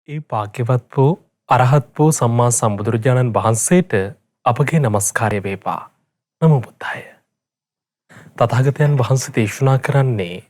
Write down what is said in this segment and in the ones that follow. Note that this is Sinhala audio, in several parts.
ඒ භාග්‍යවත් වූ අරහත් වූ සම්මා සම්බුදුරජාණන් වහන්සේට අපගේ নমස්කාරය වේවා. නමෝ බුද්ධාය. තථාගතයන් වහන්සේ දේශනා කරන්නේ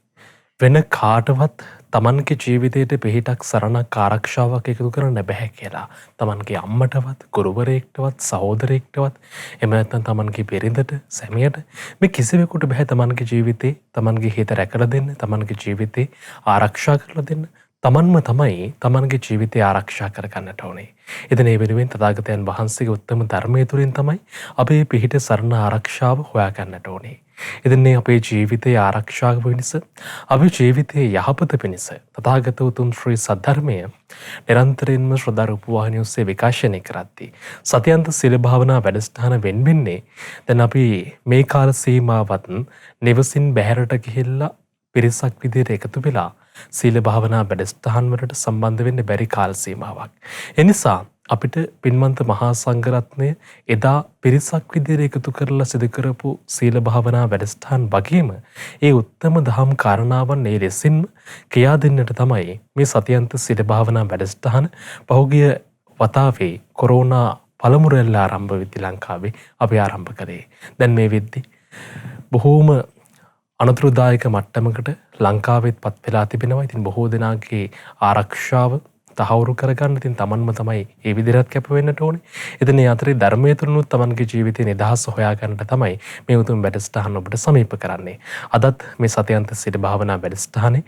වෙන කාටවත් තමන්ගේ ජීවිතයට පිහිටක් සරණක් ආරක්ෂාවක් එකතු කරන්න බැහැ කියලා. තමන්ගේ අම්මටවත්, ගුරුවරයෙක්ටවත්, සහෝදරයෙක්ටවත්, එහෙම නැත්නම් තමන්ගේ බිරිඳට, සැමියට මේ කිසිවෙකුට බැහැ තමන්ගේ ජීවිතේ, තමන්ගේ හිත රැකලා දෙන්න, තමන්ගේ ජීවිතේ ආරක්ෂා කරලා දෙන්න. තමන්ම තමයි තමන්ගේ ජීවිතය ආරක්ෂා කරගන්නට ඕනේ. ඉතින් ඒ වෙනුවෙන් තථාගතයන් වහන්සේගේ උත්තම ධර්මයේ තුලින් තමයි අපේ පිහිට සරණ ආරක්ෂාව හොයාගන්නට ඕනේ. ඉතින් මේ අපේ ජීවිතයේ ආරක්ෂාව වෙනස, අපේ ජීවිතයේ යහපත වෙනස තථාගත උතුම් ශ්‍රී සද්ධර්මය නිරන්තරයෙන්ම ශ්‍රද්ධා රූපවාහිනිය ඔස්සේ විකාශනය කරද්දී සතියන්ත සීල භාවනා වැඩසටහන වෙන්නේ දැන් අපි මේ කාල සීමාවත් නිවසින් බැහැරට ගිහිල්ලා පිරිසක් විදිහට එකතු වෙලා සීල භාවනා වැඩසටහන් වලට සම්බන්ධ වෙන්න බැරි කාල සීමාවක්. ඒ නිසා අපිට පින්වන්ත මහා සංඝරත්නය එදා පිරිසක් විදිහට එකතු කරලා සිදු කරපු සීල භාවනා වැඩසටහන් වගේම ඒ උත්තම දහම් කාරණාවන් ඒ ලෙසින්ම කියා දෙන්නට තමයි මේ සතියන්ත සීල භාවනා වැඩසටහන පහුගිය වතාවේ කොරෝනා පළමු රැල්ල ආරම්භ වෙද්දී ලංකාවේ අපි ආරම්භ කරේ. දැන් මේ වෙද්දී බොහෝම අනතුරුදායක මට්ටමකට ලංකාවෙත් පත් වෙලා තිබෙනවා. ඉතින් බොහෝ දෙනාගේ ආරක්ෂාව තහවුරු කරගන්න ඉතින් තමන්ම තමයි ඒ විදිහට කැප වෙන්නට ඕනේ. ඉතින් මේ අතරේ ධර්මයේ තුරුනුත් තමන්ගේ ජීවිතේ නිදහස හොයාගන්නට තමයි මේ උතුම් වැඩසටහන ඔබට සමීප කරන්නේ. අදත් මේ සතියන්ත සිට භාවනා වැඩසටහනේ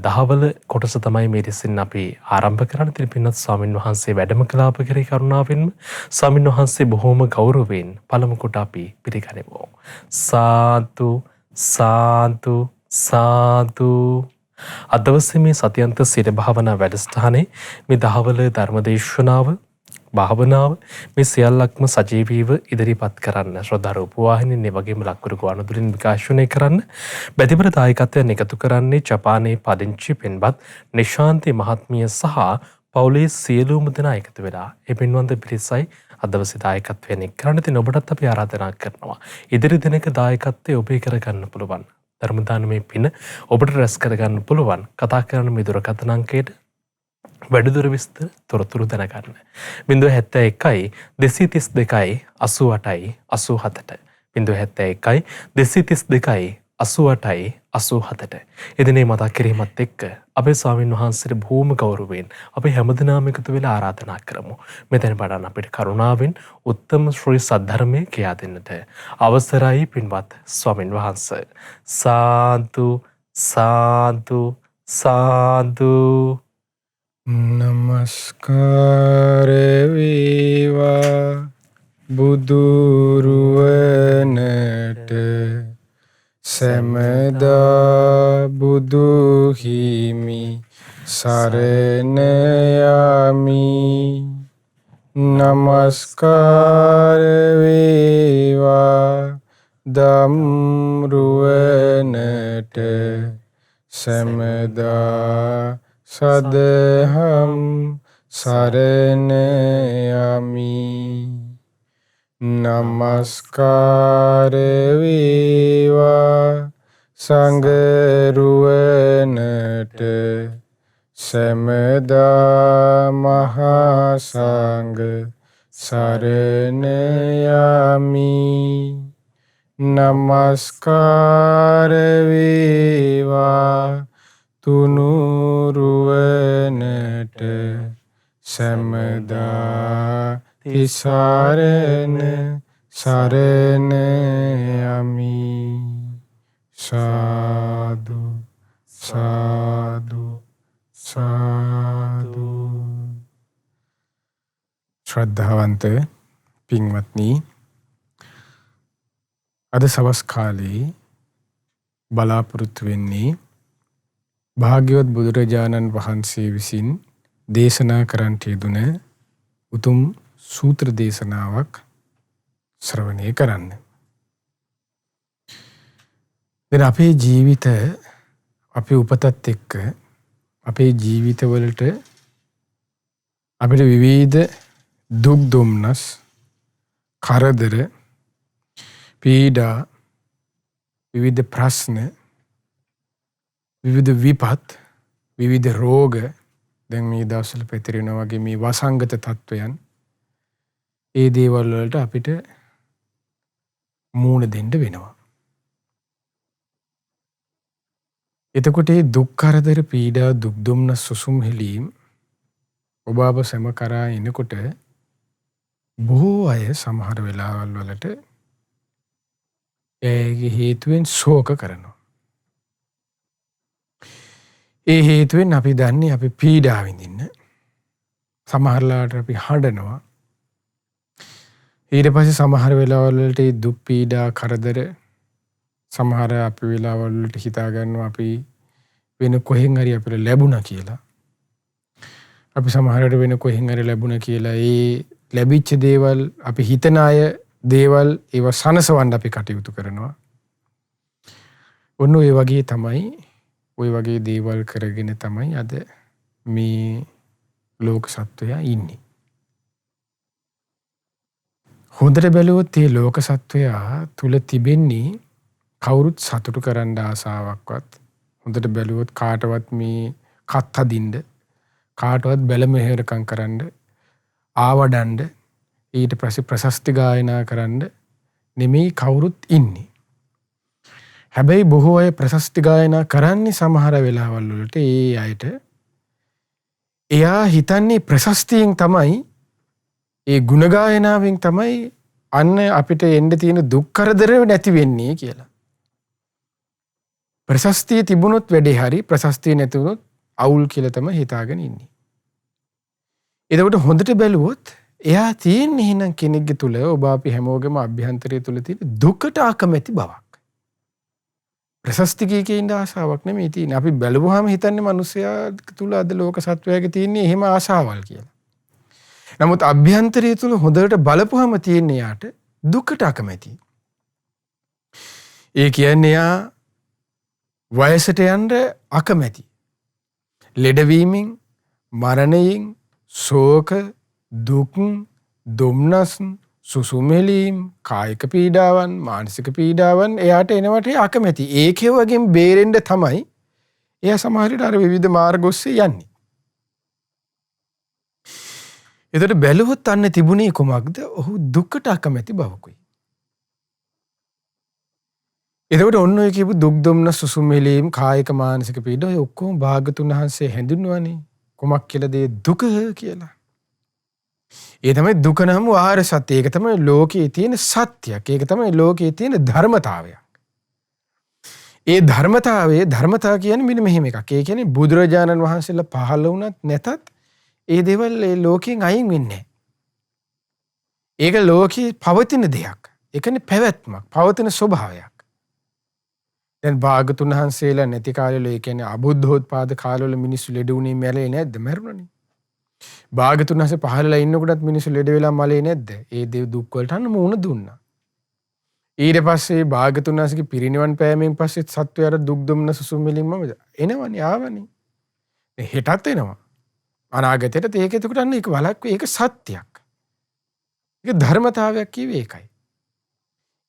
දහවල කොටස තමයි මේ දෙසින් අපි ආරම්භ කරන්නේ. ඉතින් පින්වත් ස්වාමින් වහන්සේ වැඩම කළා අප කෙරේ කරුණාවෙන්ම ස්වාමින් වහන්සේ බොහෝම ගෞරවයෙන් පළමු කොට අපි පිළිගනිමු. සාදු සාදු සාදු. අද දවසේ මේ සතියන්ත සිර භාවනා වැඩසටහනේ මේ දහවල ධර්මදේශනාව භාවනාව මේ සියල්ලක්ම සජීවීව ඉදිරිපත් කරන්න ශ්‍රද්ධා රූපවාහිනිය මේ වගේම ලක්වරු ගුවන්විදුලින් විකාශනය කරන්න බැතිබර දායකත්වයෙන් එකතු කරන්නේ ජපානයේ පදිංචි පෙන්වත් නිශාන්ති මහත්මිය සහ පවුලේ සියලුම දෙනා එකතු වෙලා ඒ පින්වන්ත පිරිසයි අද දවසේ දායකත්වයෙන් එක් කරන්න තියෙන ඔබටත් අපි ආරාධනා කරනවා. ඉදිරි දිනක දායකත්වය ඔබේ කරගන්න පුළුවන්. ධර්ම දානමේ පින ඔබට රැස් කරගන්න පුළුවන්. කතා කරන මේ දුරකථන අංකයට වැඩිදුර විස්තර තොරතුරු දැනගන්න. 071 232 88 87ට 071 232 88 87ට එදිනේ මතක් කිරීමත් එක්ක අපේ ස්වාමින් වහන්සේට බොහෝම ගෞරවයෙන් අපි හැමදෙනාම එකතු වෙලා ආරාධනා කරමු. මෙතන පටන් අපිට කරුණාවෙන් උත්තම ශ්‍රී සද්ධර්මයේ කියා දෙන්නට අවසරයි පින්වත් ස්වාමින් වහන්සේ. සාදු සාදු සාදු. නමස්කාර වේවා බුදුරුවනට සැමදා බුදු හිමි සරණ යමි. නමස්කාර වේවා ධම්රුවනට සැමදා සදහම් සරණ යමි. නමස්කාර වේවා සංඝරුවනට සැමදා මහා සංඝ සරණ යමි. නමස්කාර වේවා තුනුරුවනට සැමදා තිසරණ සරණ යමි. සාදු සාදු සාදු. ශ්‍රද්ධාවන්ත පින්වත්නි, අද සවස් කාලේ බලාපොරොත්තු වෙන්නේ භාග්‍යවත් බුදුරජාණන් වහන්සේ විසින් දේශනා කරන්නට යෙදුන උතුම් සූත්‍ර දේශනාවක් ශ්‍රවණය කරන්න. දැන් අපේ ජීවිත අපේ උපතත් එක්ක අපේ ජීවිතවලට අපිට විවිධ දුක් දුම්නස් කරදර පීඩා විවිධ ප්‍රශ්න විවිධ විපත් විවිධ රෝග දැන් මේ දවස්වල පැතිරෙනවා වගේ මේ වසංගත තත්වයන් ඒ දේවල් වලට අපිට මූණ දෙන්න වෙනවා. එතකොට මේ දුක් කරදර පීඩා දුක් දුම්නස් සුසුම් හෙලීම් ඔබ අප සැම කරා එනකොට බොහෝ අය සමහර වෙලාවල් වලට ඒගේ හේතුවෙන් ශෝක කරනවා. ඒ හේතුවෙන් අපි දන්නේ අපි පීඩා විඳින්න. සමහරලාට අපි හඬනවා. ඊට පස්සේ සමහර වෙලාවල් වලට මේ දුක් පීඩා කරදර සමහර අපි වෙලාවල් වලට හිතා ගන්නවා අපි වෙන කොහෙන් හරි අපිට ලැබුණා කියලා. අපි සමහරට වෙන කොහෙන් හරි ලැබුණා කියලා ඒ ලැබිච්ච දේවල් අපි හිතන අය දේවල් ඒව සනසවන්න අපි කටයුතු කරනවා. ඔන්න ඔය වගේ තමයි ඔය වගේ දේවල් කරගෙන තමයි අද මේ ලෝක සත්වයා ඉන්නේ. හොඳට බැලුවොත් මේ ලෝක සත්වයා තුල තිබෙන්නේ කවුරුත් සතුටු කරන්න ආසාවක්වත් හොඳට බැලුවොත් කාටවත් මේ කත් හදින්න කාටවත් බැල මෙහෙරකම් කරන්න ආවඩන්න ඊට පස්සේ ප්‍රශස්ති ගායනා කරන්න නෙමෙයි කවුරුත් ඉන්නේ. හැබැයි බොහෝ අය ප්‍රශස්ති ගායනා කරන්නේ සමහර වෙලාවල් වලට ඒ අයට එයා හිතන්නේ ප්‍රශස්තියෙන් තමයි ඒ ගුණ ගායනාවෙන් තමයි අන්න අපිට එන්න තියෙන දුක් කරදර නැති වෙන්නේ කියලා. ප්‍රශස්තිය තිබුණොත් වැඩේ හරි ප්‍රශස්තිය නැතුනොත් අවුල් කියලා තමයි හිතාගෙන ඉන්නේ. එතකොට හොඳට බැලුවොත් එයා තියෙන්නේ එහෙනම් කෙනෙක්ගේ තුල ඔබ අපි හැමෝගෙම අභ්‍යන්තරය තුල තියෙන දුකට අකමැති බවක්. ප්‍රශස්තිකයේ ඉන්න ආසාවක් නෙමෙයි තියෙන්නේ. අපි බැලුවාම හිතන්නේ මිනිස්සයා තුල අද ලෝක සත්වයාගේ තියෙන්නේ එහෙම ආසාවල් කියලා. නමුත් අභ්‍යන්තරය තුල හොඳට බලපුවම තියෙන්නේ යාට දුකට අකමැති. ඒ කියන්නේ යා වයසට යන්න අකමැති. ලෙඩවීමෙන් මරණයෙන් ශෝක දුක් දුම්නස් සුසුමෙලීම් කායික පීඩාවන් මානසික පීඩාවන් එයාට එනවට අකමැති. ඒකේ වගේම බේරෙන්න තමයි එයා සමහර විට අර විවිධ මාර්ග ඔස්සේ යන්නේ. එතකොට බැලුවොත් අන්න තිබුණේ කොමක්ද? ඔහු දුකට අකමැති බවකුයි. එතකොට ඔන්න ඔය කියපු දුක් දුම්නස් සුසුමෙලීම් කායික මානසික පීඩා ඔය ඔක්කොම භාගතුන් වහන්සේ හැඳින්වුවානේ කොමක් කියලාද දුක කියලා. ඒ තමයි දුක නම් ආර්ය සත්‍ය. ඒක තමයි ලෝකයේ තියෙන සත්‍යයක්. ඒක තමයි ලෝකයේ තියෙන ධර්මතාවයක්. ඒ ධර්මතාව කියන්නේ මෙන්න මෙහෙම එකක්. ඒ කියන්නේ බුදුරජාණන් වහන්සේලා පහළ වුණත් නැතත් ඒ දේවල් ඒ ලෝකයෙන් අයින් වෙන්නේ නැහැ. ඒක ලෝකේ පවතින දෙයක්. ඒකනේ පැවැත්මක්, පවතින ස්වභාවයක්. දැන් භාගතුන් වහන්සේලා නැති කාලවල ඒ කියන්නේ අබුද්ධෝත්පාද කාලවල මිනිස්සු ලෙඩ වුණේ මැරෙන්නේ නැද්ද? මැරුණනේ. භාගතුන් වහන්සේ පහළලා ඉන්නකොටත් මිනිස්සු ලෙඩ වෙලා මලේ නැද්ද? ඒ දේ දුක් වලට අන්න මුණ දුන්නා. ඊට පස්සේ භාගතුන් වහන්සේගේ පිරිනිවන් පෑමෙන් පස්සේ සත්වයාට දුක් දුම්න සුසුම්මලින්ම එනවනේ ආවනේ. හෙටත් එනවා. අනාගතයට ඒක එතකොට අන්න ඒක වලක් ඒක සත්‍යයක්. ඒක ධර්මතාවයක් කියවේ ඒකයි.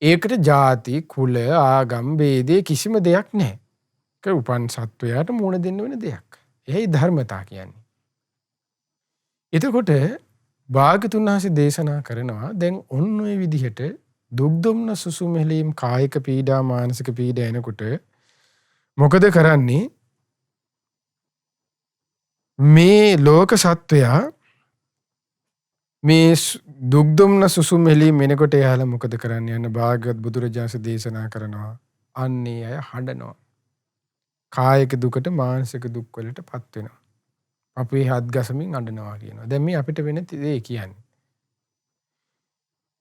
ඒකට ಜಾති කුල ආගම් ભેදේ කිසිම දෙයක් නැහැ. ඒක උපන් සත්වයාට මුණ දෙන්න වෙන දෙයක්. එයි ධර්මතා කියන්නේ. එතකොට භාගතුන් වහන්සේ දේශනා කරනවා දැන් ඔන්න ඔය විදිහට දුක් දුම්න සුසුමෙලීම් කායික පීඩා මානසික පීඩා එනකොට මොකද කරන්නේ? මේ ලෝක සත්වයා මේ දුක් දුම්න සුසුමෙලීම් එනකොට එයාලා මොකද කරන්නේ? යන භාගවත් බුදුරජාණන් දේශනා කරනවා අන්නේ අය හඬනවා. කායික දුකට මානසික දුක් වලටපත් වෙනවා. අපේ හත් ගසමින් අඬනවා කියනවා. දැන් මේ අපිට වෙන දේ කියන්නේ.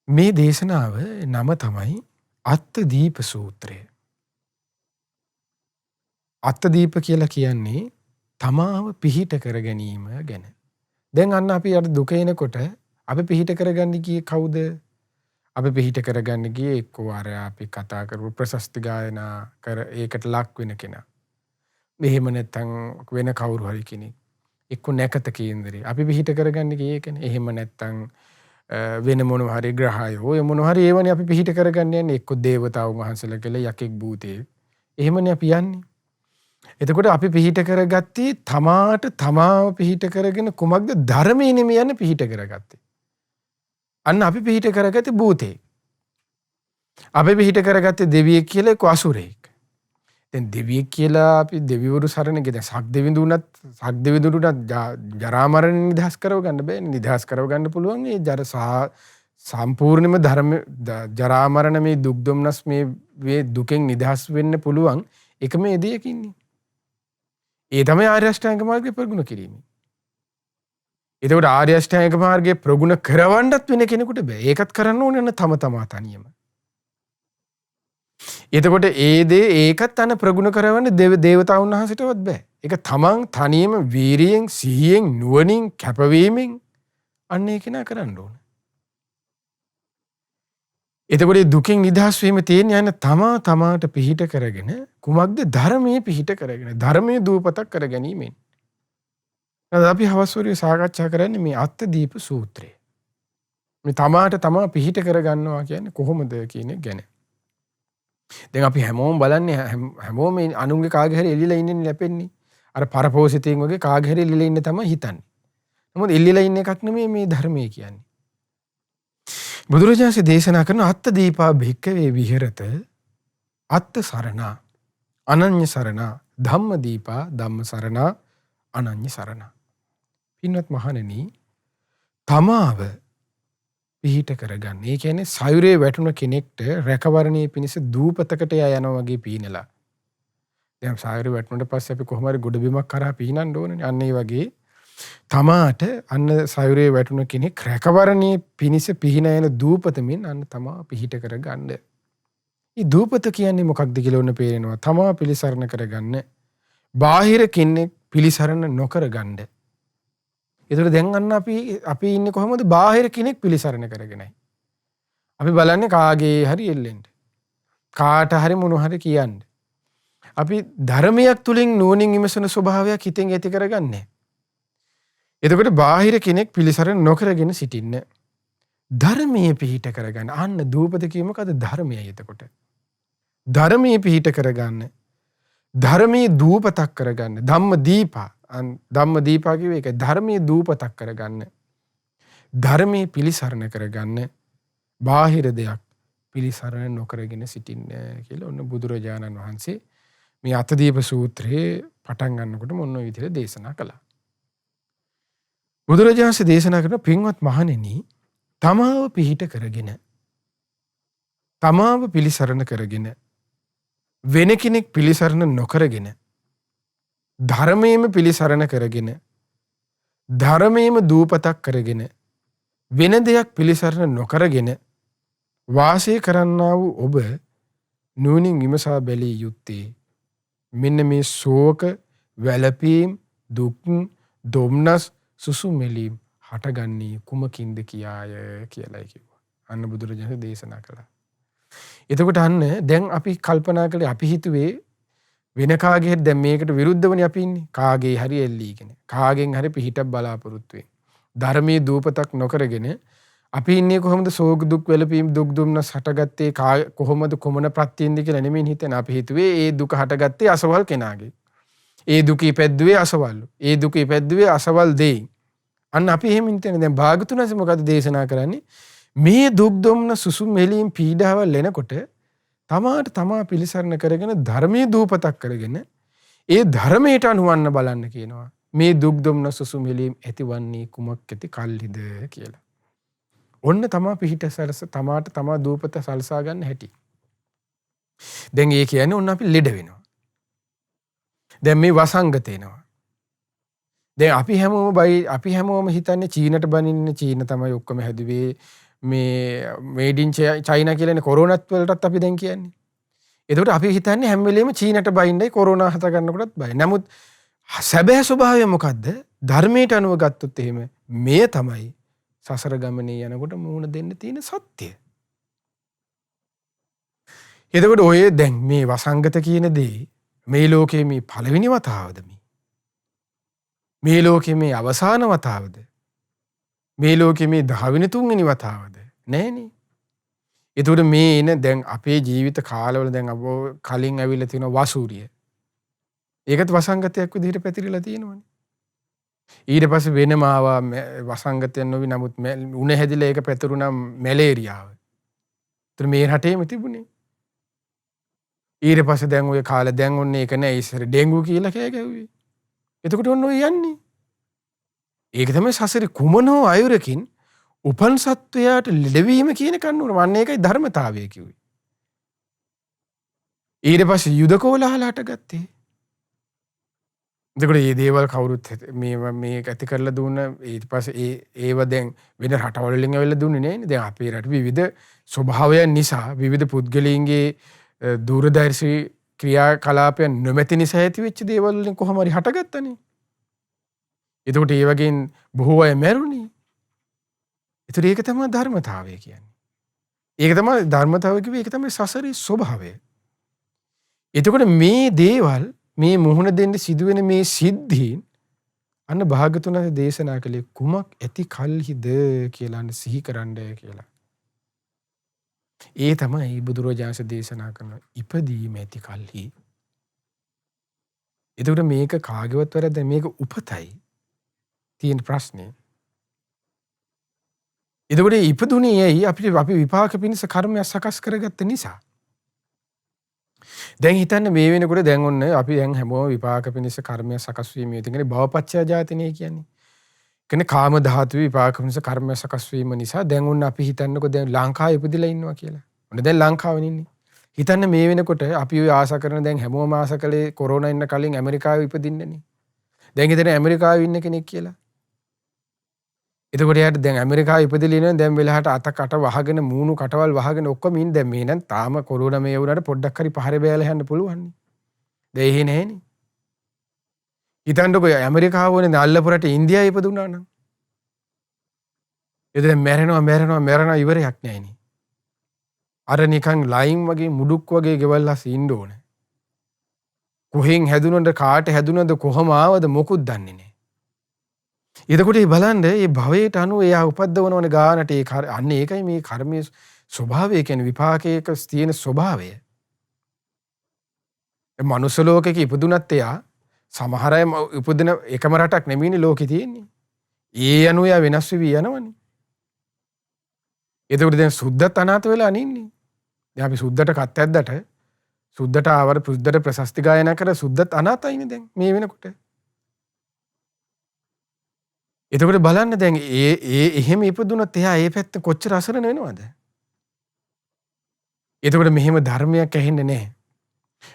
මේ දේශනාව නම තමයි අත්තදීප සූත්‍රය. අත්තදීප කියලා කියන්නේ තමාව පිහිට කර ගැනීම ගැන. දැන් අන්න අපි අර දුක එනකොට අපි පිහිට කරගන්නේ කී කවුද? අපි පිහිට කරගන්නේ ගියේ එක්කෝ අර අපි කතා කරපු ප්‍රශස්ති ගායනා කර ඒකට ලක් වෙන කෙනා. මෙහෙම නැත්තම් වෙන කවුරු හරි කෙනෙක්. එක්ක නැකත කේන්දරේ අපි පිහිට කරගන්නේ කී ඒකනේ. එහෙම නැත්තම් වෙන මොනවා හරි ග්‍රහයෝ ඔය මොනවා හරි ඒවනේ අපි පිහිට කරගන්නේ යන්නේ. එක්ක දේවතාවුන් වහන්සේලා කියලා යකෙක් භූතේ. එහෙමනේ අපි යන්නේ. එතකොට අපි පිහිට කරගත්තේ තමාට තමාව පිහිට කරගෙන කුමක්ද ධර්මයේ නෙමෙයි යන්නේ පිහිට කරගත්තේ. අන්න අපි පිහිට කරගත්තේ භූතේ. අපි පිහිට කරගත්තේ දෙවියෙක් කියලා එක්ක අසුරෙක්. දැන් දෙවියෙක් කියලා අපි දෙවිවරු සරණ ගියේ. දැන් සක්දෙවිඳුන්ට ජරා මරණ නිදහස් කරව ගන්න බෑනේ. නිදහස් කරව ගන්න පුළුවන් ඒ සම්පූර්ණයෙන්ම ධර්ම ජරා මරණ මේ දුක් දුම්නස් මේ දුකෙන් නිදහස් වෙන්න පුළුවන් එකම එදියක ඉන්නේ. ඒ තමයි ආර්ය අෂ්ටාංග මාර්ගය ප්‍රගුණ කිරීම. එතකොට ආර්ය අෂ්ටාංග මාර්ගය ප්‍රගුණ කරවන්නත් වෙන කෙනෙකුට බෑ. ඒකත් කරන්න ඕනේ නේද තම තමා තනියම. එතකොට ඒකත් අන ප්‍රගුණ කරවන්න දේවතාවුන් වහන්සේටවත් බෑ. ඒක තමන් තනියම වීරියෙන් සිහියෙන් නුවණින් කැපවීමෙන් අන්න ඒක නා කරන්න ඕනේ. එතකොට දුකින් නිදහස් වීම තියෙන්නේ යන තමාට පිහිට කරගෙන කුමක්ද ධර්මයේ පිහිට කරගෙන ධර්මයේ දූපතක් කර ගැනීමෙන්. අද අපි හවස්වරුවේ සාකච්ඡා කරන්නේ මේ අත්දීප සූත්‍රය. මේ තමා පිහිට කර ගන්නවා කියන්නේ කොහොමද කියන එක ගැන. දැන් අපි හැමෝම බලන්නේ හැමෝම අනුන්ගේ කාගේ හරි එල්ලිලා ඉන්නේ නැපෙන්නේ. අර පරපෝසිතෙන් වගේ කාගේ හරි එල්ලිලා ඉන්න තමයි හිතන්නේ. නමුත් එල්ලිලා ඉන්න එකක් නෙමෙයි මේ ධර්මයේ කියන්නේ. බුදුරජාණන් දේශනා කරන අත්ත දීපා භික්කවේ විහෙරත අත්ත සරණා අනඤ්‍ය සරණා ධම්ම දීපා ධම්ම සරණා අනඤ්‍ය සරණා. පින්වත් මහණෙනි තමාව පිහිට කරගන්න. ඒ කියන්නේ සයුරේ වැටුණ කෙනෙක්ට රැකවරණයේ පිණිස දූපතකට යනවා වගේ පීනලා. දැන් සයුරේ වැටුණාට පස්සේ අපි කොහොම හරි ගොඩ බිමක් කරා පීනන්න ඕනනේ. අන්න ඒ වගේ තමාට අන්න සයුරේ වැටුණ කෙනෙක් රැකවරණයේ පිණිස පිහින යන දූපතමින් අන්න තමා පිහිට කරගන්න. මේ දූපත කියන්නේ මොකක්ද කියලා ඔන්න පේනවා. තමා පිළිසරණ කරගන්න. බාහිර කෙනෙක් පිළිසරණ නොකරගන්න. ඒතර දැන් අන්න අපි ඉන්නේ කොහොමද බාහිර කෙනෙක් පිළිසරණ කරගෙනයි. අපි බලන්නේ කාගේ හරි එල්ලෙන්න. කාට හරි මොන හරි කියන්න. අපි ධර්මයක් තුලින් නුවණින් විමසන ස්වභාවයක් හිතෙන් ඇති කරගන්නේ. එතකොට බාහිර කෙනෙක් පිළිසරණ නොකරගෙන සිටින්න. ධර්මයේ පිහිට කරගන්න. අන්න දූපත කියීම මොකද ධර්මයයි එතකොට. ධර්මයේ පිහිට කරගන්න. ධර්මයේ දූපතක් කරගන්න. ධම්ම දීපා. ධම්ම දීපා කියුවේ ඒක ධර්මයේ දූපතක් කරගන්න. ධර්මයේ පිළිසරණ කරගන්න. බාහිර දෙයක් පිළිසරණ නොකරගෙන සිටින්න කියලා ඔන්න බුදුරජාණන් වහන්සේ මේ අතදීප සූත්‍රයේ පටන් ගන්නකොට මොන විදිහට දේශනා කළා. බුදුරජාණන් දේශනා කරන පින්වත් මහණෙනි තමාව පිහිට කරගෙන තමාව පිළිසරණ කරගෙන වෙන කෙනෙක් පිළිසරණ නොකරගෙන ධර්මයේම පිළිසරණ කරගෙන ධර්මයේම දූපතක් කරගෙන වෙන දෙයක් පිළිසරණ නොකරගෙන වාසය කරන්නා වූ ඔබ නුවණින් විමසා බැලිය යුත්තේ මෙන්න මේ ශෝක වැළපීම් දුක් දොම්නස් සුසුමෙලීම් හටගන්නේ කුමකින්ද කියාය කියලායි කිව්වා. අන්න බුදුරජාණන් දේශනා කළා. එතකොට අන්න දැන් අපි කල්පනා කළේ අපි හිතුවේ වෙන කාගේ හරි දැන් මේකට විරුද්ධවනේ අපි ඉන්නේ. කාගේ හරි එල්ලීගෙන කාගෙන් හරි පිහිටක් බලාපොරොත්තු වෙන්නේ. ධර්මයේ දූපතක් නොකරගෙන අපි ඉන්නේ කොහොමද ශෝක දුක් වැළපීම් දුක් දුම්නස් හටගත්තේ කොහොමද කොමන ප්‍රත්‍යින්ද කියලා නෙමෙයි හිතන. අපි හිතුවේ ඒ දුක හටගත්තේ අසවල් කෙනාගේ. ඒ දුක ඉපැද්දුවේ අසවල්. ඒ දුක ඉපැද්දුවේ අසවල් දෙයින්. අන්න අපි එහෙම හිතන්නේ. දැන් භාගතුන් වහන්සේ මොකද දේශනා කරන්නේ? මේ දුක් දුම්න සුසුම් මෙලීම් පීඩාවල් එනකොට තමාට තමා පිළිසරණ කරගෙන ධර්මයේ දූපතක් කරගෙන ඒ ධර්මයට අනුවන්න බලන්න කියනවා. මේ දුක් දුම්න සුසුම් මෙලීම් ඇතිවන්නේ කුමක් ඇති කල්හිද කියලා. ඔන්න තමා පිහිට සරස තමාට තමා දූපත සල්සා ගන්න හැටි. දැන් ඒ කියන්නේ ඔන්න අපි ලෙඩ වෙනවා. දැන් මේ වසංගත එනවා. දැන් අපි හැමෝම හිතන්නේ චීනට බනින්න චීන තමයි ඔක්කොම හැදුවේ මේ මේඩ් ඉන් චයිනා කියලානේ කොරෝනාත් වලටත් අපි දැන් කියන්නේ. ඒකට අපි හිතන්නේ හැම වෙලෙම චීනට බයින්නයි කොරෝනා හත ගන්නකොටත් බයි. නමුත් සැබෑ ස්වභාවය මොකද්ද? ධර්මයට අනුව ගත්තොත් එහෙම මේ තමයි සසර ගමනේ යනකොට මුහුණ දෙන්න තියෙන සත්‍ය. එතකොට ඔය දැන් මේ වසංගත කියන දේ මේ ලෝකයේ මේ පළවෙනි වතාවද මේ ලෝකයේ මේ අවසාන වතාවද මේ ලෝකයේ මේ 10 වෙනි 3 වෙනි වතාවද නෑනේ. ඒතකොට මේ එන දැන් අපේ ජීවිත කාලවල දැන් අපෝ කලින් ඇවිල්ලා තියෙන වසූරිය. ඒකත් වසංගතයක් විදිහට පැතිරිලා තියෙනවනේ. ඊට පස්සේ වෙනම ආවා වසංගතයක් නොවි නමුත් උණ හැදිලා ඒක පැතිරුණා මැලේරියාව. ඒතර මේ රටේම තිබුණේ. ඊට පස්සේ දැන් ඔය කාලේ දැන් ඔන්නේ ඒක නෑ ඉස්සර ඩෙන්ගු කියලා කෑ ගැව්වේ. එතකොට ඔන්න ඔය යන්නේ. ඒක තමයි සසරේ කුමනෝ අයුරකින් උපන් සත්වයාට ලැබීම කියන කන්නුර වන්නේ ඒකයි ධර්මතාවය කිව්වේ. ඊට පස්සේ යුද කෝලහලට ගත්තේ. එතකොට මේ දේවල් කවුරුත් මේක ඇති කරලා දුන්න ඊට පස්සේ ඒව දැන් වෙන රටවල් වලින් ඇවිල්ලා දුන්නේ නෑනේ. දැන් අපේ රට විවිධ ස්වභාවයන් නිසා විවිධ පුද්ගලයන්ගේ දූරදර්ශී ක්‍රියාකලාපයන් නොමැති නිසා ඇති වෙච්ච දේවල් වලින් කොහොම හරි හටගත්තනේ. එතකොට ඒ වගේ බොහෝ අය මැරුණේ. ඒතර ඒක තමයි ධර්මතාවය කියන්නේ. ඒක තමයි ධර්මතාවය කිව්වේ ඒක තමයි සසරේ ස්වභාවය. එතකොට මේ දේවල් මේ මුහුණ දෙන්න සිදුවෙන මේ සිද්ධීන් අන්න භාගතුන් වහන්සේ දේශනා කළේ කුමක් ඇති කල්හිද කියලා අන්න සිහි කරන්න කියලා. ඒ තමයි බුදුරජාණන් දේශනා කරන ඉපදීම ඇති කල්හි. එතකොට මේක කාගේවත් වැරද්ද මේක උපතයි තියෙන ප්‍රශ්නේ. එතකොට ඉපදුනේ ඇයි අපි විපාක පිණිස කර්මයක් සකස් කරගත්ත නිසා. දැන් හිතන්න මේ වෙනකොට දැන් ඔන්න අපි දැන් හැමෝම විපාක පිණිස කර්මයක් සකස් වීම යුතුනේ භවපච්චය ජාතිනේ කියන්නේ. කියන්නේ කාම ධාතු විපාක පිණිස කර්මයක් සකස් වීම නිසා දැන් ඔන්න අපි හිතන්නකො දැන් ලංකාවේ ඉපදිලා ඉන්නවා කියලා. ඔන්න දැන් ලංකාවේ ඉන්නේ. හිතන්න මේ වෙනකොට අපි ඔය ආස කරන දැන් හැමෝම ආස කළේ කොරෝනා ඉන්න කලින් ඇමරිකාවේ ඉපදින්නනේ. දැන් හිතන්න ඇමරිකාවේ ඉන්න කෙනෙක් කියලා. එතකොට යාට දැන් ඇමරිකාවේ ඉපදිලා ඉන්න දැන් වෙලහට අත කට වහගෙන මූණු කටවල් වහගෙන ඔක්කොම ඉන්න දැන් මේ නම් තාම කොරෝනා මේ වුණාට පොඩ්ඩක් හරි පහරේ බෑලා යන්න පුළුවන් නේ. දැන් එහෙ නැහෙනේ. හිතන්නකො ඇමරිකාව වනේ අල්ලපුරට ඉන්දියාව ඉපදුනා නම්. එතන මැරෙනවා ඉවරයක් නැහෙනේ. අර නිකන් ලයින් වගේ මුඩුක් වගේ ගෙවල් හස් ඉන්න ඕනේ. කොහෙන් හැදුනද කාට හැදුනද කොහම ආවද මොකුත් දන්නේ නැහැ. එතකොට මේ බලන්න මේ භවයට අනුව එයා උපද්දවනවනේ ගානට ඒ අන්න ඒකයි මේ කර්මයේ ස්වභාවය කියන්නේ විපාකයක තියෙන ස්වභාවය. ඒ මනුස්ස ලෝකෙක ඉපදුනත් එයා සමහර අය උපදින එකම රටක් නෙමෙයිනේ ලෝකේ තියෙන්නේ. ඒ අනුව එයා වෙනස් වෙවි යනවනේ. එතකොට දැන් සුද්ධත් අනාථ වෙලා අනින්නේ. දැන් අපි සුද්ධට කත් ඇද්දට සුද්ධට ආවර සුද්ධට ප්‍රශස්ති ගායනා කර සුද්ධත් අනාථයිනේ දැන් මේ වෙනකොට. එතකොට බලන්න දැන් එහෙම ඉපදුනොත් එයා ඒ පැත්ත කොච්චර අසරණ වෙනවද? එතකොට මෙහෙම ධර්මයක් ඇහෙන්නේ නැහැ.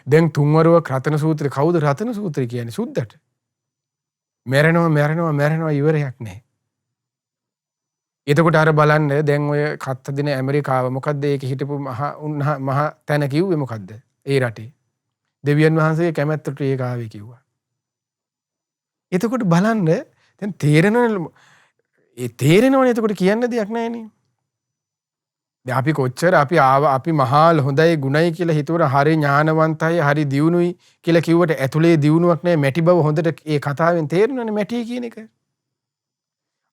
දැන් තුන්වරුවක් රතන සූත්‍රය කවුද රතන සූත්‍රය කියන්නේ සුද්ධට? මැරෙනවා ඉවරයක් නැහැ. එතකොට අර බලන්න දැන් ඔය කත්ත දින ඇමරිකාව මොකද්ද ඒක හිටපු මහ තැන කිව්වේ මොකද්ද? ඒ රටේ. දෙවියන් වහන්සේගේ කැමැත්තට ඒක ආවේ කිව්වා. එතකොට බලන්න දැන් තේරෙනවනේ එතකොට කියන්න දෙයක් නැහැනේ. දැන් අපි කොච්චර අපි මහා හොඳයි ගුණයි කියලා හිතුවර හරි ඥානවන්තයි හරි දියුණුයි කියලා කිව්වට ඇතුලේ දියුණුවක් නැහැ මැටි බව හොඳට ඒ කතාවෙන් තේරෙනවනේ මැටි කියන එක.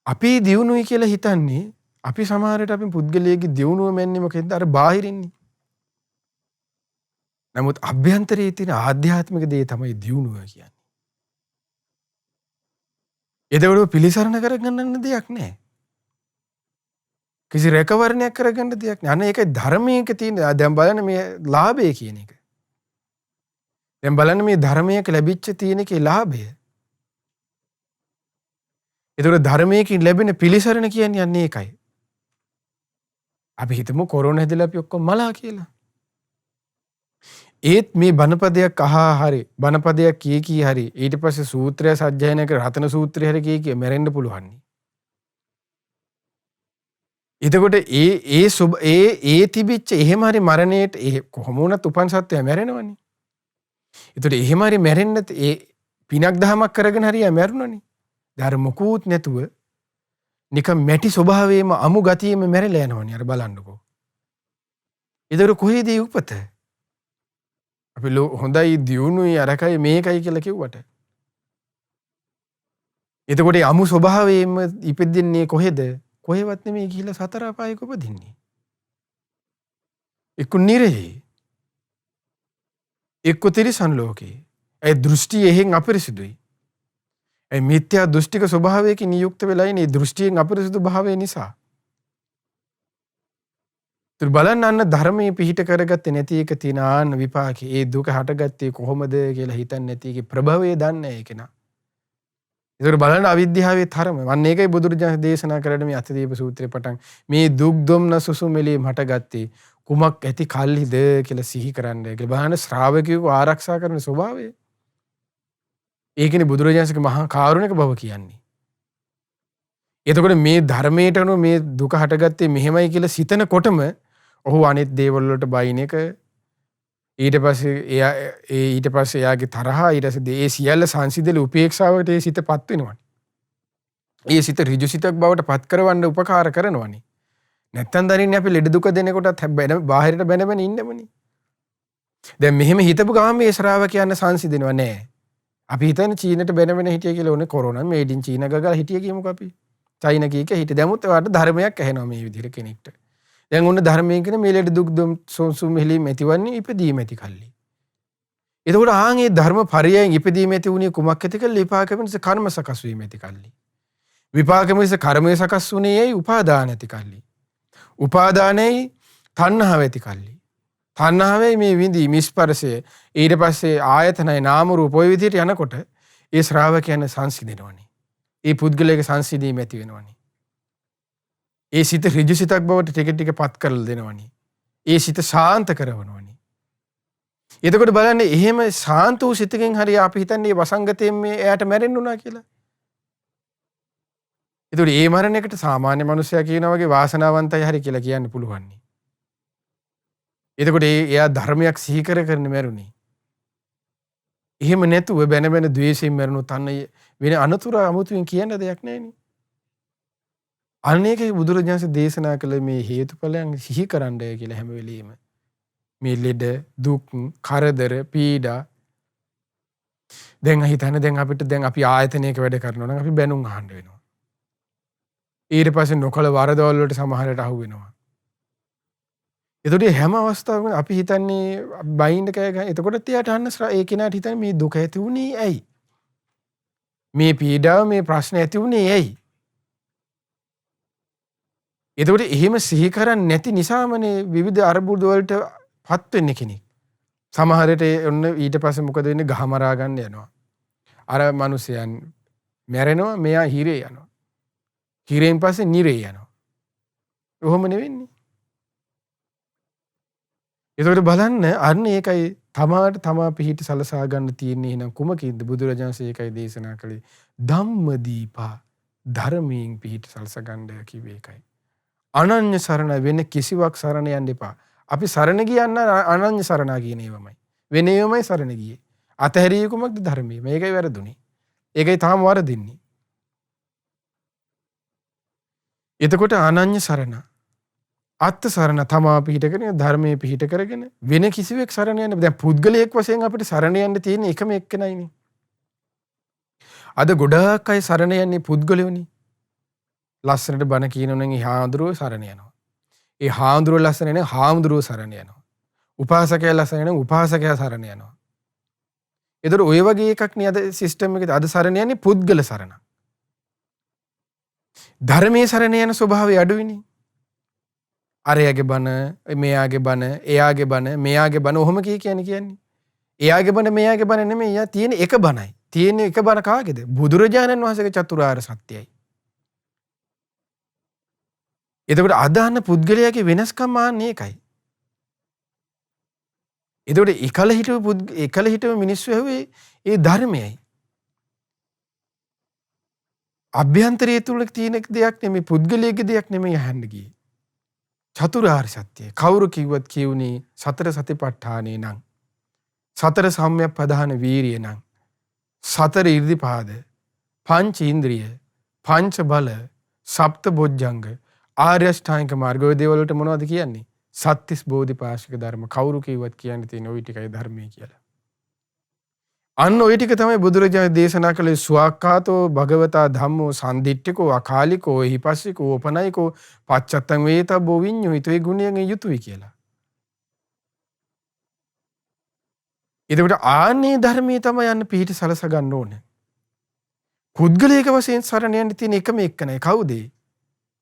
අපි දියුණුයි කියලා හිතන්නේ අපි සමහරට අපි පුද්ගලයාගේ දියුණුව මැන්නේ මොකෙන්ද අර බාහිරින්නේ. නමුත් අභ්‍යන්තරයේ තියෙන ආධ්‍යාත්මික දේ තමයි දියුණුව කියන්නේ. එතකොට පිළිසරණ කරගන්න දෙයක් නැහැ. කිසි රැකවරණයක් කරගන්න දෙයක් නැහැ. අන්න ඒකයි ධර්මයක තියෙන දැන් බලන්න මේ ලාභය කියන එක. දැන් බලන්න මේ ධර්මයක ලැබිච්ච තියෙන එකේ ලාභය. එතකොට ධර්මයකින් ලැබෙන පිළිසරණ කියන්නේ යන්නේ ඒකයි. අපි හිතමු කොරෝනා හැදලා අපි ඔක්කොම මලා කියලා. ඒත් මේ බණපදයක් හරි බණපදයක් කී හරි ඊට පස්සේ සූත්‍රය සජ්ජායනා කර රතන සූත්‍රය හරි කී මැරෙන්න පුළුවන්. එතකොට ඒ තිබිච්ච එහෙම හරි මරණයට කොහොම වුණත් උපන් සත්වයා මැරෙනවනේ. එතකොට එහෙම හරි මැරෙන්නත් ඒ පිනක් දහමක් කරගෙන හරියා මැරුණනේ. දැන් මොකුත් නැතුව නිකන් මැටි ස්වභාවයෙන්ම අමු ගතියෙම මැරෙලා යනවනේ අර බලන්නකෝ. ඒතර කොහේදී උපත? අපි හොඳයි දියුණුයි අරකයි මේකයි කියලා කිව්වට. එතකොට අමු ස්වභාවයෙන්ම ඉපදින්නේ කොහෙද? කොහෙවත් නෙමෙයි ගිහිල්ලා සතර අපායක උපදින්නේ. එක්ක නිරේ එක්ක තිරිසන් ලෝකේ ඒ දෘෂ්ටිය එහෙන් අපිරිසිදුයි. ඒ මිත්‍යා දෘෂ්ටික ස්වභාවයකින් නියුක්ත වෙලා ඉන්නේ දෘෂ්ටියෙන් අපිරිසිදු භාවය නිසා. ඒත් බලන්න අන්න ධර්මයේ පිහිට කරගත්තේ නැති එක තියෙන ආන්න විපාකේ. ඒ දුක හටගත්තේ කොහොමද කියලා හිතන්නේ නැති එකේ ප්‍රභවය දන්නේ නැහැ ඒක නා. ඒතර බලන්න අවිද්‍යාවේ තරම. අන්න ඒකයි බුදුරජාණන් දේශනා කරන්නේ මේ අතිදීප සූත්‍රේ පටන් මේ දුක් දුම්න සුසුමෙලීම් හටගත්තේ කුමක් ඇති කල්හිද කියලා සිහි කරන්න. ඒක බලන්න ශ්‍රාවකයෝ ආරක්ෂා කරන ස්වභාවය. ඒකනේ බුදුරජාණන්ගේ මහා කාරුණික බව කියන්නේ. එතකොට මේ ධර්මයට අනුව මේ දුක හටගත්තේ මෙහෙමයි කියලා සිතනකොටම ඔහු අනිත් දේවල් වලට බයින් එක ඊට පස්සේ එයාගේ තරහා ඊට පස්සේ ඒ සියල්ල සංසිඳලා උපේක්ෂාවට ඒ සිතපත් වෙනවනේ. ඒ සිත ඍජු සිතක් බවට පත් කරවන්න උපකාර කරනවනේ. නැත්තම් දරින්නේ අපි ලෙඩ දුක දෙනකොටත් බාහිරට බැන ඉන්නමනේ. දැන් මෙහෙම හිතපු ගාම මේ ශ්‍රාවකයන් සංසිඳෙනව නෑ. අපි හිතන්නේ චීනට බැන හිටිය කියලා ඕනේ කොරෝනා මේඩ් ඉන් චීන ගගලා හිටිය කියමුකෝ අපි. චයින කීක හිටිය. දැමුත් ඔයාලට ධර්මයක් ඇහෙනවා මේ විදිහට කෙනෙක්ට. දැන් ඔන්න ධර්මයෙන් කියන මේ ලෙඩ දුක් දුම් සොන්සුම් මෙලි මෙතිවන්නේ ඉපදීම ඇති කල්ලි. එතකොට ආන්ගේ ධර්ම පරයයන් ඉපදීම ඇති උනේ කුමක් ඇති කල්ලි විපාක වෙනස කර්ම සකස් වීම ඇති කල්ලි. විපාක වෙනස කර්මය සකස් වුනේ ඇයි උපාදාන ඇති කල්ලි. උපාදානයි තණ්හාව ඇති කල්ලි. තණ්හාවේ මේ විඳි ස්පර්ශය ඊට පස්සේ ආයතනයි නාම රූප ඔය විදිහට යනකොට ඒ ශ්‍රාවකයන් සංසිඳෙනවනේ. ඒ පුද්ගලයාගේ සංසිඳීම ඇති වෙනවනේ. ඒ සිත ඍජු සිතක් බවට ටික ටික පත් කරලා දෙනවනේ. ඒ සිත ශාන්ත කරවනවනේ. එතකොට බලන්න එහෙම ශාන්ත වූ සිතකින් හරිය අපි හිතන්නේ වසංගතයෙන් මේ එයාට මැරෙන්න උනා කියලා. එතකොට ඒ මරණයකට සාමාන්‍ය මනුස්සයා කියනා වගේ වාසනාවන්තයි හරි කියලා කියන්න පුළුවන්. එතකොට එයා ධර්මයක් සිහි කරගෙන මැරුණේ. එහෙම නැතුව බැන ද්වේෂයෙන් මැරුණොත් අන්න වෙන අනතුරු අමුතුවෙන් කියන්න දෙයක් නැහැනේ. අනේකේ බුදුරජාණන් දේශනා කළ මේ හේතුඵලයන් සිහි කරන්නය කියලා හැම වෙලෙම මේ ලෙඩ දුක් කරදර පීඩා දැන් හිතන්න දැන් අපිට දැන් අපි ආයතනයක වැඩ කරනවා නම් අපි බැනුම් අහන්න වෙනවා. ඊට පස්සේ නොකල වරදවල් වලට සමහරට අහු වෙනවා. එතකොට හැම අවස්ථාවකම අපි හිතන්නේ බයින්ඩ කෑ ගහ. එතකොට එයාට අන්න ඒ කෙනාට හිතන්නේ මේ දුක ඇති වුණේ ඇයි? මේ පීඩාව මේ ප්‍රශ්න ඇති වුණේ ඇයි? එතකොට එහෙම සිහි කරන්නේ නැති නිසාමනේ විවිධ අරබුද වලට පත් වෙන්නේ කෙනෙක්. සමහරට ඔන්න ඊට පස්සේ මොකද වෙන්නේ? ගහ මරා ගන්න යනවා. අර මිනිසයන් මැරෙනවා, මෙයා හිරේ යනවා. හිරෙන් පස්සේ නිරේ යනවා. ඔහොම නෙවෙන්නේ. එතකොට බලන්න අන්න ඒකයි තමාට තමා පිහිට සලසා ගන්න තියෙන්නේ. එහෙනම් කුමකින්ද බුදුරජාණන් ඒකයි දේශනා කළේ ධම්මදීපා ධර්මයෙන් පිහිට සලසා ගන්න කිව්වේ ඒකයි. අනන්‍ය සරණ වෙන කිසිවක් සරණ යන්න එපා. අපි සරණ ගියන්න අනන්‍ය සරණා කියන ඒවමයි. වෙන ඒවමයි සරණ ගියේ. අතහැරියේ කුමක්ද ධර්මයේ. මේකයි වැරදුනේ. ඒකයි තාම වරදින්නේ. එතකොට අනන්‍ය සරණ අත්ත සරණ තමා පිහිට කරගෙන ධර්මයේ පිහිට කරගෙන වෙන කිසිවෙක් සරණ යන්න. දැන් පුද්ගලයෙක් වශයෙන් අපිට සරණ යන්න තියෙන එකම එක්කෙනයිනේ. අද ගොඩාක් අය සරණ යන්නේ පුද්ගලයෝනේ. ලස්සනට බණ කියනවනම් ඒ හාමුදුරුවෝ සරණ යනවා. ඒ හාමුදුරුවෝ ලස්සන නම් හාමුදුරුවෝ සරණ යනවා. උපාසකයා ලස්සන නම් උපාසකයා සරණ යනවා. ඒතර ඔය වගේ එකක් නේ අද සිස්ටම් එකේ අද සරණ යන්නේ පුද්ගල සරණ. ධර්මයේ සරණ යන ස්වභාවය අඩුයිනේ. අරයාගේ බණ, මෙයාගේ බණ, එයාගේ බණ, මෙයාගේ බණ ඔහොම කියන්නේ. එයාගේ බණ මෙයාගේ බණ නෙමෙයි. යා තියෙන එක බණයි. තියෙන එක බණ කාගේද? බුදුරජාණන් වහන්සේගේ චතුරාර්ය සත්‍යයි. එතකොට අදහන පුද්ගලයාගේ වෙනස්කම් ආන්නේ ඒකයි. එතකොට එකල හිටව මිනිස්සු ඇහුවේ ඒ ධර්මයයි. අභ්‍යන්තරයේ තුල තියෙන දෙයක් නෙමෙයි, පුද්ගලයාගේ දෙයක් නෙමෙයි අහන්න ගියේ. චතුරාර්ය සත්‍යය. කවුරු කිව්වත් කියුනේ සතර සතිපට්ඨානේ නම්, සතර සම්‍යක් ප්‍රධාන වීරිය නම්, සතර ඉර්ධිපාද, පංච ඉන්ද්‍රිය, පංච බල, සප්ත බොජ්ජංග, ආර්ය අෂ්ටාංගික මාර්ග ඔය දේවල් වලට මොනවද කියන්නේ? සත්‍තිස් බෝධිපාශික ධර්ම. කවුරු කිව්වත් කියන්න තියෙන ওই ටිකයි ධර්මයේ කියලා. අන්න ওই ටික තමයි බුදුරජාණන් දේශනා කළේ සුවාක්ඛාතෝ භගවතා ධම්මෝ සම්දිට්ඨිකෝ අකාලිකෝ හිපස්සිකෝ ඕපනයිකෝ පච්චත්තං වේතබ්බෝ විඤ්ඤුහිතෝ. ඒ ගුණයෙන් යුතුයි කියලා. එතකොට ආන්නේ ධර්මයේ තමයි යන්න පිහිට සලස ගන්න ඕනේ. පුද්ගලයක වශයෙන් සරණ යන්න තියෙන එකම එක්කනයි කවුද?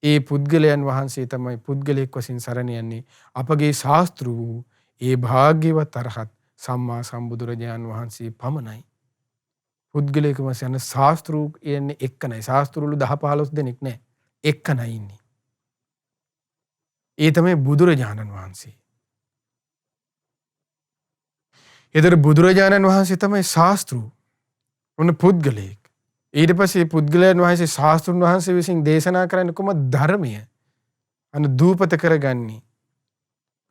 ඒ පුද්ගලයන් වහන්සේ තමයි පුද්ගලයෙක් වශයෙන් සරණ යන්නේ අපගේ ශාස්ත්‍රු වූ ඒ භාග්‍යවත් අරහත් සම්මා සම්බුදුරජාණන් වහන්සේ පමණයි. පුද්ගලයෙක් වශයෙන් යන ශාස්ත්‍රු යන්නේ එක්කනයි. ශාස්ත්‍රුවලු 10 15 දෙනෙක් නැහැ. එක්කනයි ඉන්නේ. ඒ තමයි බුදුරජාණන් වහන්සේ. ඒතර බුදුරජාණන් වහන්සේ තමයි ශාස්ත්‍රු. උන පුද්ගලයෙක්. ඊට පස්සේ පුද්ගලයන් වහන්සේ ශාස්ත්‍රුන් වහන්සේ විසින් දේශනා කරන්නේ කොහොමද ධර්මය දූපත කරගන්නේ.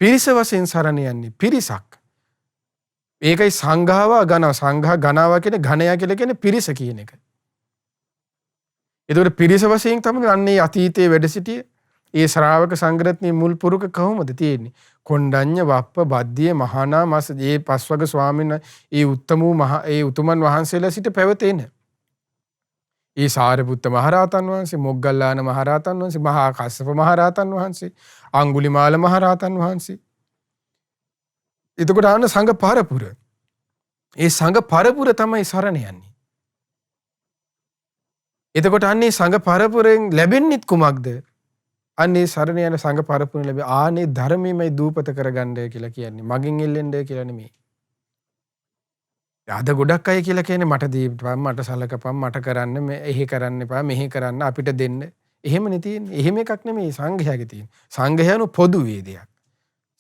පිරිස වශයෙන් සරණ යන්නේ පිරිසක්. ඒකයි සංඝාවා ගණව සංඝා ගණාවා කියන ඝණයා කියලා කියන්නේ පිරිස කියන එක. ඒතකොට පිරිස වශයෙන් තමයි අන්නේ අතීතයේ වැඩ සිටියේ ඒ ශ්‍රාවක සංඝරත්නයේ මුල් පුරුක කොහොමද තියෙන්නේ? කොණ්ඩඤ්ඤ වප්ප බද්දිය මහානා මාස ඒ පස්වග ස්වාමීන් ඒ උත්තම වූ ඒ උතුමන් වහන්සේලා සිට පැවතෙන. ඒ සාරිපුත්ත මහරහතන් වහන්සේ, මොග්ගල්ලාන මහරහතන් වහන්සේ, මහා කස්සප මහරහතන් වහන්සේ, අඟුලිමාල මහරහතන් වහන්සේ. එතකොට ආන සංඝ පරපුර. ඒ සංඝ පරපුර තමයි සරණ යන්නේ. එතකොට අන්නේ සංඝ පරපුරෙන් ලැබෙන්නේ කුමක්ද? අන්නේ සරණ යන සංඝ පරපුරෙන් ලැබෙ ආනේ ධර්මයමයි දූපත කරගන්න කියලා කියන්නේ. මගෙන් එල්ලෙන්න කියලා නෙමෙයි. අද ගොඩක් අය කියලා කියන්නේ මට දීපන්, මට සලකපන්, මට කරන්න, මෙහෙ කරන්න එපා, මෙහෙ කරන්න, අපිට දෙන්න. එහෙමනේ තියෙන්නේ. එහෙම එකක් නෙමෙයි සංඝයාගේ තියෙන්නේ. සංඝයානු පොදු වේදයක්.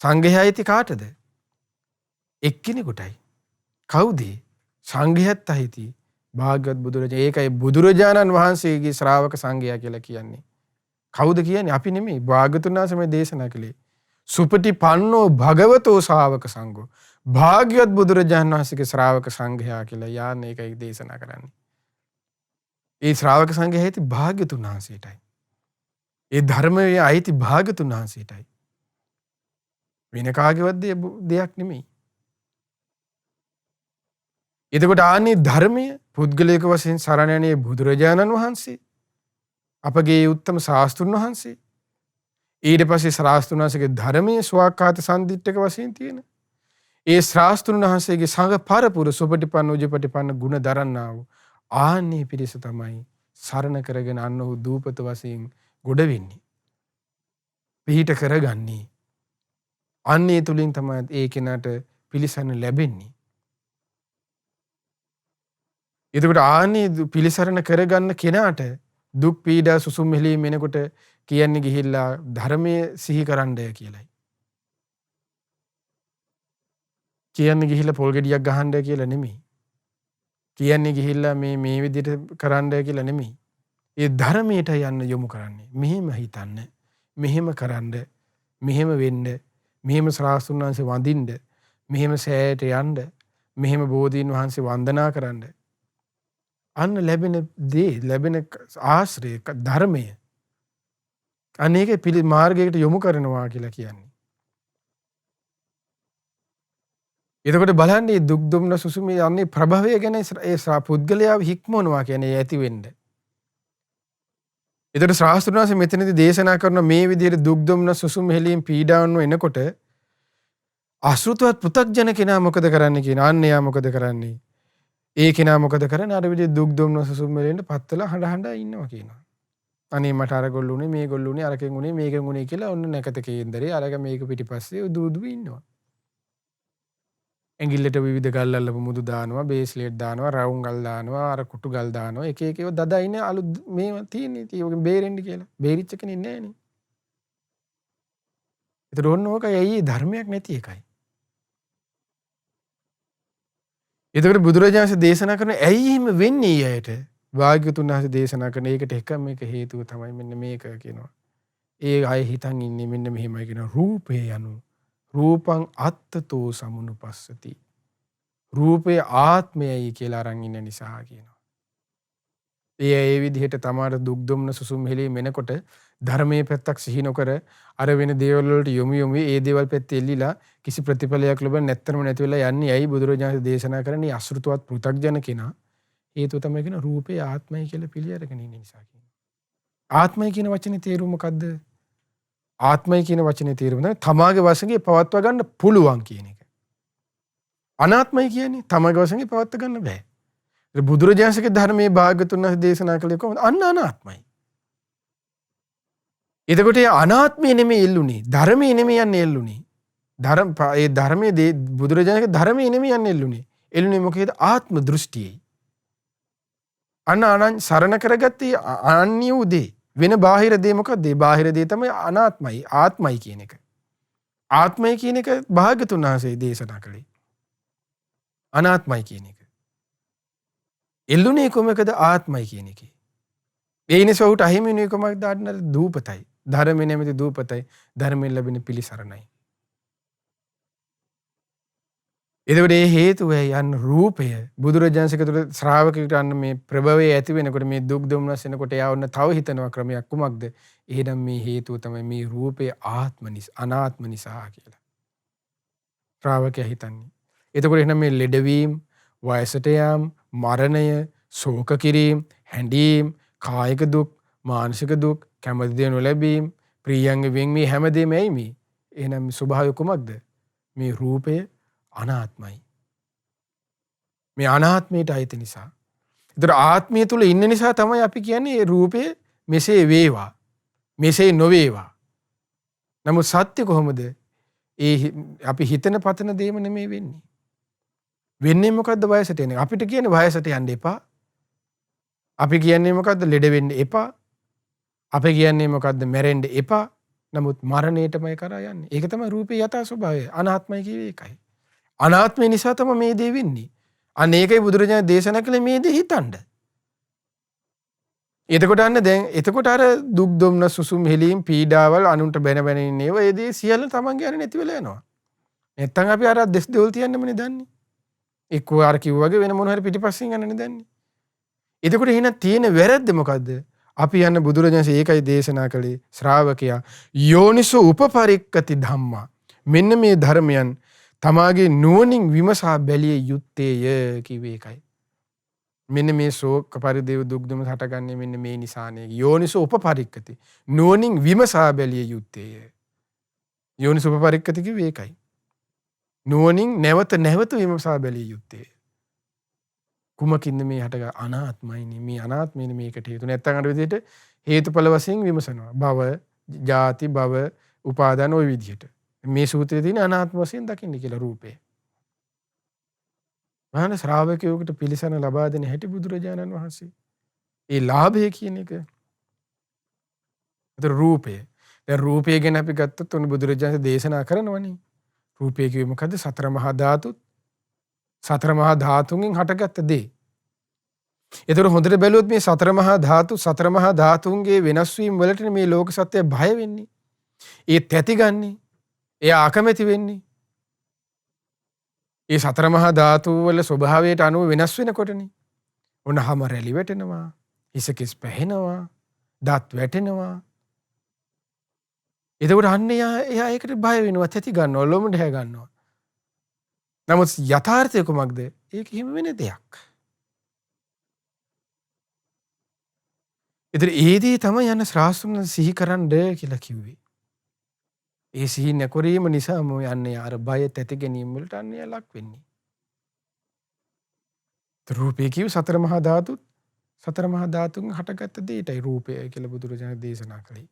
සංඝයා ඇති කාටද? එක්කිනෙකුටයි. කවුද? සංඝයාත් අයිති. භාග්‍යවත් බුදුරජාණන්. ඒකයි බුදුරජාණන් වහන්සේගේ ශ්‍රාවක සංඝයා කියලා කියන්නේ. කවුද කියන්නේ? අපි නෙමෙයි. භාග්‍යතුන් වහන්සේ මේ දේශනා කළේ. සුපටිපන්නෝ භගවතෝ ශාවක සංඝෝ. භාග්‍යවත් බුදුරජාණන් වහන්සේගේ ශ්‍රාවක සංඝයා කියලා යාන්නේ ඒකයි දේශනා කරන්නේ. ඒ ශ්‍රාවක සංඝයා ඇති භාග්‍යතුන් වහන්සේටයි. ඒ ධර්මයේ අයිති භාග්‍යතුන් වහන්සේටයි. වෙන කාගේවත් දෙයක් නෙමෙයි. එතකොට ආන්නේ ධර්මය පුද්ගලික වශයෙන් සරණ යන්නේ බුදුරජාණන් වහන්සේ. අපගේ උත්තම ශාස්ත්‍රුන් වහන්සේ. ඊට පස්සේ ශාස්ත්‍රුන් වහන්සේගේ ධර්මයේ ස්වාක්ඛාත සම්දිට්ඨක වශයෙන් තියෙන. ඒ ශාස්ත්‍රුන් වහන්සේගේ සංඝ පරපුර සුපටිපන්න උජපටිපන්න ගුණ දරන්නා වූ ආන්නේ පිරිස තමයි සරණ කරගෙන අන්න වූ දූපත වශයෙන් ගොඩ වෙන්නේ. පිහිට කරගන්නේ. අන්නේ තුලින් තමයි ඒ කෙනාට පිළිසරණ ලැබෙන්නේ. එතකොට ආන්නේ පිළිසරණ කරගන්න කෙනාට දුක් පීඩා සුසුම් මෙලීම් එනකොට කියන්නේ ගිහිල්ලා ධර්මයේ සිහි කරන්නය කියලයි. කියන්නේ ගිහිල්ලා පොල් ගෙඩියක් ගහන්නය කියලා නෙමෙයි. කියන්නේ ගිහිල්ලා මේ විදිහට කරන්නය කියලා නෙමෙයි. ඒ ධර්මයට යන්න යොමු කරන්නේ. මෙහෙම හිතන්න, මෙහෙම කරන්න, මෙහෙම වෙන්න, මෙහෙම ශ්‍රාවකයන් වහන්සේ වඳින්න, මෙහෙම සෑයට යන්න, මෙහෙම බෝධීන් වහන්සේ වන්දනා කරන්න. අන්න ලැබෙන දේ, ලැබෙන ආශ්‍රය ධර්මය අනේක මාර්ගයකට යොමු කරනවා කියලා කියන්නේ. එතකොට බලන්නේ දුක් දුම්න සුසුමේ යන්නේ ප්‍රභවය ගැන ඒ පුද්ගලයා හික්මනවා කියන්නේ ඇති වෙන්න. එතකොට ශාස්ත්‍රඥ වහන්සේ මෙතනදී දේශනා කරන මේ විදිහට දුක් දුම්න සුසුම් හෙලීම් පීඩාවන් එනකොට අසෘතවත් පෘථග්ජන කෙනා මොකද කරන්නේ කියන අන්‍යයා මොකද කරන්නේ? ඒ කෙනා මොකද කරන්නේ? අර විදිහේ දුක් දුම්න සුසුම් වලින් පත්තලා හඬ හඬ ඉන්නවා කියනවා. අනේ මට අර ගොල්ලුනේ මේ ගොල්ලුනේ අරකින් උනේ මේකෙන් උනේ කියලා ඔන්න නැකත කේන්දරේ අරක මේක පිටිපස්සේ දුදු ඉන්නවා. ඇඟිල්ලට විවිධ ගල් අල්ලපු මුදු දානවා, බේස්ලේට් දානවා, රවුම් ගල් දානවා, අර කුටු ගල් දානවා, එක එක ඒවා දදා ඉන්නේ අලුත් මේවා තියෙන්නේ. ඒකෙන් බේරෙන්න කියලා. බේරිච්ච කෙනෙක් නැහැ නේ. ඒතර ඕන ඕකයි ඇයි ධර්මයක් නැති එකයි. ඒතර බුදුරජාණන් දේශනා කරන ඇයි එහෙම වෙන්නේ අයට? භාග්‍යතුන් වහන්සේ දේශනා කරන ඒකට එකම එක හේතුව තමයි මෙන්න මේක කියනවා. ඒ අය හිතන් ඉන්නේ මෙන්න මෙහෙමයි කියනවා. රූපේ යනු රූපං අත්තතෝ සමුනුපස්සති. රූපේ ආත්මයයි කියලා අරන් ඉන්න නිසා කියනවා. ඒ විදිහට තමයි දුක් දුම්න සුසුම් හෙලී මෙනකොට ධර්මයේ පැත්තක් සිහි නොකර අර වෙන දේවල් වලට යොමු ඒ දේවල් පැත්තේ එල්ලිලා කිසි ප්‍රතිඵලයක් ලැබෙන්නේ නැත්තරම නැති වෙලා යන්නේ ඇයි බුදුරජාණන් දේශනා කරන්නේ අසෘතවත් පෘථග්ජන කෙනා. හේතුව තමයි කියන රූපේ ආත්මයි කියලා පිළි අරගෙන ඉන්න නිසා කියනවා. ආත්මයි කියන වචනේ තේරුම මොකද්ද? ආත්මයි කියන වචනේ තේරුම තමයි තමාගේ වශයෙන් පවත්වා ගන්න පුළුවන් කියන එක. අනාත්මයි කියන්නේ තමගේ වශයෙන් පවත්ත ගන්න බෑ. බුදුරජාණන්සේගේ ධර්මයේ භාග්‍යතුන් වහන්සේ දේශනා කළේ කොහොමද? අන්න අනාත්මයි. එතකොට ඒ අනාත්මය නෙමෙයි එල්ලුනේ. ධර්මයේ නෙමෙයි යන්නේ එල්ලුනේ. ඒ ධර්මයේ බුදුරජාණන්ගේ ධර්මයේ නෙමෙයි යන්නේ එල්ලුනේ. එල්ලුනේ මොකේද? ආත්ම දෘෂ්ටියයි. අන්න සරණ කරගත්තේ අනන්‍ය වූ දේ. වෙන බාහිර දේ මොකක්ද? බාහිර දේ තමයි අනාත්මයි, ආත්මයි කියන එක. ආත්මය කියන එක භාග්‍යතුන් වහන්සේ දේශනා කළේ. අනාත්මයි කියන එක. එල්ලුනේ කොමකද? ආත්මයි කියන එකේ. ඒ නිසා උට අහිමි වෙන්නේ කොමක්ද? අන්න දූපතයි. ධර්මයේ නැමැති දූපතයි. ධර්මයෙන් ලැබෙන පිළිසරණයි. එතකොට මේ හේතුවයි යන්න රූපය බුදුරජාණන්සේ තුළ ශ්‍රාවකෙකුට අන්න මේ ප්‍රභවයේ ඇති වෙනකොට මේ දුක් දුම්නස් වෙනකොට එයා ඔන්න තව හිතනවා ක්‍රමයක් කුමක්ද? එහෙනම් මේ හේතුව තමයි මේ රූපේ අනාත්ම නිසා කියලා. ශ්‍රාවකයා හිතන්නේ. එතකොට එහෙනම් මේ ලෙඩවීම, වයසට යාම, මරණය, ශෝක කිරීම, හැඬීම්, කායික දුක්, මානසික දුක්, කැමති දේ නොලැබීම, ප්‍රියංග වෙන්වීම හැමදේම ඇයි මේ? එහෙනම් ස්වභාවය කුමක්ද? මේ රූපය අනාත්මයි. මේ අනාත්මයට අයිති නිසා. ඒතර ආත්මය තුල ඉන්න නිසා තමයි අපි කියන්නේ රූපය මෙසේ වේවා, මෙසේ නොවේවා. නමුත් සත්‍ය කොහොමද? අපි හිතන පතන දේම නෙමෙයි වෙන්නේ. වෙන්නේ මොකද්ද? වයසට එන. අපිට කියන්නේ වයසට යන්න එපා. අපි කියන්නේ මොකද්ද? ලෙඩ වෙන්න එපා. අපි කියන්නේ මොකද්ද? මැරෙන්න එපා. නමුත් මරණයටමයි කරා යන්නේ. ඒක තමයි රූපේ යථා ස්වභාවය. අනාත්මයි කියවේ ඒකයි. අනාත්මය නිසා තමයි මේ දේ වෙන්නේ. අන්න ඒකයි බුදුරජාණන් දේශනා කළේ මේ දේ හිතන්න. එතකොට අර දුක් දුම්න සුසුම් හෙලීම් පීඩාවල් අනුන්ට බැන බැන ඉන්නේ ඒවා ඒ දේ සියල්ල තමන්ගේ අර නැති වෙලා යනවා. නැත්තම් අපි අර දෙස් දෙවල් තියන්නමනේ දන්නේ. එක්කෝ අර කිව්වාගේ වෙන මොන හරි පිටිපස්සෙන් යන්නනේ දන්නේ. එතකොට එහෙනම් තියෙන වැරද්ද මොකද්ද? අපි යන්න බුදුරජාණන් ඒකයි දේශනා කළේ ශ්‍රාවකයා යෝනිසෝ උපපරික්කති ධම්මා. මෙන්න මේ ධර්මයන් තමාගේ නුවණින් විමසා බැලිය යුත්තේය කිව්වේ ඒකයි. මෙන්න මේ ශෝක පරිදේව දුක් දුම හටගන්නේ මෙන්න මේ නිසානේ. යෝනිසෝ උපපරික්කති. නුවණින් විමසා බැලිය යුත්තේය. යෝනිසෝ උපපරික්කති කිව්වේ ඒකයි. නුවණින් නැවත විමසා බැලිය යුත්තේය. කුමකින්ද මේ හටග අනාත්මයිනේ. මේ අනාත්මයිනේ මේකට හේතු. නැත්තම් අර විදිහට හේතුඵල වශයෙන් විමසනවා. භව, ජාති, භව, උපාදාන ওই විදිහට. මේ සූත්‍රයේ තියෙන අනාත්ම වශයෙන් දකින්න කියලා රූපේ. මහාන ශ්‍රාවකයෙකුට පිළිසන ලබා දෙන හැටි බුදුරජාණන් වහන්සේ. ඒ ලාභය කියන එක. ඒතර රූපය. දැන් රූපය ගැන අපි ගත්තොත් උන් බුදුරජාණන් දේශනා කරනවනේ. රූපය කිව්වේ මොකද්ද? සතර මහා ධාතුත්. සතර මහා ධාතුන්ගෙන් හටගත්ත දේ. ඒතර හොඳට බැලුවොත් මේ සතර මහා ධාතුන්ගේ වෙනස් වීම වලට මේ ලෝක සත්‍යය බය වෙන්නේ. ඒ තැතිගන්නේ. එයා අකමැති වෙන්නේ. ඒ සතර මහා ධාතු වල ස්වභාවයට අනුව වෙනස් වෙනකොටනේ. ඔන්න හැම රැලි වැටෙනවා, හිස කෙස් පැහෙනවා, දත් වැටෙනවා. එතකොට අන්න එයා ඒකට බය වෙනවා, තැති ගන්නවා, ලොමු ඩහැ ගන්නවා. නමුත් යථාර්ථය කොමක්ද? ඒක හිම වෙන දෙයක්. ඒතර ඒදී තමයි යන ශාස්ත්‍රඥ සිහි කරන්න කියලා කිව්වේ. ඒ සිහි නැකොරීම නිසා යන්නේ අර බය තැති ගැනීම වලට අන්නේ ලක් වෙන්නේ. රූපේ කිව් සතර මහා ධාතුන් හටගත්ත දෙයටයි රූපය කියලා බුදුරජාණන් දේශනා කළේ.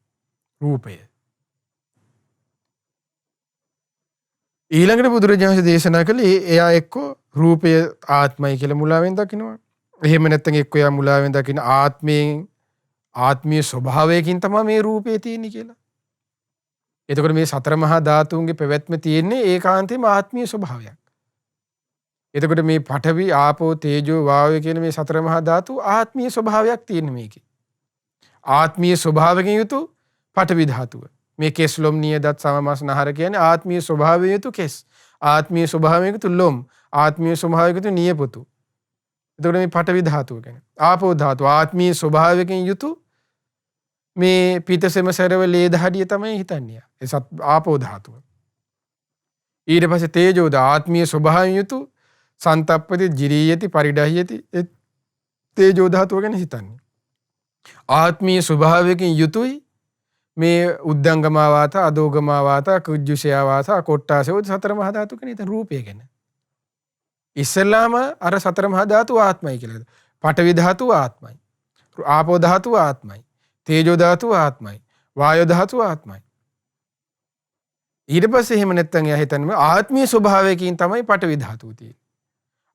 රූපය. ඊළඟට බුදුරජාණන් දේශනා කළේ එයා එක්කෝ රූපය ආත්මයි කියලා මුලාවෙන් දකිනවා. එහෙම නැත්නම් එක්කෝ එයා මුලාවෙන් දකින ආත්මීය ස්වභාවයකින් තමයි මේ රූපේ තියෙන්නේ කියලා. එතකොට මේ සතර මහා ධාතුන්ගේ පැවැත්ම තියෙන්නේ ඒකාන්තයෙන්ම ආත්මීය ස්වභාවයක්. එතකොට මේ පඨවි, ආපෝ, තේජෝ, වායෝ කියන මේ සතර මහා ධාතු ආත්මීය ස්වභාවයක් තියෙන මේකේ. ආත්මීය ස්වභාවයෙන් යුතු පඨවි ධාතුව. මේ කෙස් ලොම් නිය දත් සමමස් නහර කියන්නේ ආත්මීය ස්වභාවයෙන් යුතු කෙස්. ආත්මීය ස්වභාවයෙන් යුතු ලොම්. ආත්මීය ස්වභාවයෙන් යුතු නියපොතු. එතකොට මේ පඨවි ධාතුව කියන්නේ. ආපෝ ධාතුව ආත්මීය ස්වභාවයෙන් යුතු මේ පිටසෙම සැරව ලේ දහඩිය තමයි හිතන්නේ. ඒ ආපෝ ධාතුව. ඊට පස්සේ තේජෝ ආත්මීය ස්වභාවයෙන් යුතු සන්තප්පති ජිරීයති පරිඩහ්‍යති තේජෝ ධාතුව ගැන හිතන්නේ. ආත්මීය ස්වභාවයෙන් යුතුයි මේ උද්දංගමා වාත, අදෝගමා වාත, කුජ්ජුෂයා වාත, කොට්ටාසෝ සතර මහා ධාතු කියන රූපය ගැන. ඉස්සෙල්ලාම අර සතර මහා ධාතු ආත්මයි කියලා. පඨවි ධාතුව ආත්මයි. ආපෝ ධාතුව ආත්මයි. තේජෝ ධාතුව ආත්මයි. වායෝ ධාතුව ආත්මයි. ඊට පස්සේ එහෙම නැත්නම් එයා හිතන්නේ ආත්මීය ස්වභාවයකින් තමයි පඨවි ධාතුව තියෙන්නේ.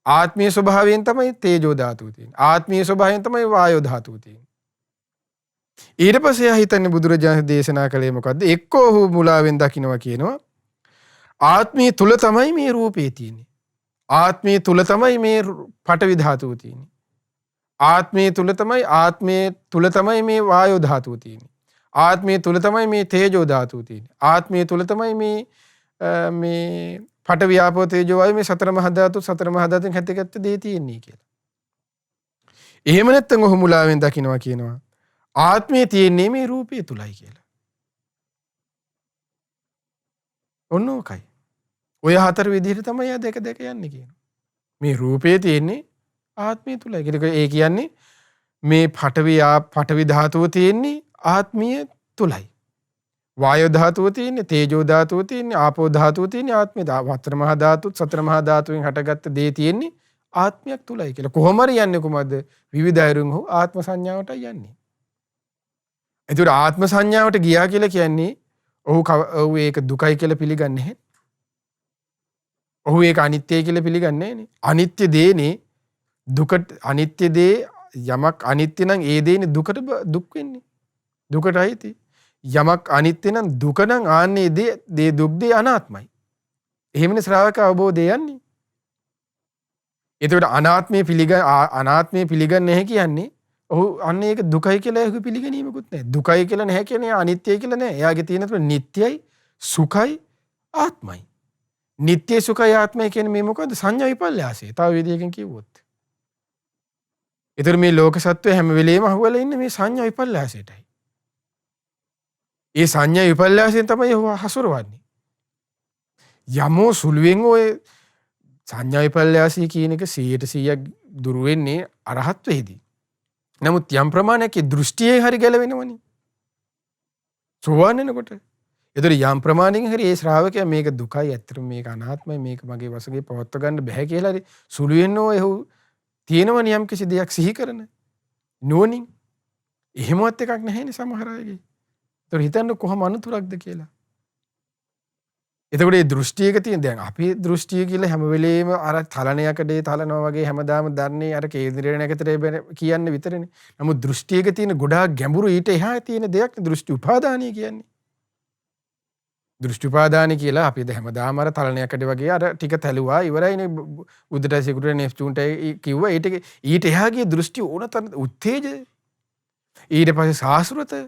ආත්මීය ස්වභාවයෙන් තමයි තේජෝ ධාතුව තියෙන්නේ. ආත්මීය ස්වභාවයෙන් තමයි වායෝ ධාතුව තියෙන්නේ. ඊට පස්සේ එයා හිතන්නේ බුදුරජාණන් දේශනා කළේ මොකද්ද? එක්කෝ ඔහු මුලාවෙන් දකින්නවා කියනවා. ආත්මීය තුල තමයි මේ රූපේ තියෙන්නේ. ආත්මීය තුල තමයි මේ පඨවි ධාතුව තියෙන්නේ. ආත්මීය තුල තමයි මේ වායෝ ධාතුව තියෙන්නේ. ආත්මීය තුල තමයි මේ තේජෝ ධාතුව තියෙන්නේ. ආත්මීය තුල තමයි මේ පඨවි ආපෝ තේජෝ වායෝ මේ සතර මහා ධාතුන් හැටගත්ත දේ තියෙන්නේ කියලා. එහෙම නැත්නම් ඔහු මුලාවෙන් දකින්නවා කියනවා. ආත්මය තියෙන්නේ මේ රූපය තුලයි කියලා. ඔන්න ඕකයි. ඔය හතර විදිහට තමයි ආ දෙක යන්නේ කියනවා. මේ රූපය තියෙන්නේ ආත්මය තුලයි. ඒ කියන්නේ මේ පඨවි ධාතුව තියෙන්නේ ආත්මීය තුලයි. වායෝ ධාතුව තියෙන්නේ, තේජෝ ධාතුව තියෙන්නේ, ආපෝ ධාතුව තියෙන්නේ ආත්මය. සතර මහා ධාතුවෙන් හටගත්ත දේ තියෙන්නේ ආත්මයක් තුලයි කියලා. කොහොම හරි යන්නේ කොහමද? විවිධ අයුරින් හෝ ආත්ම සංඥාවට යන්නේ. එතකොට ආත්ම සංඥාවට ගියා කියලා කියන්නේ ඔහු ඒක දුකයි කියලා පිළිගන්නේ නැහැ. ඔහු ඒක අනිත්‍යයි කියලා පිළිගන්නේ නැහැ. අනිත්‍ය දේනේ දුකට, අනිත්‍ය දේ යමක් අනිත්‍ය නම් ඒ දේනේ දුක් වෙන්නේ. දුකටයි තියෙන්නේ. යමක් අනිත්‍ය නම් දුක නම් ආන්නේ දේ දුක් දේ අනාත්මයි. එහෙමනේ ශ්‍රාවක අවබෝධය යන්නේ. එතකොට අනාත්මය පිළිගන්නේ නැහැ කියන්නේ ඔහු අන්න ඒක දුකයි කියලා ඒක පිළිගැනීමකුත් නැහැ. දුකයි කියලා නැහැ කියන්නේ අනිත්‍යයි කියලා නැහැ. එයාගේ තියෙන තුන නිට්ටයයි, සුඛයි, ආත්මයි. නිට්ටය, සුඛයි, ආත්මයි කියන්නේ මේ මොකද්ද? සංඥා විපල්යාසය. තව විදියකින් කිව්වොත්. ඒතර මේ ලෝක සත්වය හැම වෙලෙම අහුවලා ඉන්නේ මේ සංඥා විපල්යාසයටයි. ඒ සංඥා විපල්යාසයෙන් තමයි ඔහු හසුරවන්නේ. යමෝ සුළුවෙන් ඔය සංඥා විපල්යාසී කියන එක 100% දුරු වෙන්නේ අරහත් වෙහිදී. නමුත් යම් ප්‍රමාණයක දෘෂ්ටියේ හරි ගැලවෙනවනේ. සෝවාන් වෙනකොට. ඒතර යම් ප්‍රමාණයකින් හරි ඒ ශ්‍රාවකයා මේක දුකයි, ඇත්තටම මේක අනාත්මයි, මේක මගේ වශයෙන් පවත්ව ගන්න බෑ කියලා හරි සුළු වෙන්නෝ එහු තියෙනවනේ යම් කිසි දෙයක් සිහි කරන නුවණින්. එහෙමවත් එකක් නැහැනේ සමහර අයගේ. ඒතර හිතන්න කොහොම අනුතරක්ද කියලා. එතකොට මේ දෘෂ්ටියක තියෙන දැන් අපේ දෘෂ්ටිය කියලා හැම වෙලේම අර තලණයකදී තලනවා වගේ හැමදාම දන්නේ අර කේන්ද්‍රය නැකතේ කියන්නේ විතරනේ. නමුත් දෘෂ්ටියක තියෙන ගොඩාක් ගැඹුරු ඊට එහා තියෙන දෙයක් දෘෂ්ටි උපාදානය කියන්නේ. දෘෂ්ටි උපාදානය කියලා අපි හැමදාම අර තලණයකදී වගේ අර ටික තැලුවා ඉවරයිනේ උද්දට සිකුරේ නෙෆ්චූන්ට කිව්වා ඊට එහා ගිය දෘෂ්ටි ඕනතරම් උත්තේජ ඊට පස්සේ සාස්ෘත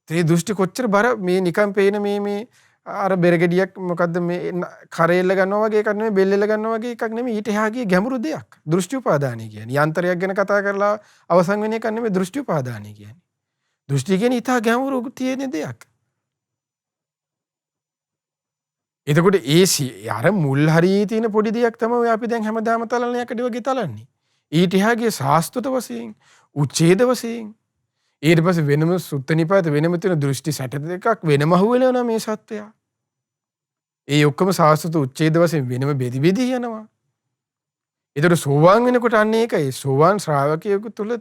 ඒ දෘෂ්ටි කොච්චර බර මේ නිකම් පේන මේ අර බෙරගෙඩියක් මොකද්ද මේ කරේල්ල ගන්නවා වගේ එකක් නෙමෙයි බෙල්ලෙල්ල ගන්නවා වගේ එකක් නෙමෙයි ඊට එහා ගිය ගැඹුරු දෙයක් දෘෂ්ටි උපාදානයි කියන්නේ යන්ත්‍රයක් ගැන කතා කරලා අවසන් වෙන එකක් නෙමෙයි දෘෂ්ටි උපාදානයි කියන්නේ දෘෂ්ටි කියන්නේ ඊට ගැඹුරු තියෙන දෙයක් එතකොට අර මුල් හරියේ තියෙන පොඩි දෙයක් තමයි අපි දැන් හැමදාම තලණයකදී වගේ තලන්නේ ඊට එහා ගිය සාස්තුත වශයෙන් උච්ඡේද වශයෙන් ඊට පස්සේ වෙනම සුත්ත නිපාත වෙනම තියෙන දෘෂ්ටි 62ක් වෙනම අහුවෙලා මේ සත්‍යය. ඒ ඔක්කොම සාස්වත උච්ඡේද වශයෙන් වෙනම බෙදි යනවා. ඒතර සෝවාන් වෙනකොට අන්න ඒකයි සෝවාන් ශ්‍රාවකයෙකු තුල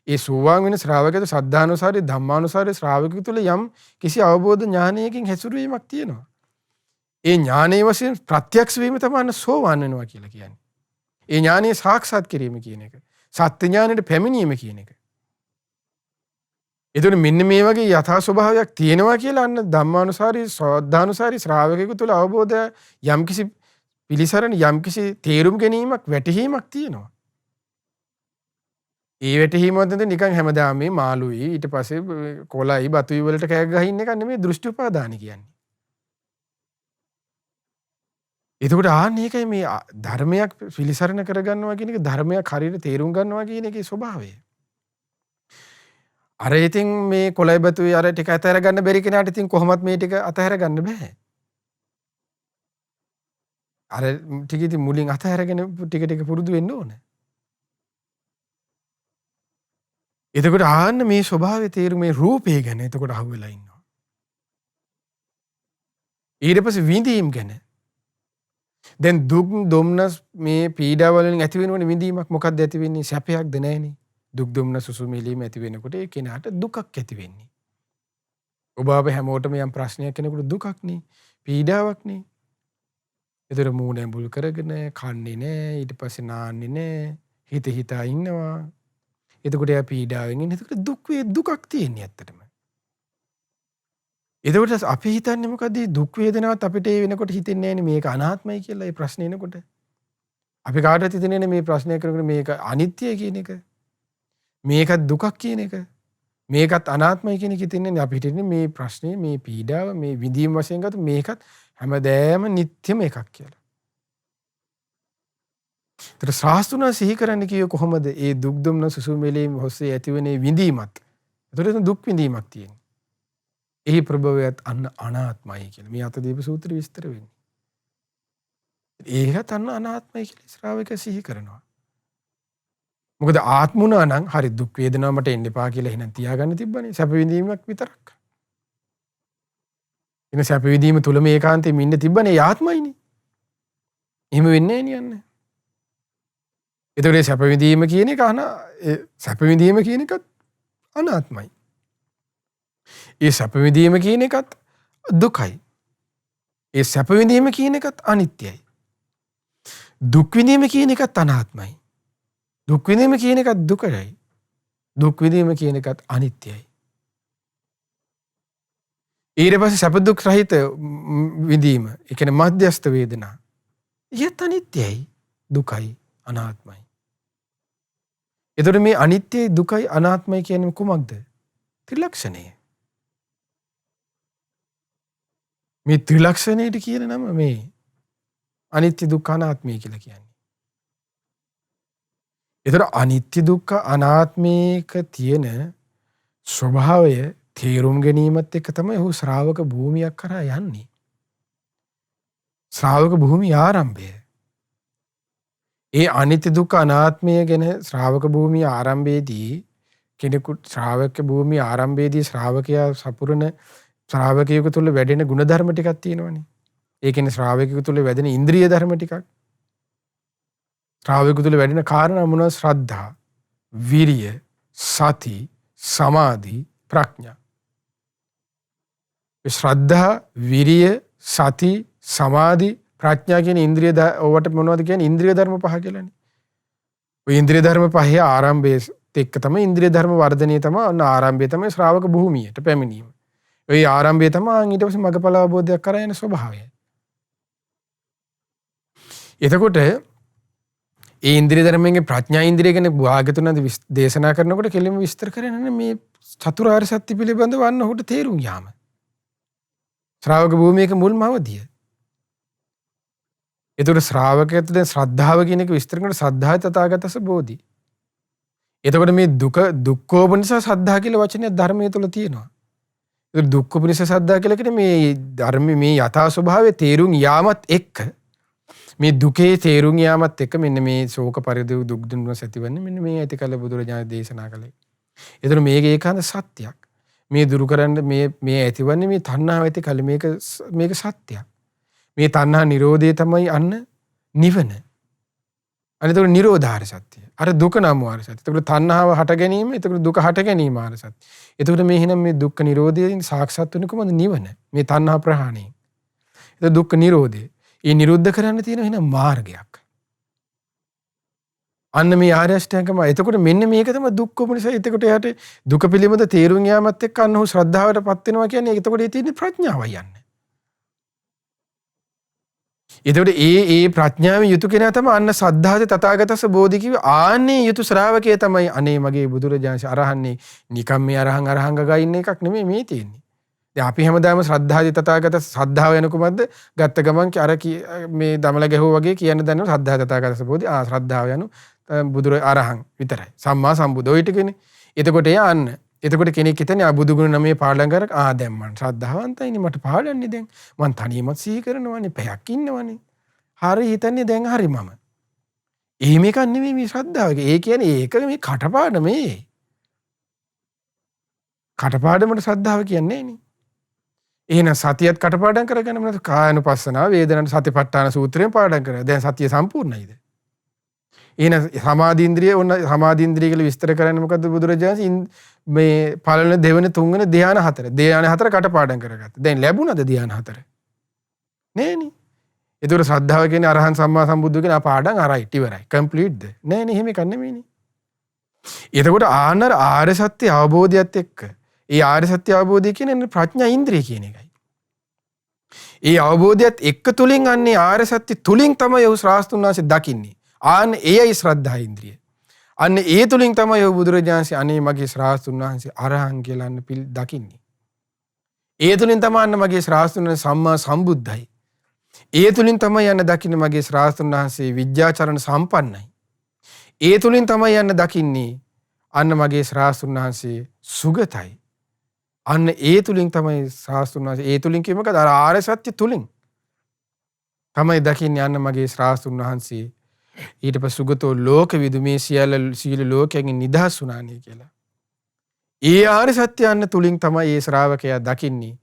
ඒ සෝවාන් වෙන ශ්‍රාවකයාට සද්ධානුසාරී ධම්මානුසාරී ශ්‍රාවකයෙකු තුල යම් කිසි අවබෝධ ඥානයකින් හැසිරවීමක් තියෙනවා. ඒ ඥානයේ වශයෙන් ප්‍රත්‍යක්ෂ වීම තමයි සෝවාන් වෙනවා කියලා කියන්නේ. ඒ ඥානයේ සාක්ෂාත් කිරීම කියන එක. සත්‍ය ඥානෙට පැමිණීම කියන එක. එතකොට මෙන්න මේ වගේ යථා ස්වභාවයක් තියෙනවා කියලා අන්න ධම්මානුසාරී සද්ධානුසාරී ශ්‍රාවකයෙකු තුළ අවබෝධය යම්කිසි පිළිසරණ යම්කිසි තේරුම් ගැනීමක් වැටහීමක් තියෙනවා. ඒ වැටහීම වන්දන නිකන් හැමදාම මේ මාළුයි ඊට පස්සේ කොළයි බතුයි වලට කෑ ගහින්න එක නෙමෙයි දෘෂ්ටි උපාදාන කියන්නේ. එතකොට ආන්නේ ඒකයි මේ ධර්මයක් පිළිසරණ කරගන්නවා කියන එක ධර්මයක් හරියට තේරුම් ගන්නවා කියන එකේ ස්වභාවය. අර ඉතින් මේ කොළයි බතුයි අර ටික අතහැර ගන්න බැරි කෙනාට ඉතින් කොහොමත් මේ ටික අතහැර ගන්න බෑ. අර ටික ඉතින් මුලින් අතහැරගෙන ටික පුරුදු වෙන්න ඕනේ. එතකොට ආන්න මේ ස්වභාවය තේරුම මේ රූපේ ගැන එතකොට අහුවෙලා ඉන්නවා. ඊට පස්සේ විඳීම් ගැන. දැන් දුක් දුම්නස් මේ පීඩාව වලින් ඇති වෙනවනේ විඳීමක්. මොකක්ද ඇති වෙන්නේ? සැපයක්ද නැහැනේ. දුක් දුම්නස් සුසුමීලීම ඇති වෙනකොට ඒ කෙනාට දුකක් ඇති වෙන්නේ. ඔබ අප හැමෝටම යම් ප්‍රශ්නයක් කෙනෙකුට දුකක්නේ, පීඩාවක්නේ. ඒතර මූණ ඇඹුල් කරගෙන කන්නේ නැහැ, ඊට පස්සේ නාන්නේ නැහැ, හිත හිතා ඉන්නවා. එතකොට එයා පීඩාවෙන් ඉන්නේ. එතකොට දුකක් තියෙන්නේ ඇත්තටම. එතකොට අපි හිතන්නේ මොකද? දුක් වේදනාවත් අපිට ඒ වෙනකොට හිතෙන්නේ නැහැනේ මේක අනාත්මයි කියලා. ඒ ප්‍රශ්නේ එනකොට අපි කාටවත් හිතෙන්නේ නැහැ මේ ප්‍රශ්නය කරනකොට මේක අනිත්‍යයි කියන එක. මේකත් දුකක් කියන එක. මේකත් අනාත්මයි කියන එක හිතෙන්නේ නැහැ. අපි හිතන්නේ මේ ප්‍රශ්නේ, මේ පීඩාව, මේ විඳීම් වශයෙන් ගත්ත මේකත් හැමදෑම නිට්ටයම එකක් කියලා. ඒතර ශාස්ත්‍රණ සිහි කරන්න කියේ කොහොමද? ඒ දුක් දුම්න සුසුමෙලීම් හොස්සේ ඇතිවෙන විඳීමත්. ඒතර දුක් විඳීමක් තියෙනවා. එහි ප්‍රභවයත් අන්න අනාත්මයි කියලා. මේ අතදීප සූත්‍රය විස්තර වෙන්නේ. ඒකත් අන්න අනාත්මයි කියලා ශ්‍රාවකයා සිහි කරනවා. මොකද ආත්මුණා නම් හරි දුක් වේදනාව මට එන්න එපා කියලා එහෙනම් තියාගන්න තිබ්බනේ. සැප විඳීමක් විතරක්. එන සැප විඳීම තුල මේ ඒකාන්තයෙන් ඉන්න තිබ්බනේ ආත්මයිනේ. එහෙම වෙන්නේ නැහැ නියන්නේ. ඒතකොට සැප විඳීම කියන එක සැප විඳීම කියන එකත් අනාත්මයි. ඒ සැප විඳීම කියන එකත් දුකයි. ඒ සැප විඳීම කියන එකත් අනිත්‍යයි. දුක් විඳීම කියන එකත් අනාත්මයි. දුක් විඳීම කියන එකත් දුකයි. දුක් විඳීම කියන එකත් අනිත්‍යයි. ඊට පස්සේ සැප දුක් රහිත විඳීම, ඒ කියන්නේ මධ්‍යස්ථ වේදනා. ඒත් අනිත්‍යයි, දුකයි, අනාත්මයි. එතකොට මේ අනිත්‍යයි, දුකයි, අනාත්මයි කියන්නේ කුමක්ද? ත්‍රිලක්ෂණය. මේ ත්‍රිලක්ෂණයට කියන නම මේ අනිත්‍ය දුක්ඛ අනාත්මය කියලා කියන්නේ. ඒතර අනිත්‍ය දුක්ඛ අනාත්මයක තියෙන ස්වභාවය තේරුම් ගැනීමත් එක්ක තමයි ඔහු ශ්‍රාවක භූමියක් කරා යන්නේ. ශ්‍රාවක භූමිය ආරම්භය. ඒ අනිත්‍ය දුක්ඛ අනාත්මය ගැන ශ්‍රාවක භූමිය ආරම්භයේදී කෙනෙකුට ශ්‍රාවක භූමිය ආරම්භයේදී ශ්‍රාවකයා සපුරන ශ්‍රාවකයෙකු තුළ වැඩෙන ගුණධර්ම ටිකක් තියෙනවනේ. ඒ කියන්නේ ශ්‍රාවකයෙකු තුළ වැඩෙන ඉන්ද්‍රිය ධර්ම ටිකක්. ශ්‍රාවකයෙකු තුළ වැඩෙන කාරණා මොනවද? ශ්‍රද්ධා, විරිය, සති, සමාධි, ප්‍රඥා. ශ්‍රද්ධා, විරිය, සති, සමාධි, ප්‍රඥා කියන ඉන්ද්‍රිය ඔවට මොනවද කියන්නේ? ඉන්ද්‍රිය ධර්ම පහ කියලානේ. ඔය ඉන්ද්‍රිය ධර්ම පහේ ආරම්භයේ එක්ක තමයි ඉන්ද්‍රිය ධර්ම වර්ධනය තමයි අන්න ආරම්භය තමයි ශ්‍රාවක භූමියට පැමිණීම. ඔය ආරම්භය තමයි ඊට පස්සේ මගඵල අවබෝධයක් කරා යන ස්වභාවය. එතකොට ඒ ඉන්ද්‍රිය ධර්මයෙන් ප්‍රඥා ඉන්ද්‍රිය ගැන භාග්‍යතුන් දේශනා කරනකොට කෙලින්ම විස්තර කරන්නේ මේ චතුරාර්ය සත්‍ය පිළිබඳව වන්න ඔහුට තේරුම් යාම. ශ්‍රාවක භූමියක මුල්ම අවධිය. එතකොට ශ්‍රාවකයාට දැන් ශ්‍රද්ධාව කියන එක විස්තර කරනකොට ශ්‍රද්ධාය තථාගතස්ස බෝධි. එතකොට මේ දුක්ඛෝපනිෂ ශ්‍රද්ධා කියලා වචනයක් ධර්මයේ තුල තියෙනවා. ඒ දුක්ඛෝපනිෂ ශ්‍රද්ධා කියලා කියන්නේ මේ ධර්මයේ මේ යථා ස්වභාවය තේරුම් යාමත් එක්ක මේ දුකේ තේරුම් යාමත් එක්ක මෙන්න මේ ශෝක පරිදේ දුක් දුන්නස් ඇතිවන්නේ මෙන්න මේ ඇති කල බුදුරජාණන් දේශනා කළේ. එතන මේක ඒකාන්ත සත්‍යයක්. මේ දුරු කරන්න මේ ඇතිවන්නේ මේ තණ්හාව ඇති කල මේක සත්‍යයක්. මේ තණ්හා නිරෝධය තමයි අන්න නිවන. අනිතකොට නිරෝධාර සත්‍ය. අර දුක නම් ආර සත්‍ය. එතකොට තණ්හාව හට ගැනීම, එතකොට දුක හට ගැනීම ආර සත්‍ය. එතකොට මේ එහෙනම් මේ දුක්ඛ නිරෝධයෙන් සාක්ෂාත් වෙන කොහොමද නිවන? මේ තණ්හා ප්‍රහාණය. එතකොට දුක්ඛ නිරෝධය. ඒ නිරුද්ධ කරන්න තියෙන එහෙනම් මාර්ගයක්. අන්න මේ ආර්ය අෂ්ටාංගම. එතකොට මෙන්න මේක තමයි දුක්ඛෝපනිෂ. එතකොට එයාට දුක පිළිබඳ තේරුම් යාමත් එක්ක අන්න ඔහු ශ්‍රද්ධාවටපත් වෙනවා කියන්නේ එතකොට ඒ තියෙන ප්‍රඥාවයි යන්නේ. එතකොට ඒ ප්‍රඥාවෙන් යුතු කෙනා තමයි අන්න සද්ධාත තථාගතස්ස බෝධි කිව්ව ආන්නේ යුතු ශ්‍රාවකයා තමයි අනේ මගේ බුදුරජාණන් අරහන්නේ නිකම් මේ අරහං ගා ඉන්න එකක් නෙමෙයි මේ තියෙන්නේ. දැන් අපි හැමදාම ශ්‍රද්ධාති තථාගතස්ස ශ්‍රද්ධාව යන කුමක්ද? ගත්ත ගමන් අර මේ දමල ගැහුවා වගේ කියන්න දන්නවා සද්ධා තථාගතස්ස බෝධි ශ්‍රද්ධාව යනු බුදුර අරහං විතරයි. සම්මා සම්බුද්ධ ඔය ටිකනේ. එතකොට යන්න. එතකොට කෙනෙක් හිතන්නේ බුදු ගුණ නමේ පාඩම් කර දැන් මං ශ්‍රද්ධාවන්තයිනේ මට පාඩන්නේ දැන් මං තනියම සිහි කරනවානේ පැයක් ඉන්නවනේ. හරි හිතන්නේ දැන් හරි මම. එහෙම එකක් නෙමෙයි මේ ශ්‍රද්ධාව. ඒ කියන්නේ ඒක මේ කටපාඩමේ. කටපාඩමට ශ්‍රද්ධාව කියන්නේ නේ. එහෙනම් සතියත් කටපාඩම් කරගන්න මොනවද? කායानुපස්සනාව, වේදනාන සතිපට්ඨාන සූත්‍රයෙන් පාඩම් කරා. දැන් සතිය සම්පූර්ණයිද? එහෙනම් සමාධීන්ද්‍රිය ඔන්න සමාධීන්ද්‍රිය කියලා විස්තර කරන්නේ මොකද්ද බුදුරජාණන් මේ පළවෙනි දෙවෙනි තුන්වෙනි ධ්‍යාන හතර. ධ්‍යාන හතර කටපාඩම් කරගත්තා. දැන් ලැබුණද ධ්‍යාන හතර? නෑනේ. ඒතකොට ශ්‍රද්ධාව කියන්නේ අරහන් සම්මා සම්බුද්ධ කියන පාඩම් අරයිට් ඉවරයි. කම්ප්ලීට්ද? නෑනේ එහෙම එකක් නෙමෙයිනේ. එතකොට ආර්ය සත්‍ය අවබෝධයත් එක්ක ඒ ආර්ය සත්‍ය අවබෝධය කියන්නේ ප්‍රඥා ඉන්ද්‍රිය කියන එකයි. ඒ අවබෝධයත් එක්ක තුලින් අන්නේ ආර්ය සත්‍ය තුලින් තමයි ඔහු ශ්‍රාස්තුන් වහන්සේ දකින්නේ. ආන්න එයයි ශ්‍රද්ධා ඉන්ද්‍රිය. අන්න ඒ තුලින් තමයි ඔහු බුදුරජාණන්සේ අනේ මගේ ශ්‍රාස්තුන් වහන්සේ අරහන් කියලා දකින්නේ. ඒ තුලින් තමයි අන්න මගේ ශ්‍රාස්තුන් වහන්සේ සම්මා සම්බුද්ධයි. ඒ තුලින් තමයි යන්න දකින්නේ මගේ ශ්‍රාස්තුන් වහන්සේ විද්‍යාචරණ සම්පන්නයි. ඒ තුලින් තමයි යන්න දකින්නේ අන්න මගේ ශ්‍රාස්තුන් වහන්සේ සුගතයි. අන්න ඒ තුලින් තමයි ශ්‍රාස්තුන් වහන්සේ ඒ තුලින් කියමකද අර ආර්ය සත්‍ය තුලින් තමයි දකින්නේ අන්න මගේ ශ්‍රාස්තුන් වහන්සේ ඊට පස්සේ සුගතෝ ලෝකවිදු මේ සියලු ලෝකයෙන් නිදහස් වුණානේ කියලා. ඒ ආර්ය සත්‍ය අන්න තුලින් තමයි ඒ ශ්‍රාවකයා දකින්නේ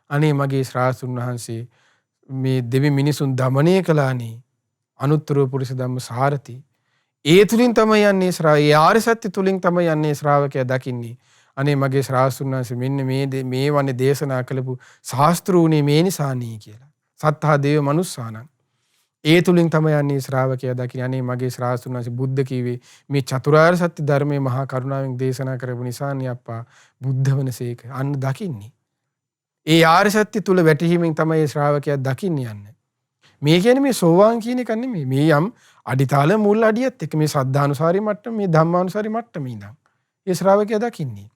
අනේ මගේ ශ්‍රාස්තුන් වහන්සේ මේ දෙවි මිනිසුන් দমনය කළානේ අනුත්තර පුරුෂ ධම්ම සාරති. ඒ තුලින් තමයි යන්නේ ඒ ආර්ය සත්‍ය තුලින් තමයි යන්නේ ශ්‍රාවකයා දකින්නේ අනේ මගේ ශ්‍රාස්තුන් වහන්සේ මෙන්න මේ වනේ දේශනා කළපු ශාස්ත්‍රූනේ මේ නිසානේ කියලා. සත්තා දේව මනුස්සානං. ඒ තුලින් තමයි යන්නේ ශ්‍රාවකයා දකින්නේ අනේ මගේ ශ්‍රාස්තුන් වහන්සේ බුද්ධ කීවේ මේ චතුරාර්ය සත්‍ය ධර්මයේ මහා කරුණාවෙන් දේශනා කරපු නිසානේ අප්පා බුද්ධ වනසේක. අන්න දකින්නේ. ඒ ආර්ය සත්‍ය තුල වැටහීමෙන් තමයි ශ්‍රාවකයා දකින්නේ යන්නේ. මේ කියන්නේ මේ සෝවාන් කියන එක නෙමෙයි. මේ යම් අඩිතාල මුල් අඩියත් එක්ක මේ සද්ධානුසාරී මට්ටම මේ ධම්මානුසාරී මට්ටම ඉඳන්. ඒ ශ්‍රාවකයා දකින්නේ.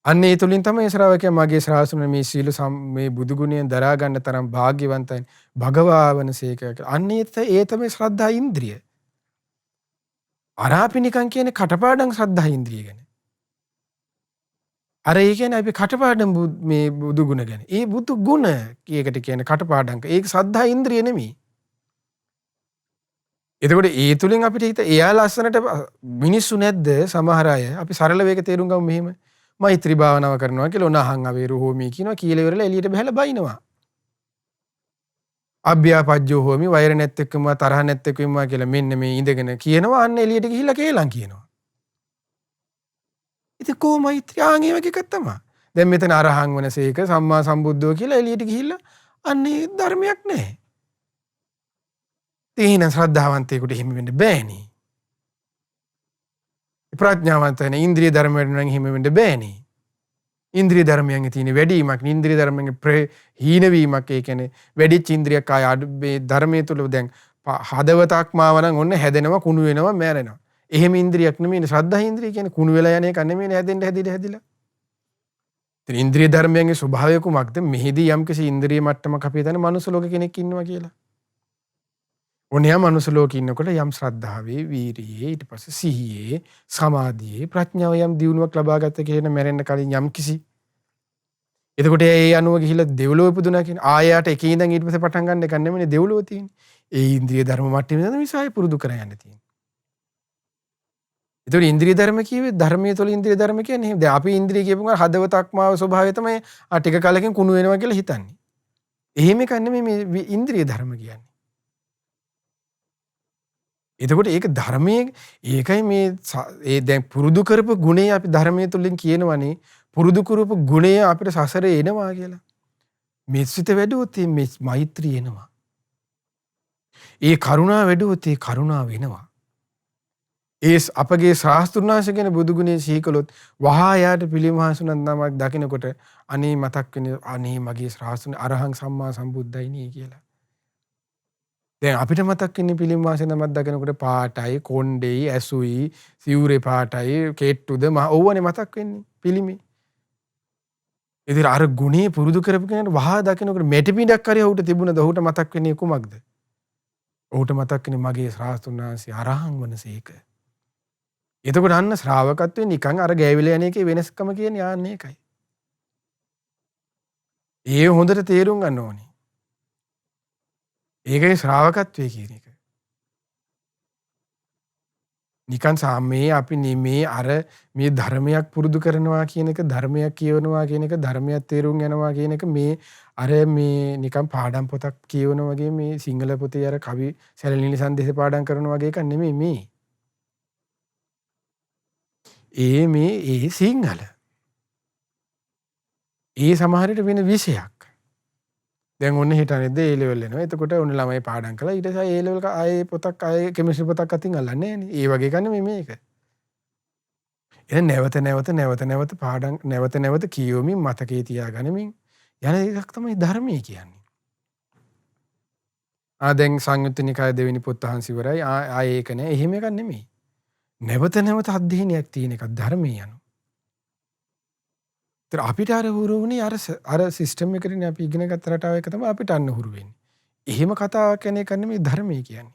අන්න ඒ තුලින් තමයි ශ්‍රාවකයා මගේ ශ්‍රාවසුන මේ සීල මේ බුදු ගුණයෙන් දරා ගන්න තරම් වාග්යවන්තයි භගවාවනසේක. අන්න ඒ තමයි ශ්‍රද්ධා ඉන්ද්‍රිය. අරාපි නිකන් කියන්නේ කටපාඩම් ශ්‍රද්ධා ඉන්ද්‍රිය ගැන. අර ඒ කියන්නේ අපි කටපාඩම් මේ බුදු ගුණ ගැන. ඒ බුදු ගුණ කීයකට කියන්නේ කටපාඩම්. ඒක ශ්‍රද්ධා ඉන්ද්‍රිය නෙමෙයි. එතකොට ඒ තුලින් අපිට හිත එයා ලස්සනට මිනිස්සු නැද්ද සමහර අය අපි සරල වේග තේරුම් ගමු මෙහෙම. මෛත්‍රී භාවනාව කරනවා කියලා ඔනහං අවේරු හෝමි කියනවා කියලා ඉවරලා එළියට බහලා බයිනවා. අභ්‍යාපජ්ජෝ හෝමි වෛර නැත් එක්කම තරහ නැත් එක්කම කියලා මෙන්න මේ ඉඳගෙන කියනවා අන්න එළියට ගිහිල්ලා කේලම් කියනවා. ඉතින් කොහොම මෛත්‍රී ආන් ඒ වගේ එකක් තමයි. දැන් මෙතන අරහං වනසේක සම්මා සම්බුද්ධෝ කියලා එළියට ගිහිල්ලා අන්නේ ධර්මයක් නැහැ. තේන ශ්‍රද්ධාවන්තයෙකුට එහෙම වෙන්න බෑනේ. ප්‍රඥාවන්තයන ඉන්ද්‍රිය ධර්මයෙන් නම් හිම වෙන්න බෑනේ. ඉන්ද්‍රිය ධර්මයන්ගේ තියෙන වැඩිවීමක් ඉන්ද්‍රිය ධර්මයන්ගේ හීන වීමක් ඒ කියන්නේ වැඩිච ඉන්ද්‍රියක් ආය මේ ධර්මයේ තුල දැන් හදවතක් මාව නම් ඔන්න හැදෙනවා කුණු වෙනවා මැරෙනවා. එහෙම ඉන්ද්‍රියක් නෙමෙයි ශ්‍රද්ධා ඉන්ද්‍රිය කියන්නේ කුණු වෙලා යන එක නෙමෙයි හැදෙන්න හැදිලා. ඉතින් ඉන්ද්‍රිය ධර්මයන්ගේ ස්වභාවය කුමක්ද? මෙහිදී යම්කිසි ඉන්ද්‍රිය මට්ටමක අපි හිතන්නේ මනුස්ස ලෝක කෙනෙක් ඉන්නවා කියලා. ඔනියා මනුස්ස ලෝකේ ඉන්නකොට යම් ශ්‍රද්ධාවේ, වීරියේ, ඊට පස්සේ සිහියේ, සමාධියේ, ප්‍රඥාව යම් දියුණුවක් ලබා ගත කියන මැරෙන්න කලින් යම් කිසි. එතකොට ඒ අනුව ගිහිල්ලා දෙව්ලොව ඉපදුනා කියන ආයයට එකේ ඉඳන් ඊට පස්සේ පටන් ගන්න එක නෙමෙයි දෙව්ලොව තියෙන්නේ. ඒ ඉන්ද්‍රිය ධර්ම මට්ටමේ ඉඳන් විසාය පුරුදු කර යන්න තියෙන්නේ. ඒතකොට ඉන්ද්‍රිය ධර්ම කියවේ ධර්මයේ තුල ඉන්ද්‍රිය ධර්ම කියන්නේ දැන් අපි ඉන්ද්‍රිය කියපුවා හදවතක් මාව ස්වභාවය තමයි ටික කාලෙකින් කුණු වෙනවා කියලා හිතන්නේ. එහෙම එකක් නෙමෙයි මේ ඉන්ද්‍රිය ධර්ම කියන්නේ. එතකොට ඒක ධර්මයේ ඒකයි මේ ඒ දැන් පුරුදු කරපු ගුණේ අපි ධර්මයේ තුලින් කියනවනේ පුරුදු කරපු ගුණය අපිට සසරේ එනවා කියලා. මෙසිත වැඩුවොත් මේ මෛත්‍රිය එනවා. ඒ කරුණා වැඩුවොත් ඒ කරුණාව එනවා. ඒ අපගේ ශාස්ත්‍රඥාංශ කියන බුදු ගුණේ සීකලොත් වහා යාට පිළිමහසුනක් නමක් දකිනකොට අනේ මතක් වෙන අනේ මගේ ශාස්ත්‍රඥ අරහං සම්මා සම්බුද්දයි නේ කියලා. දැන් අපිට මතක් වෙන්නේ පිළිම වාසන නමක් දකිනකොට පාටයි කොණ්ඩේයි ඇසුයි සිවුරේ පාටයි කෙට්ටුද ඕවනේ මතක් වෙන්නේ පිළිමේ. ඉතින් අර ගුණේ පුරුදු කරපු කෙනාට වහා දකිනකොට මෙටි පිටක් හරි ඔහුට තිබුණද ඔහුට මතක් වෙන්නේ කුමක්ද? ඔහුට මතක් වෙන්නේ මගේ ශ්‍රාස්තුන්වහන්සේ අරහං වනසේක. එතකොට අන්න ශ්‍රාවකත්වයේ නිකන් අර ගෑවිල යන එකේ වෙනස්කම කියන්නේ ආන්නේ ඒකයි. ඒ හොඳට තේරුම් ගන්න ඕනේ. ඒකයි ශ්‍රාවකත්වයේ කියන එක. නිකන් සාමයේ අපි මේ අර මේ ධර්මයක් පුරුදු කරනවා කියන එක, ධර්මයක් කියවනවා කියන එක, ධර්මයක් තේරුම් යනවා කියන එක මේ අර මේ නිකන් පාඩම් පොතක් කියවනවා වගේ මේ සිංහල පොතේ අර කවි සැලලිලි සංදේශ පාඩම් කරනවා වගේ එකක් නෙමෙයි මේ. ඒ සිංහල. ඒ සමහරට වෙන විෂයක්. දැන් ඔන්න හිතන්නේ A level එනවා. එතකොට ඔන්න ළමයි පාඩම් කළා. ඊට පස්සේ A level ආයේ පොතක් ආයේ කෙමිස්ට්‍රි පොතක් අතින් අල්ලන්නේ නැහැ නේ. ඒ වගේ එකක් නෙමෙයි මේක. එහෙනම් නැවත පාඩම් නැවත කියවමින් මතකයේ තියාගනිමින් යන එකක් තමයි ධර්මයේ කියන්නේ. දැන් සංයුත්ත නිකාය දෙවෙනි පොත් අහන්සි ඉවරයි. ආයේ ඒක නෑ. එහෙම එකක් නෙමෙයි. නැවත අධ්‍යයනයක් තියෙන එකක් ධර්මයේ යන. ඒතර අපිට අර හුරු වුණේ අර සිස්ටම් එකකින් අපි ඉගෙන ගත්ත රටාව එක තමයි අපිට අන්න හුරු වෙන්නේ. එහෙම කතාවක් කියන එක නෙමෙයි ධර්මයේ කියන්නේ.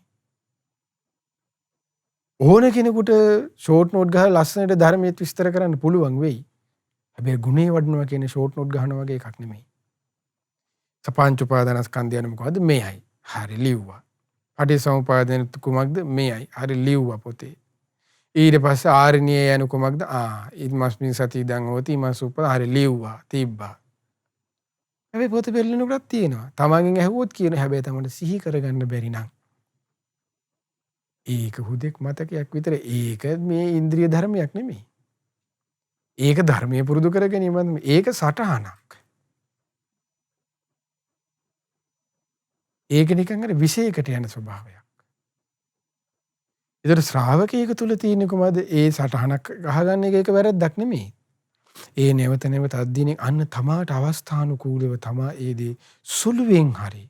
ඕන කෙනෙකුට ෂෝට් නෝට් ගහලා ලස්සනට ධර්මයේ විස්තර කරන්න පුළුවන් වෙයි. හැබැයි ගුණේ වඩනවා කියන්නේ ෂෝට් නෝට් ගහනවා වගේ එකක් නෙමෙයි. සපංච උපාදානස්කන්ධය යන මොකද්ද? මේයි. හරි ලිව්වා. පටිසමුපාදයෙන් කුමක්ද? මේයි. හරි ලිව්වා පොතේ. ඊට පස්සේ ආරණ්‍යය යන කුමක්ද? ඉද්මස්මින් සති ඉදං හෝති මසුප්ප හරි ලිව්වා තිබ්බා. හැබැයි පොත පෙරලෙනකොටත් තියෙනවා. තමන්ගෙන් ඇහුවොත් කියන හැබැයි තමයි සිහි කරගන්න බැරි නම්. ඒක හුදෙක් මතකයක් විතර. ඒක මේ ඉන්ද්‍රිය ධර්මයක් නෙමෙයි. ඒක ධර්මයේ පුරුදු කර ගැනීම. ඒක සටහනක්. ඒක නිකන් අර විශේෂයකට යන ස්වභාවයක්. ඒතර ශ්‍රාවකයෙක් තුල තියෙන කොහමද ඒ සටහනක් ගහගන්න එක වැරද්දක් නෙමෙයි. ඒ නැවත අධ්‍යයනයෙන් අන්න තමාට අවස්ථානුකූලව තමා ඒ දේ සුළුවෙන් හරි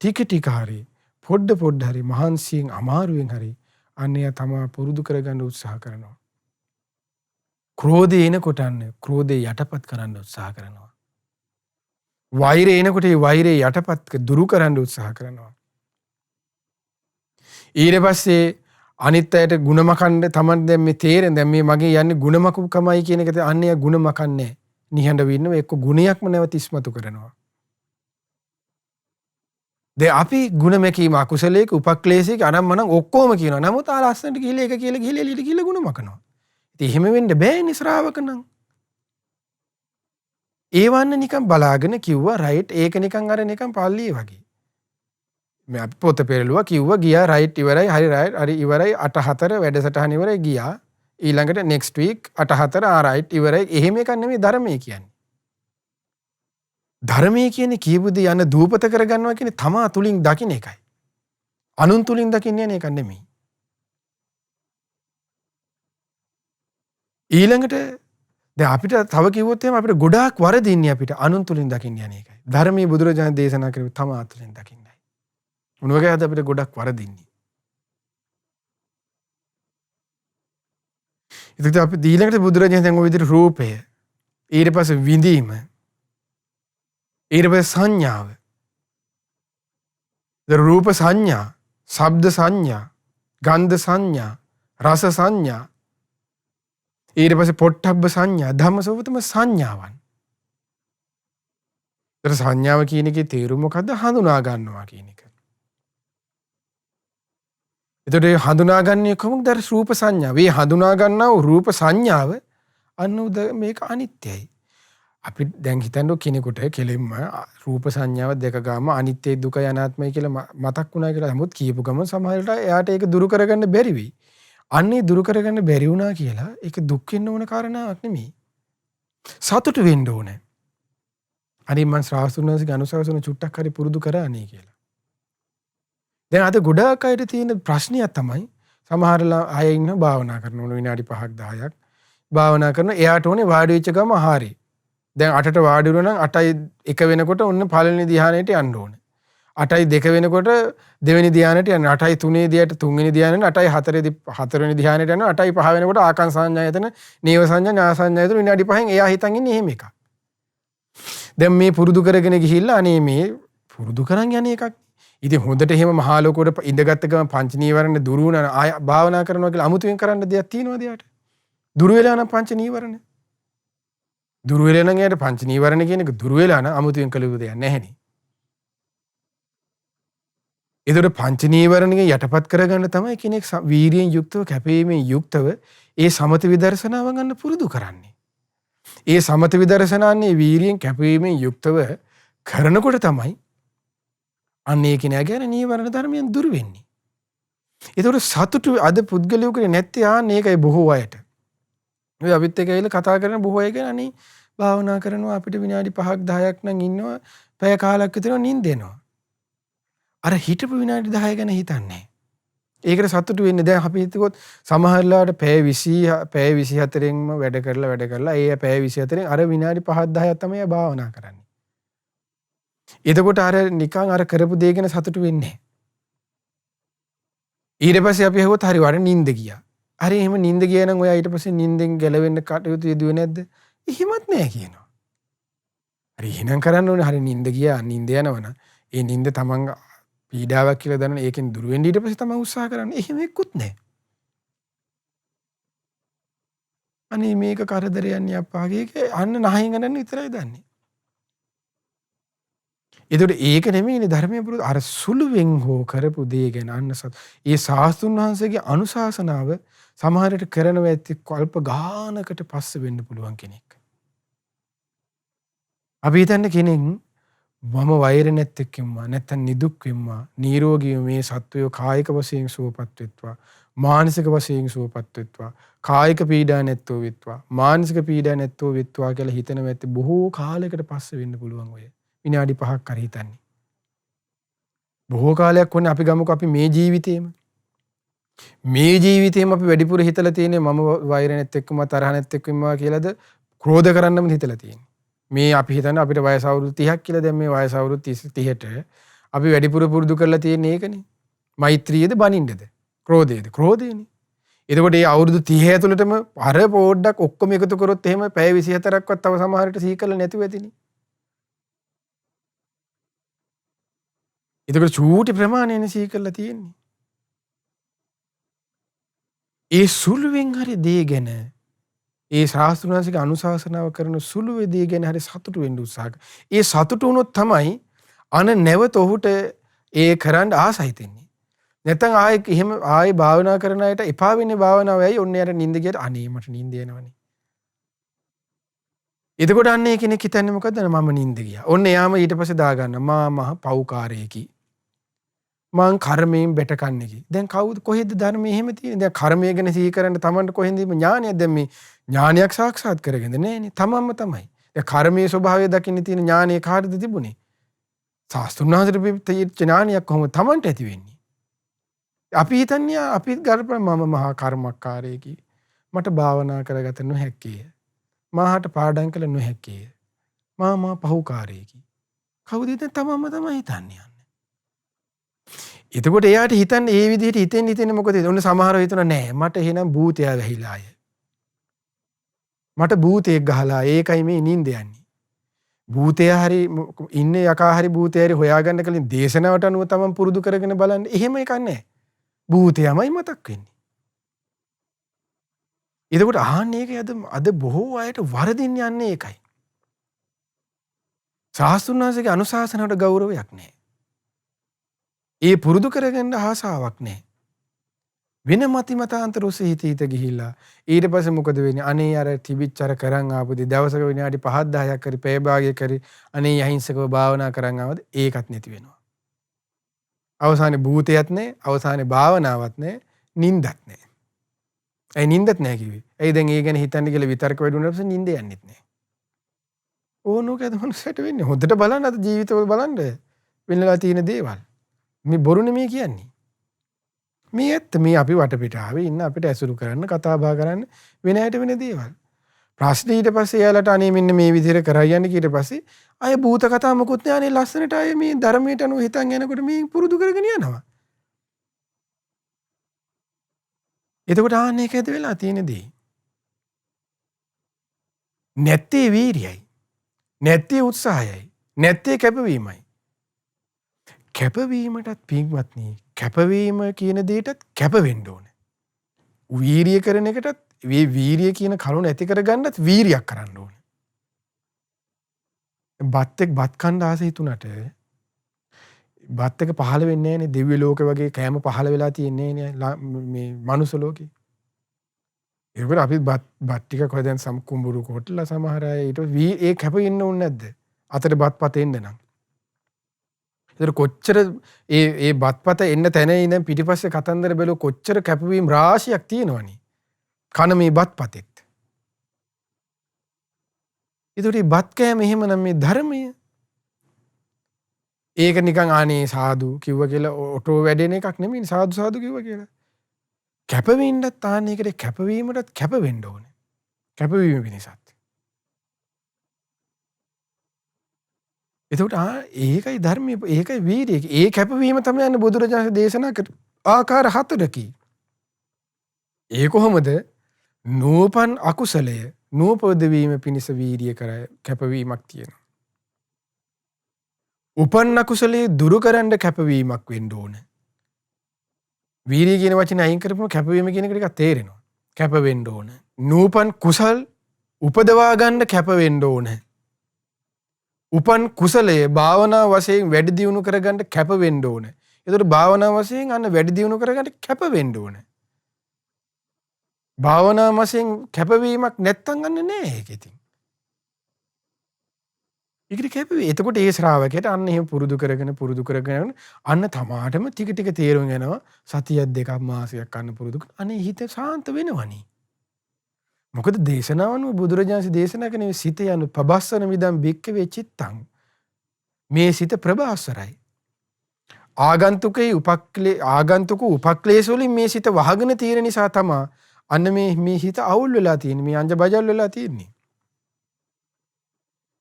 ටික හරි පොඩ්ඩ හරි මහන්සියෙන් අමාරුවෙන් හරි අන්නය තමා පුරුදු කරගන්න උත්සාහ කරනවා. ක්‍රෝධය එනකොට අන්න ක්‍රෝධය යටපත් කරන්න උත්සාහ කරනවා. වෛරය එනකොට ඒ වෛරය යටපත් දුරු කරන්න උත්සාහ කරනවා. ඊට පස්සේ අනිත් අයට ಗುಣ මකන්න තමයි දැන් මේ තේරෙන දැන් මේ මගේ යන්නේ ಗುಣ මකුකමයි කියන එකට අන්නේ ಗುಣ මකන්නේ නිහඬව ඉන්නවා එක්ක ගුණයක්ම නැවත ඉස්මතු කරනවා. දැන් අපි ಗುಣ මැකීම අකුසලයක උපක්ලේශයක අනම්මනම් ඔක්කොම කියනවා. නමුත් ආ ලස්සනට ගිහිල්ලා එක කියලා ගිහිල්ලා එළියට ගිහිල්ලා ಗುಣ මකනවා. ඉතින් එහෙම වෙන්න බෑනේ ශ්‍රාවක නම්. ඒවන්න නිකන් බලාගෙන කිව්වා රයිට් ඒක නිකන් අර නිකන් පල්ලියේ වගේ. මේ අපි පොත පෙරළුවා කිව්වා ගියා රයිට් ඉවරයි හරි ඉවරයි 8:04 වැඩසටහන ඉවරයි ගියා ඊළඟට නෙක්ස්ට් වීක් 8:04 රයිට් ඉවරයි එහෙම එකක් නෙමෙයි ධර්මයේ කියන්නේ. ධර්මයේ කියන්නේ කියපු දේ යන දූපත කරගන්නවා කියන්නේ තමා තුලින් දකින්න එකයි. අනුන් තුලින් දකින්න යන එකක් නෙමෙයි. ඊළඟට දැන් අපිට තව කිව්වොත් එහෙම අපිට ගොඩාක් වරදින්නේ අපිට අනුන් තුලින් දකින්න යන එකයි. ධර්මයේ බුදුරජාණන් දේශනා කරපු තමා තුලින් දකින්නයි. මොනවගේද අපිට ගොඩක් වරදින්නේ. ඒකට අපි ඊළඟට බුදුරජාණන් දැන් ඔය විදිහට රූපය ඊට පස්සේ විඳීම ඊට පස්සේ සංඥාව රූප සංඥා ශබ්ද සංඥා ගන්ධ සංඥා රස සංඥා ඊට පස්සේ පොට්ටබ්බ සංඥා ධම්මසෝතම සංඥාවන්. ඒතර සංඥාව කියන එකේ තේරුම මොකද්ද? හඳුනා ගන්නවා කියන එක. එතකොට මේ හඳුනාගන්නේ කොහොමද? රූප සංඥාව. මේ හඳුනා ගන්නා රූප සංඥාව අන්න මේක අනිත්‍යයි. අපි දැන් හිතන්නේ කෙනෙකුට කෙලින්ම රූප සංඥාව දෙක ගාම අනිත්‍ය දුකයි අනාත්මයි කියලා මතක් වුණා කියලා නමුත් කියපු ගමන් සමහරවිට එයාට ඒක දුරු කරගන්න බැරි වෙයි. අන්නේ දුරු කරගන්න බැරි වුණා කියලා ඒක දුක් වෙන්න ඕන කාරණාවක් නෙමෙයි. සතුටු වෙන්න ඕනේ. අනිත් මං ශ්‍රාවස්තුන්වන්සේගේ අනුශාසන චුට්ටක් හරි පුරුදු කරානේ කියලා. දැන් අද ගොඩාක් අයට තියෙන ප්‍රශ්නයක් තමයි සමහරලා අය ඉන්න භාවනා කරන විනාඩි 5ක් 10ක් භාවනා කරන එයාට ඕනේ වාඩි වෙච්ච ගම හරි. දැන් 8ට වාඩි වුණා නම් 8:01 වෙනකොට ඔන්න පළවෙනි ධ්‍යානෙට යන්න ඕනේ. 8:02 වෙනකොට දෙවෙනි ධ්‍යානෙට යන්න. 8:03 ධ්‍යානෙට තුන්වෙනි ධ්‍යානෙට 8:04 හතරවෙනි ධ්‍යානෙට යනවා. 8:05 වෙනකොට ආකාං සංඥායතන නේව සංඥා ඥා සංඥායතන විනාඩි 5න් එයා හිතන් ඉන්නේ එහෙම එකක්. දැන් මේ පුරුදු කරගෙන ගිහිල්ලා අනේ මේ පුරුදු කරන් යන්නේ එකක්. ඉතින් හොඳට එහෙම මහා ලෝකවල ඉඳගත්ත ගමන් පංච නීවරණ දුරු වුණා ආය භාවනා කරනවා කියලා අමුතුවෙන් කරන්න දෙයක් තියෙනවද යාට? දුරු වෙලා නම් පංච නීවරණ. දුරු වෙලා නම් යාට පංච නීවරණ කියන එක දුරු වෙලා නම් අමුතුවෙන් කළ යුතු දෙයක් නැහැනේ. ඒතකොට පංච නීවරණගේ යටපත් කරගන්න තමයි කෙනෙක් වීරියෙන් යුක්තව කැපවීමෙන් යුක්තව ඒ සමත විදර්ශනාව ගන්න පුරුදු කරන්නේ. ඒ සමත විදර්ශනාන්නේ වීරියෙන් කැපවීමෙන් යුක්තව කරනකොට තමයි අන්න ඒ කෙනා ගැන නීවරණ ධර්මයන් දුරු වෙන්නේ. ඒතකොට සතුටු අද පුද්ගලයෙකුට නැත්තේ ඒකයි බොහෝ අයට. ඔය අපිත් එක්ක ඇවිල්ලා කතා කරන බොහෝ අය ගැන අනේ භාවනා කරනවා අපිට විනාඩි 5ක් 10ක් නම් ඉන්නවා පැය කාලක් විතර නිින්ද එනවා. අර හිටපු විනාඩි 10 ගැන හිතන්නේ. ඒකට සතුටු වෙන්නේ දැන් අපි හිතුවොත් සමහරලාට පැය 20 පැය 24න්ම වැඩ කරලා ඒ පැය 24න් අර විනාඩි 5ක් 10ක් තමයි භාවනා කරන්නේ. එතකොට අර නිකන් අර කරපු දේ ගැන සතුටු වෙන්නේ නැහැ. ඊට පස්සේ අපි හවොත් හරි වර නිින්ද ගියා. හරි එහෙම නිින්ද ගියා නම් ඔයා ඊට පස්සේ නිින්දෙන් ගැලවෙන්න කටයුතු යෙදුවේ නැද්ද? එහෙමත් නෑ කියනවා. හරි එහෙනම් කරන්න ඕනේ හරි නිින්ද ගියා නිින්ද යනවනම් ඒ නිින්ද තමන් පීඩාවක් කියලා දැනන ඒකෙන් දුර වෙන්න ඊට පස්සේ තමයි උත්සාහ කරන්නේ. එහෙම එක්කුත් නැහැ. අනේ මේක කරදරයක් නේ අප්පාගේ අන්න නහයෙන් ගන්න විතරයි දන්නේ. ඒතකොට ඒක නෙමෙයිනේ ධර්මයේ පුරුදු අර සුළුවෙන් හෝ කරපු දේ ගැන අන්න ඒ ශාස්ත්‍රුන් වහන්සේගේ අනුශාසනාව සමහරට කරනව ඇති කල්ප ගානකට පස්සේ වෙන්න පුළුවන් කෙනෙක්. අපි හිතන්නේ කෙනෙක් මම වෛර නැත්තෙක්කම්මා නැත්තම් නිදුක් වෙම්මා නිරෝගීව මේ සත්වය කායික වශයෙන් සුවපත් වෙත්වා මානසික වශයෙන් සුවපත් වෙත්වා කායික පීඩා නැත්තෝ වෙත්වා මානසික පීඩා නැත්තෝ වෙත්වා කියලා හිතන වෙත් බොහෝ කාලයකට පස්සේ වෙන්න පුළුවන් ඔය විනාඩි 5ක් හරි හිතන්නේ බොහෝ කාලයක් වුණේ අපි ගමුකෝ අපි මේ ජීවිතේම අපි වැඩිපුර හිතලා තියෙන්නේ මම වෛර නැත්තෙක්කම්මා තරහ නැත්තෙක්කම්මා කියලාද ක්‍රෝධ කරන්නම හිතලා තියෙන්නේ මේ අපි හිතන්නේ අපිට වයස අවුරුදු 30ක් කියලා දැන් මේ වයස අවුරුදු 30ට අපි වැඩිපුර පුරුදු කරලා තියෙන්නේ ඒකනේ. මෛත්‍රියද බනින්නද? ක්‍රෝධයද? ක්‍රෝධයනේ. එතකොට මේ අවුරුදු 30 ඇතුළතම අර පොඩ්ඩක් ඔක්කොම එකතු කරොත් එහෙම පැය 24ක්වත් තව සමහරට සිහි කරලා නැතුව ඇතිනේ. එතකොට චූටි ප්‍රමාණයනේ සිහි කරලා තියෙන්නේ. ඒ සුළුවෙන් හරි දේ ගැන ඒ ශාස්ත්‍රඥාන්සේගේ අනුශාසනාව කරන සුළු වේදී ගැන හරි සතුටු වෙන්න උත්සාහ කරනවා. ඒ සතුටු වුණොත් තමයි නැවත ඔහුට ඒ කරන්න ආසයි දෙන්නේ. නැත්නම් ආයේ භාවනා කරන අයට එපා වෙන්නේ භාවනාව ඇයි ඔන්න යට නිින්ද ගියට අනේ මට නිින්ද එනවනේ. එතකොට අන්නේ කෙනෙක් හිතන්නේ මොකද්ද මම නිින්ද ගියා. ඔන්න යාම ඊට පස්සේ දාගන්න මා මහ පව්කාරයෙකි. මං කර්මයෙන් බැටකන්නේකි. දැන් කවුද කොහෙද ධර්මයේ එහෙම තියෙන්නේ? දැන් කර්මය ගැන සිහි කරන්න තමන්ට කොහෙන්ද ඥානයක් දැන් මේ ඥානයක් සාක්ෂාත් කරගෙනද නෑනේ. තමන්ම තමයි. දැන් කර්මයේ ස්වභාවය දකින්න තියෙන ඥානය කාටද තිබුණේ? ශාස්ත්‍රඥාන්සේට පිළිච්ච ඥානයක් කොහොමද තමන්ට ඇති වෙන්නේ? අපි හිතන්නේ අපි ගර්භ මම මහා කර්මකාරයෙකි. මට භාවනා කරගත නොහැකිය. මාහට පාඩම් කළ නොහැකිය. මා පහුකාරයෙකි. කවුද දැන් තමන්ම තමයි හිතන්නේ. එතකොට එයාට හිතන්නේ ඒ විදිහට හිතෙන්නේ මොකද? ඔන්න සමහරව හිතනවා නෑ මට එහෙනම් භූතයා වැහිලා අය. මට භූතයෙක් ගහලා ඒකයි මේ නිින්ද යන්නේ. භූතයා හරි ඉන්නේ යකා හරි භූතයා හරි හොයාගන්න කලින් දේශනාවට අනුව තමන් පුරුදු කරගෙන බලන්න. එහෙම එකක් නෑ. භූතයමයි මතක් වෙන්නේ. එතකොට ආන්නේ ඒක අද බොහෝ අයට වරදින්න යන්නේ ඒකයි. ශාස්ත්‍රඥාන්සේගේ අනුශාසනාවට ගෞරවයක් නෑ. ඒ පුරුදු කරගන්න ආසාවක් නැහැ. වෙන මතිමතාන්තර ඔස්සේ හිත ගිහිල්ලා ඊට පස්සේ මොකද වෙන්නේ? අනේ අර තිබිච්ච අර කරන් ආපුදී දවසක විනාඩි 5ක් 10ක් හරි පැය භාගයක් හරි අනේ අහිංසකව භාවනා කරන් ආවද ඒකත් නැති වෙනවා. අවසානයේ භූතයත් නැහැ, අවසානයේ භාවනාවක් නැහැ, නිින්දත් නැහැ. ඒ නිින්දත් නැහැ කිව්වේ. ඒ දැන් ඒ ගැන හිතන්න කියලා විතර්ක වැඩුණාට පස්සේ නිින්ද යන්නෙත් නැහැ. ඕනෝකද මොනසට වෙන්නේ? හොඳට බලන්න අද ජීවිතවල බලන්න වෙන්නලා තියෙන දේවල්. මේ බොරු නෙමෙයි කියන්නේ. මේ ඇත්ත මේ අපි වටපිටාවේ ඉන්න අපිට ඇසුරු කරන්න කතා බහ කරන්න වෙන ඇයට වෙන දේවල්. ප්‍රශ්නේ ඊට පස්සේ එයාලට අනේ මෙන්න මේ විදිහට කරයි යන්නේ ඊට පස්සේ අය භූත කතා මොකුත් නෑ අනේ ලස්සනට අය මේ ධර්මයට අනුව හිතන් යනකොට මේ පුරුදු කරගෙන යනවා. එතකොට ආන්නේ ඒකද වෙලා තියෙන දේ. නැත්තේ වීරියයි. නැත්තේ උත්සාහයයි. නැත්තේ කැපවීමයි. කැපවීමටත් පින්වත්නි කැපවීම කියන දෙයටත් කැප වෙන්න ඕනේ. වීරිය කරන එකටත් මේ වීරිය කියන කරුණ ඇති කරගන්නත් වීරියක් කරන්න ඕනේ. බත් කන්න ආස හිතුණට බත් එක පහළ වෙන්නේ නැහනේ. දිව්‍ය ලෝක වගේ කෑම පහළ වෙලා තියෙන්නේ නැහැ මේ මනුස්ස ලෝකේ. ඒකට අපි බත් ටික කොහෙද දැන් කුඹුරු කොටලා සමහර අය ඊට ඒ කැප ඉන්න ඕනේ නැද්ද? අතට බත්පත එන්න නම්. ඒතර කොච්චර ඒ බත්පත එන්න තැන ඉඳන් පිටිපස්සේ කතන්දර බැලුව කොච්චර කැපවීම රාශියක් තියෙනවනේ. කන මේ බත්පතෙත්. ඒතර මේ බත් කෑම එහෙමනම් මේ ධර්මය. ඒක නිකන් අනේ සාදු කිව්ව කියලා ඔටෝ වැඩෙන එකක් නෙමෙයි සාදු සාදු කිව්ව කියලා. කැපවෙන්නත් ආන්නේකට කැපවීමටත් කැප වෙන්න ඕනේ. කැපවීම පිණිසත්. එතකොට ඒකයි ධර්මයේ ඒකයි වීරිය. ඒ කැපවීම තමයි යන්නේ බුදුරජාණන් දේශනා කර ආකාර හතරකි. ඒ කොහොමද? නූපන් අකුසලය නූපද වීම පිණිස වීරිය කර කැපවීමක් තියෙනවා. උපන් අකුසලයේ දුරු කරන්න කැපවීමක් වෙන්න ඕන. වීරිය කියන වචනේ අයින් කරපුවම කැපවීම කියන එක ටිකක් තේරෙනවා. කැප වෙන්න ඕන. නූපන් කුසල් උපදවා ගන්න කැප වෙන්න ඕන. උපන් කුසලයේ භාවනා වශයෙන් වැඩි දියුණු කරගන්න කැප වෙන්න ඕන. ඒතකොට භාවනා වශයෙන් අන්න වැඩි දියුණු කරගන්න කැප වෙන්න ඕන. භාවනා වශයෙන් කැපවීමක් නැත්තම් අන්න නෑ ඒක ඉතින්. ඒකට කැපවී. එතකොට ඒ ශ්‍රාවකයට අන්න එහෙම පුරුදු කරගෙන අන්න තමාටම ටික ටික තේරුම් යනවා. සතියක් දෙකක් මාසයක් අන්න පුරුදු කරන අනේ හිත සාන්ත වෙනවනේ. මොකද දේශනාවනුව බුදුරජාණන් දේශනා කරන සිත යන පබස්සන විදම් බික්කවේ චිත්තං. මේ සිත ප්‍රභාස්වරයි. ආගන්තුක උපක්ලේශ වලින් මේ සිත වහගෙන තියෙන නිසා තමයි අන්න මේ හිත අවුල් වෙලා තියෙන්නේ. මේ අංජබජල් වෙලා තියෙන්නේ.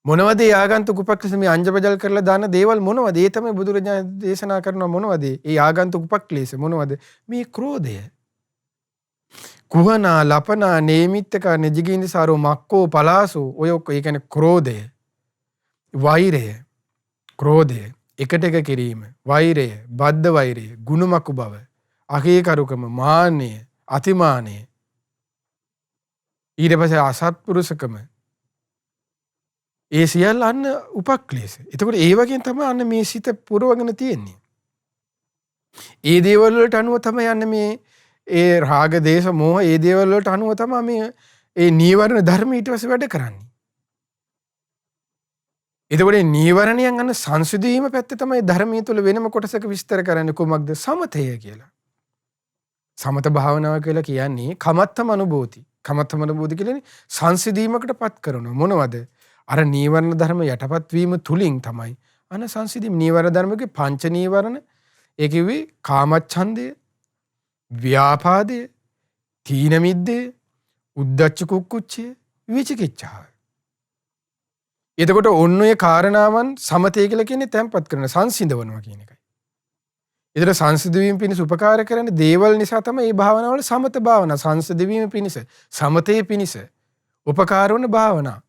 මොනවද ඒ ආගන්තුක උපක්ලේශ මේ අංජබජල් කරලා දාන දේවල් මොනවද? ඒ තමයි බුදුරජාණන් දේශනා කරනවා මොනවද? ඒ ආගන්තුක උපක්ලේශ මොනවද? මේ ක්‍රෝධය. කුහනා ලපනා නේමිත්තක නිජගින්දසාරෝ මක්කෝ පලාසෝ ඔය ඔක්කො ඒ කියන්නේ ක්‍රෝධය. වෛරය. ක්‍රෝධය. එකට එක කිරීම. වෛරය. බද්ධ වෛරය. ගුණමකු බව. අකීකරුකම. මාන්නය. අතිමානය. ඊට පස්සේ අසත්පුරුෂකම. ඒ සියල්ල අන්න උපක්ලේශ. එතකොට ඒ වගේ තමයි අන්න මේ සිත පුරවගෙන තියෙන්නේ. ඒ දේවල් වලට අනුව තමයි යන්නේ මේ ඒ රාග දේශ මොහ ඒ දේවල් වලට අනුව තමයි මේ ඒ නීවරණ ධර්ම ඊට පස්සේ වැඩ කරන්නේ. එතකොට මේ නීවරණයන් අන්න සංසිඳීම පැත්ත තමයි ධර්මයේ තුල වෙනම කොටසක විස්තර කරන්නේ කොමක්ද? සමතය කියලා. සමත භාවනාව කියලා කියන්නේ කමත්තම අනුභූති. කමත්තම අනුභූති කියන්නේ සංසිඳීමකටපත් කරනවා. මොනවද? අර නීවරණ ධර්ම යටපත් වීම තුලින් තමයි අන සංසිඳීම. නීවරණ ධර්මගේ පංච නීවරණ ඒ කිව්වේ කාමච්ඡන්දය, ව්‍යාපාදය, තීන මිද්දය, උද්ධච්ච කුක්කුච්චය, විචිකිච්ඡාව. එතකොට ඔන්න ඔය කාරණාවන් සමතය කියලා කියන්නේ තැම්පත් කරන සංසිඳවනවා කියන එකයි. ඒතර සංසිඳවීම පිණිස උපකාර කරන දේවල් නිසා තමයි මේ භාවනාවල සමත භාවනා සංසිඳවීම පිණිස සමතේ පිණිස උපකාර වන භාවනා.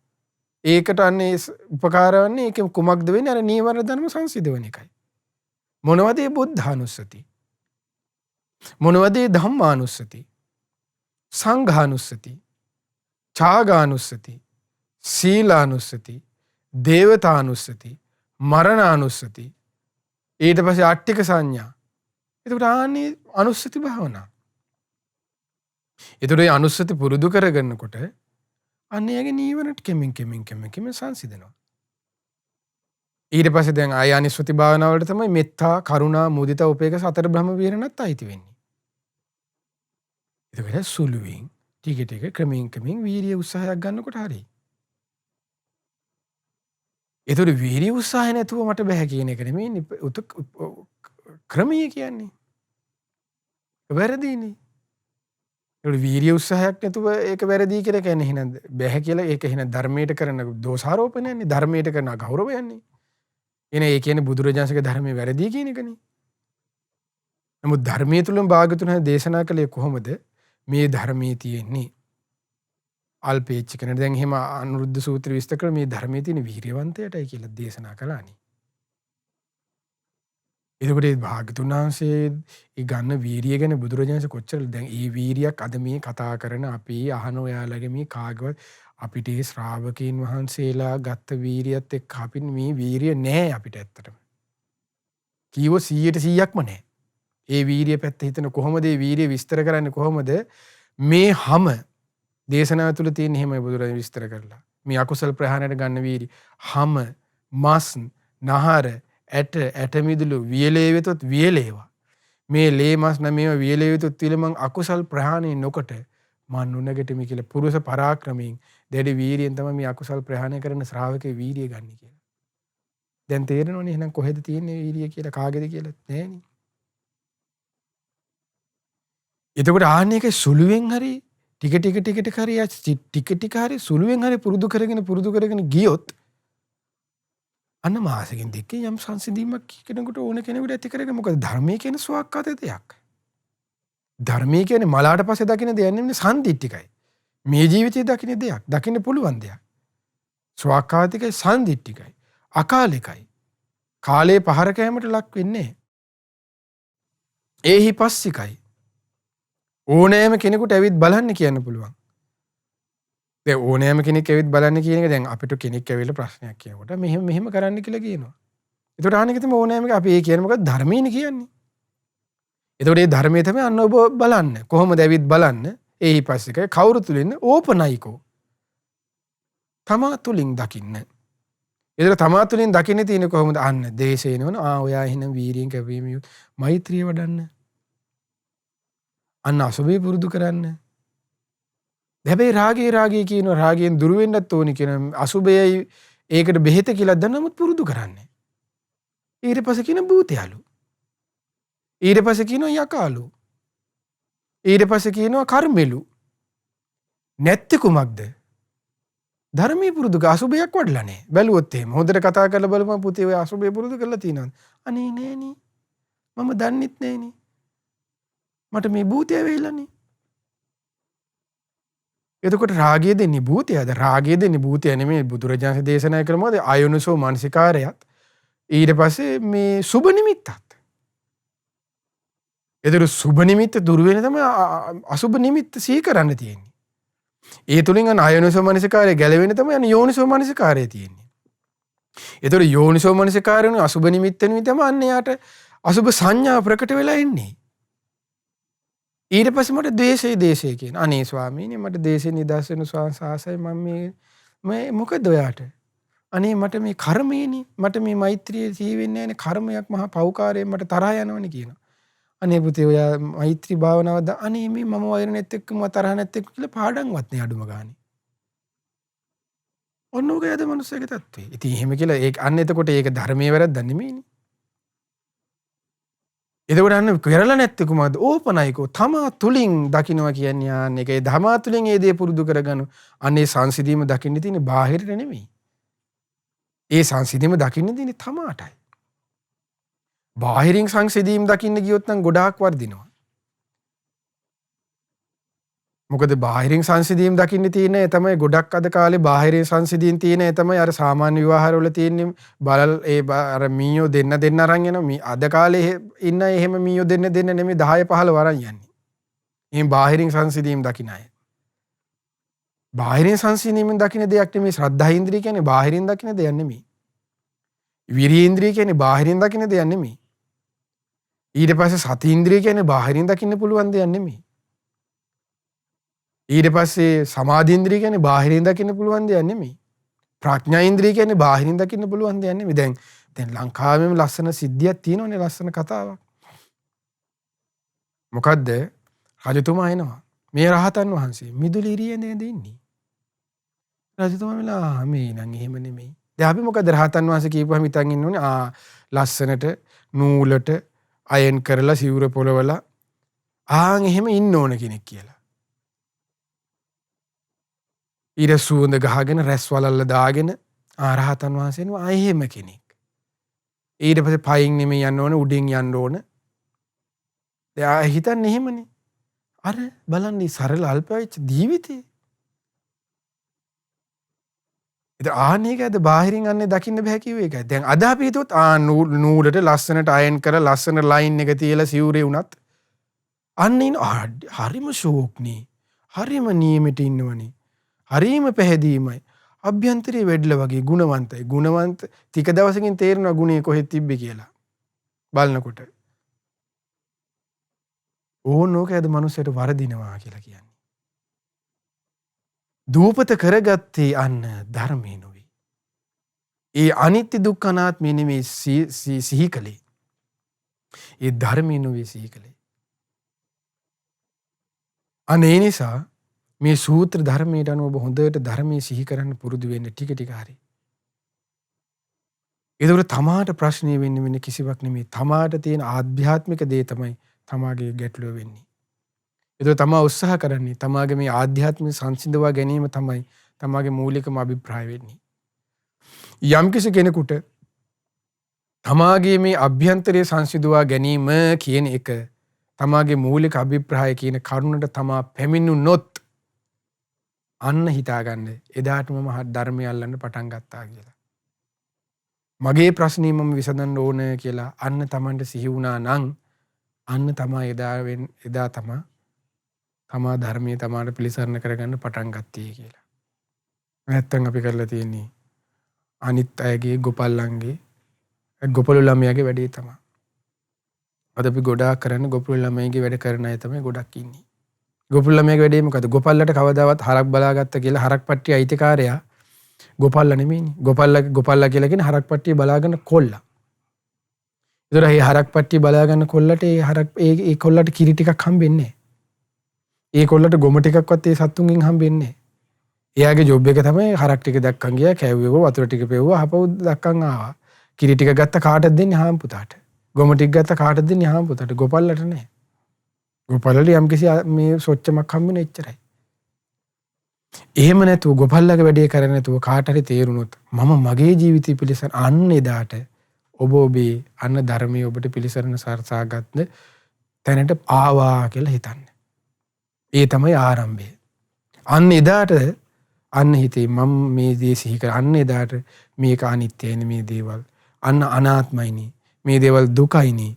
ඒකට අන්නේ උපකාර වන්නේ ඒක කුමක්ද වෙන්නේ? අර නීවරණ ධර්ම සංසිඳවන එකයි. මොනවද මේ බුද්ධානුස්සති? මොනවද මේ ධම්මානුස්සති? සංඝානුස්සති, ඡාගානුස්සති, සීලානුස්සති, දේවතානුස්සති, මරණානුස්සති, ඊට පස්සේ අට්ටික සංඥා. එතකොට ආන්නේ අනුස්සති භාවනා. එතකොට මේ අනුස්සති පුරුදු කරගන්නකොට අන්නේගේ නීවරණ කෙමෙන් සංසිඳනවා. ඊට පස්සේ දැන් ආය අනිස්සති භාවනාව වලට තමයි මෙත්තා, කරුණා, මුදිතා, උපේක්ඛා සතර බ්‍රහ්ම විහරණත් අයිති වෙන්නේ. ඒක සුළුවෙන් ටික ක්‍රමයෙන් වීර්ය උත්සාහයක් ගන්නකොට හරියි. ඒතකොට වීර්ය උත්සාහය නැතුව මට බෑ කියන එක නෙමෙයි ක්‍රමය කියන්නේ. වැරදීනේ. ඒකට වීර්ය උත්සාහයක් නැතුව ඒක වැරදි කියලා කියන්නේ එහෙනම් බෑ කියලා ඒක එහෙනම් ධර්මයට කරන දෝෂාරෝපණයන්නේ, ධර්මයට කරන අගෞරවයන්නේ. එනේ ඒ කියන්නේ බුදුරජාණන්සේගේ ධර්මයේ වැරදි කියන එකනේ. නමුත් ධර්මයේ තුලම භාගතුන් දේශනා කළේ කොහොමද? මේ ධර්මයේ තියෙන්නේ අල්පේච්ච කෙනෙක්. දැන් එහෙම අනුරුද්ධ සූත්‍ර විස්තර කළ මේ ධර්මයේ තියෙන වීර්යවන්තයටයි කියලා දේශනා කළානේ. එතකොට මේ භාගතුන් වහන්සේ ඒ ගන්න වීර්යය ගැන බුදුරජාණන්සේ කොච්චර දැන් ඒ වීර්යයක් අද මේ කතා කරන අපි අහන ඔයාලගේ මේ කාගවත් අපිට ඒ ශ්‍රාවකයන් වහන්සේලා ගත්ත වීර්යයත් එක්ක අපි මේ වීර්යය නෑ අපිට ඇත්තටම. කීව 100%ක්ම නැහැ. ඒ වීරිය පැත්ත හිතන කොහොමද ඒ වීරිය විස්තර කරන්නේ කොහොමද මේ හැම දේශනාව තුළ තියෙන එහෙමයි බුදුරජාණන් විස්තර කරලා. මේ අකුසල ප්‍රහාණයට ගන්න වීරිය හැම මස් නහර ඇට මිදුළු වියලේ වෙතොත් වියලේවා. මේ ලේ මස් නැමේව වියලේ වෙතොත් තිලමන් අකුසල් ප්‍රහාණය නොකොට මන් නුනගටමි කියලා පුරුෂ පරාක්‍රමයෙන් දැඩි වීරියෙන් තමයි මේ අකුසල් ප්‍රහාණය කරන ශ්‍රාවකේ වීරිය ගන්න කියලා. දැන් තේරෙනවනේ එහෙනම් කොහෙද තියෙන්නේ වීරිය කියලා කාගේද කියලා නෑනේ. එතකොට ආන්න එක සුළුවෙන් හරි ටික ටික හරි සුළුවෙන් හරි පුරුදු කරගෙන ගියොත් අන්න මාසෙකින් දෙකකින් යම් සංසිඳීමක් කෙනෙකුට ඕන කෙනෙකුට ඇති කරගන්න. මොකද ධර්මයේ කියන සුවක්කාත දෙයක්. ධර්මයේ කියන්නේ මලාට පස්සේ දකින්න දෙයක් නෙමෙයි සම්දිට්ඨිකයි. මේ ජීවිතයේ දකින්න දෙයක්, දකින්න පුළුවන් දෙයක්. සුවක්කාතිකයි සම්දිට්ඨිකයි. අකාලිකයි. කාලේ පහර කැමට ලක් වෙන්නේ. ඒහි පස්සිකයි. ඕනෑම කෙනෙකුට ඇවිත් බලන්න කියන්න පුළුවන්. දැන් ඕනෑම කෙනෙක් ඇවිත් බලන්න කියන එක දැන් අපිට කෙනෙක් ඇවිල්ලා ප්‍රශ්නයක් කියනකොට මෙහෙම කරන්න කියලා කියනවා. ඒකට අනික තමයි ඕනෑම එක අපි ඒ කියන්නේ මොකද ධර්මයනේ කියන්නේ. ඒකට මේ ධර්මයේ තමයි අන්න ඔබ බලන්න. කොහොමද ඇවිත් බලන්න? ඒහි පස්සිකයි කවුරු තුලින්ද ඕපනයිකෝ. තමා තුලින් දකින්න. ඒක තමා තුලින් දකින්න තියෙන කොහොමද? අන්න දේශේනවන ඔයා එහෙනම් වීරියෙන් කැපීම මෛත්‍රිය වඩන්න. අන්න අසුබේ පුරුදු කරන්න. හැබැයි රාගයේ කියනවා රාගයෙන් දුර වෙන්නත් ඕනි කියන අසුබයයි ඒකට බෙහෙත කියලා දැනනමුත් පුරුදු කරන්නේ. ඊට පස්සේ කියන භූතයලු. ඊට පස්සේ කියනවා යකාලු. ඊට පස්සේ කියනවා කර්මෙලු. නැත්te කුමක්ද? ධර්මයේ පුරුදු අසුබයක් වඩලා නැහැ. බැලුවොත් එහෙම හොඳට කතා කරලා බලපන් පුතේ ඔය අසුබේ පුරුදු කරලා තියෙනවද? අනේ නෑනේ. මම දන්නෙත් නෑනේ. මට මේ භූතය වෙයිලානේ. එතකොට රාගය දෙන්නේ භූතයද? රාගය දෙන්නේ භූතය නෙමෙයි. බුදුරජාණන් දේශනා කළ මොකද? ආයෝනිසෝ මානසිකාරයත් ඊට පස්සේ මේ සුබ නිමිත්තත්. ඒතර සුබ නිමිත්ත දුර වෙන තමයි අසුබ නිමිත්ත සිහි කරන්න තියෙන්නේ. ඒ තුලින් අන ආයෝනිසෝ මානසිකාරය ගැලවෙන තමයි අන යෝනිසෝ මානසිකාරය තියෙන්නේ. ඒතර යෝනිසෝ මානසිකාරයනේ අසුබ නිමිත්තෙනුයි තමයි අන්න යාට අසුබ සංඥා ප්‍රකට වෙලා එන්නේ. ඊට පස්සේ මට දේශේ කියන අනේ ස්වාමීනි මට දේශේ නිදහස් වෙන සාසයි මම මේ මොකද ඔයාට අනේ මට මේ කර්මයේනේ මට මේ මෛත්‍රිය සිහි වෙන්නේ නැනේ කර්මයක් මහා පෞකාරයෙන් මට තරහ යනවනේ කියනවා. අනේ පුතේ ඔයා මෛත්‍රී භාවනාවද අනේ මේ මම වෛර නැත් එක්කම තරහ නැත් එක්ක කියලා පාඩම්වත් නේ අඩුම ගානේ. ඔන්නෝගයද මනුස්සයගේ තත්ත්වේ. ඉතින් එහෙම කියලා ඒක අන්න එතකොට ඒක ධර්මයේ වැරද්දක් නෙමෙයිනේ. එතකොට අන්න කරලා නැත්තේ කුමක්ද? ඕපනයිකෝ තමා තුලින් දකින්නවා කියන්නේ ආන්නේ ඒකේ ධමා තුලින් ඒ දේ පුරුදු කරගන්න. අන්නේ සංසිඳීම දකින්න තියෙන්නේ බාහිරට නෙමෙයි. ඒ සංසිඳීම දකින්න තියෙන්නේ තමාටයි. බාහිරින් සංසිඳීම දකින්න ගියොත් නම් ගොඩාක් වර්ධිනවා. මොකද බාහිරින් සංසිඳීම් දකින්න තියෙන තමයි ගොඩක් අද කාලේ බාහිරින් සංසිඳීම් තියෙන තමයි අර සාමාන්‍ය විවාහවල තියෙන බලල් ඒ අර මීයෝ දෙන්න අරන් යන මේ අද කාලේ ඉන්න එහෙම මීයෝ දෙන්න නෙමෙයි 10 15 වරන් යන්නේ. එහෙන් බාහිරින් සංසිඳීම් දකින්න අය. බාහිරින් සංසිඳීම් දකින්න දෙයක් නෙමෙයි ශ්‍රද්ධා ඉන්ද්‍රිය කියන්නේ බාහිරින් දකින්න දෙයක් නෙමෙයි. විරිය ඉන්ද්‍රිය කියන්නේ බාහිරින් දකින්න දෙයක් නෙමෙයි. ඊට පස්සේ සති ඉන්ද්‍රිය කියන්නේ බාහිරින් දකින්න පුළුවන් දෙයක් නෙමෙයි. ඊට පස්සේ සමාධි ඉන්ද්‍රිය කියන්නේ බාහිරින් දකින්න පුළුවන් දෙයක් නෙමෙයි. ප්‍රඥා ඉන්ද්‍රිය කියන්නේ බාහිරින් දකින්න පුළුවන් දෙයක් නෙමෙයි. දැන් ලංකාවේම ලස්සන සිද්ධියක් තියෙනවනේ ලස්සන කතාවක්. මොකද්ද? රජතුමා එනවා. මේ රහතන් වහන්සේ මිදුලි ඉරියෙන්ද ඉන්නේ. රජතුමා මෙලා මේ නම් එහෙම නෙමෙයි. දැන් අපි මොකද රහතන් වහන්සේ කියපුවාම හිතන් ඉන්න ඕනේ ලස්සනට නූලට අයන් කරලා සිවුර පොලවලා එහෙම ඉන්න ඕන කෙනෙක් කියලා. ඊට සුවඳ ගහගෙන රැස් වලල්ල දාගෙන රහතන් වහන්සේනවා එහෙම කෙනෙක්. ඊට පස්සේ පයින් නෙමෙයි යන්න ඕන උඩින් යන්න ඕන. දැන් හිතන්නේ එහෙමනේ. අර බලන්න සරල අල්පයිච් ජීවිතේ. ඉතින් ආන්නේකද බාහිරින් අන්නේ දකින්න බෑ කිව්ව එකයි. දැන් අද අපි හිතුවොත් නූලට ලස්සනට අයන් කරලා ලස්සන ලයින් එක තියලා සිවුරේ උනත් අන්න ඉන්න හරිම ෂෝක්නේ. හරිම නියමෙට ඉන්නවනේ. හරීම පැහැදීමයි. අභ්‍යන්තරයේ වෙඩ්ල වගේ ගුණවන්තයි. ගුණවන්ත ටික දවසකින් තේරෙනවා ගුණේ කොහෙද තිබ්බේ කියලා. බලනකොට. ඕනෝක ඇද මනුස්සයට වරදිනවා කියලා කියන්නේ. දූපත කරගත්තේ අන්න ධර්මය නොවේ. ඒ අනිත්‍ය දුක්ඛ අනාත්මය නෙමේ සිහි කළේ. ඒ ධර්මය නොවේ සිහි කළේ. අනේ නිසා මේ සූත්‍ර ධර්මයට අනුව ඔබ හොඳට ධර්මයේ සිහි කරන්න පුරුදු වෙන්න ටික ටික හරි. ඒකට තමාට ප්‍රශ්නය වෙන්නේ වෙන කිසිවක් නෙමෙයි. තමාට තියෙන ආධ්‍යාත්මික දේ තමයි තමාගේ ගැටලුව වෙන්නේ. ඒක තමා උත්සාහ කරන්නේ තමාගේ මේ ආධ්‍යාත්මික සංසිඳවා ගැනීම තමයි තමාගේ මූලිකම අභිප්‍රාය වෙන්නේ. යම්කිසි කෙනෙකුට තමාගේ මේ අභ්‍යන්තරයේ සංසිඳවා ගැනීම කියන එක තමාගේ මූලික අභිප්‍රාය කියන කරුණට තමා පැමිණුනොත් අන්න හිතාගන්න එදාට මම ධර්මය අල්ලන්න පටන් ගත්තා කියලා. මගේ ප්‍රශ්නේ මම විසඳන්න ඕන කියලා අන්න Tamanට සිහි වුණා නම් අන්න තමා එදා තමා ධර්මයේ තමාට පිළිසරණ කරගන්න පටන් ගත්තේ කියලා. නැත්තම් අපි කරලා තියෙන්නේ අනිත් අයගේ ගොපල්ලන්ගේ ගොපළු ළමයාගේ වැඩේ තමයි. අද අපි ගොඩාක් කරන්නේ ගොපළු ළමයිගේ වැඩ කරන අය තමයි ගොඩක් ඉන්නේ. ගොපළු ළමයාගේ වැඩේ මොකද? ගොපල්ලට කවදාවත් හරක් බලාගත්ත කියලා හරක් පට්ටිය අයිතිකාරයා ගොපල්ලා නෙමෙයිනේ. ගොපල්ලා කියලා කියන්නේ හරක් පට්ටිය බලාගෙන කොල්ලා. ඒතර මේ හරක් පට්ටිය බලාගෙන කොල්ලට ඒ කොල්ලට කිරි ටිකක් හම්බෙන්නේ නැහැ. ඒ කොල්ලට ගොම ටිකක්වත් ඒ සත්තුන්ගෙන් හම්බෙන්නේ නැහැ. එයාගේ ජොබ් එක තමයි හරක් ටික දැක්කන් ගියා, කැව්වෙව, වතුර ටික පෙව්වා, හපව දැක්කන් ආවා. කිරි ටික ගත්ත කාටද දෙන්නේ? හාම් පුතාට. ගොම ටික ගත්ත කාටද දෙන්නේ? හාම් පුතාට. ගොපල්ලට නැහැ. ගොපල්ලට යම්කිසි මේ සොච්චමක් හම්බෙන එච්චරයි. එහෙම නැතුව ගොපල්ලගේ වැඩේ කරන්නේ නැතුව කාට හරි තේරුනොත් මම මගේ ජීවිතය පිළිසරණ අන්න එදාට ඔබේ අන්න ධර්මයේ ඔබට පිළිසරණ සරසාගත්ත තැනට ආවා කියලා හිතන්න. ඒ තමයි ආරම්භය. අන්න එදාට අන්න හිතේ මම මේ දේ සිහි කර අන්න එදාට මේක අනිත්‍යයි මේ දේවල්. අන්න අනාත්මයිනි. මේ දේවල් දුකයිනි.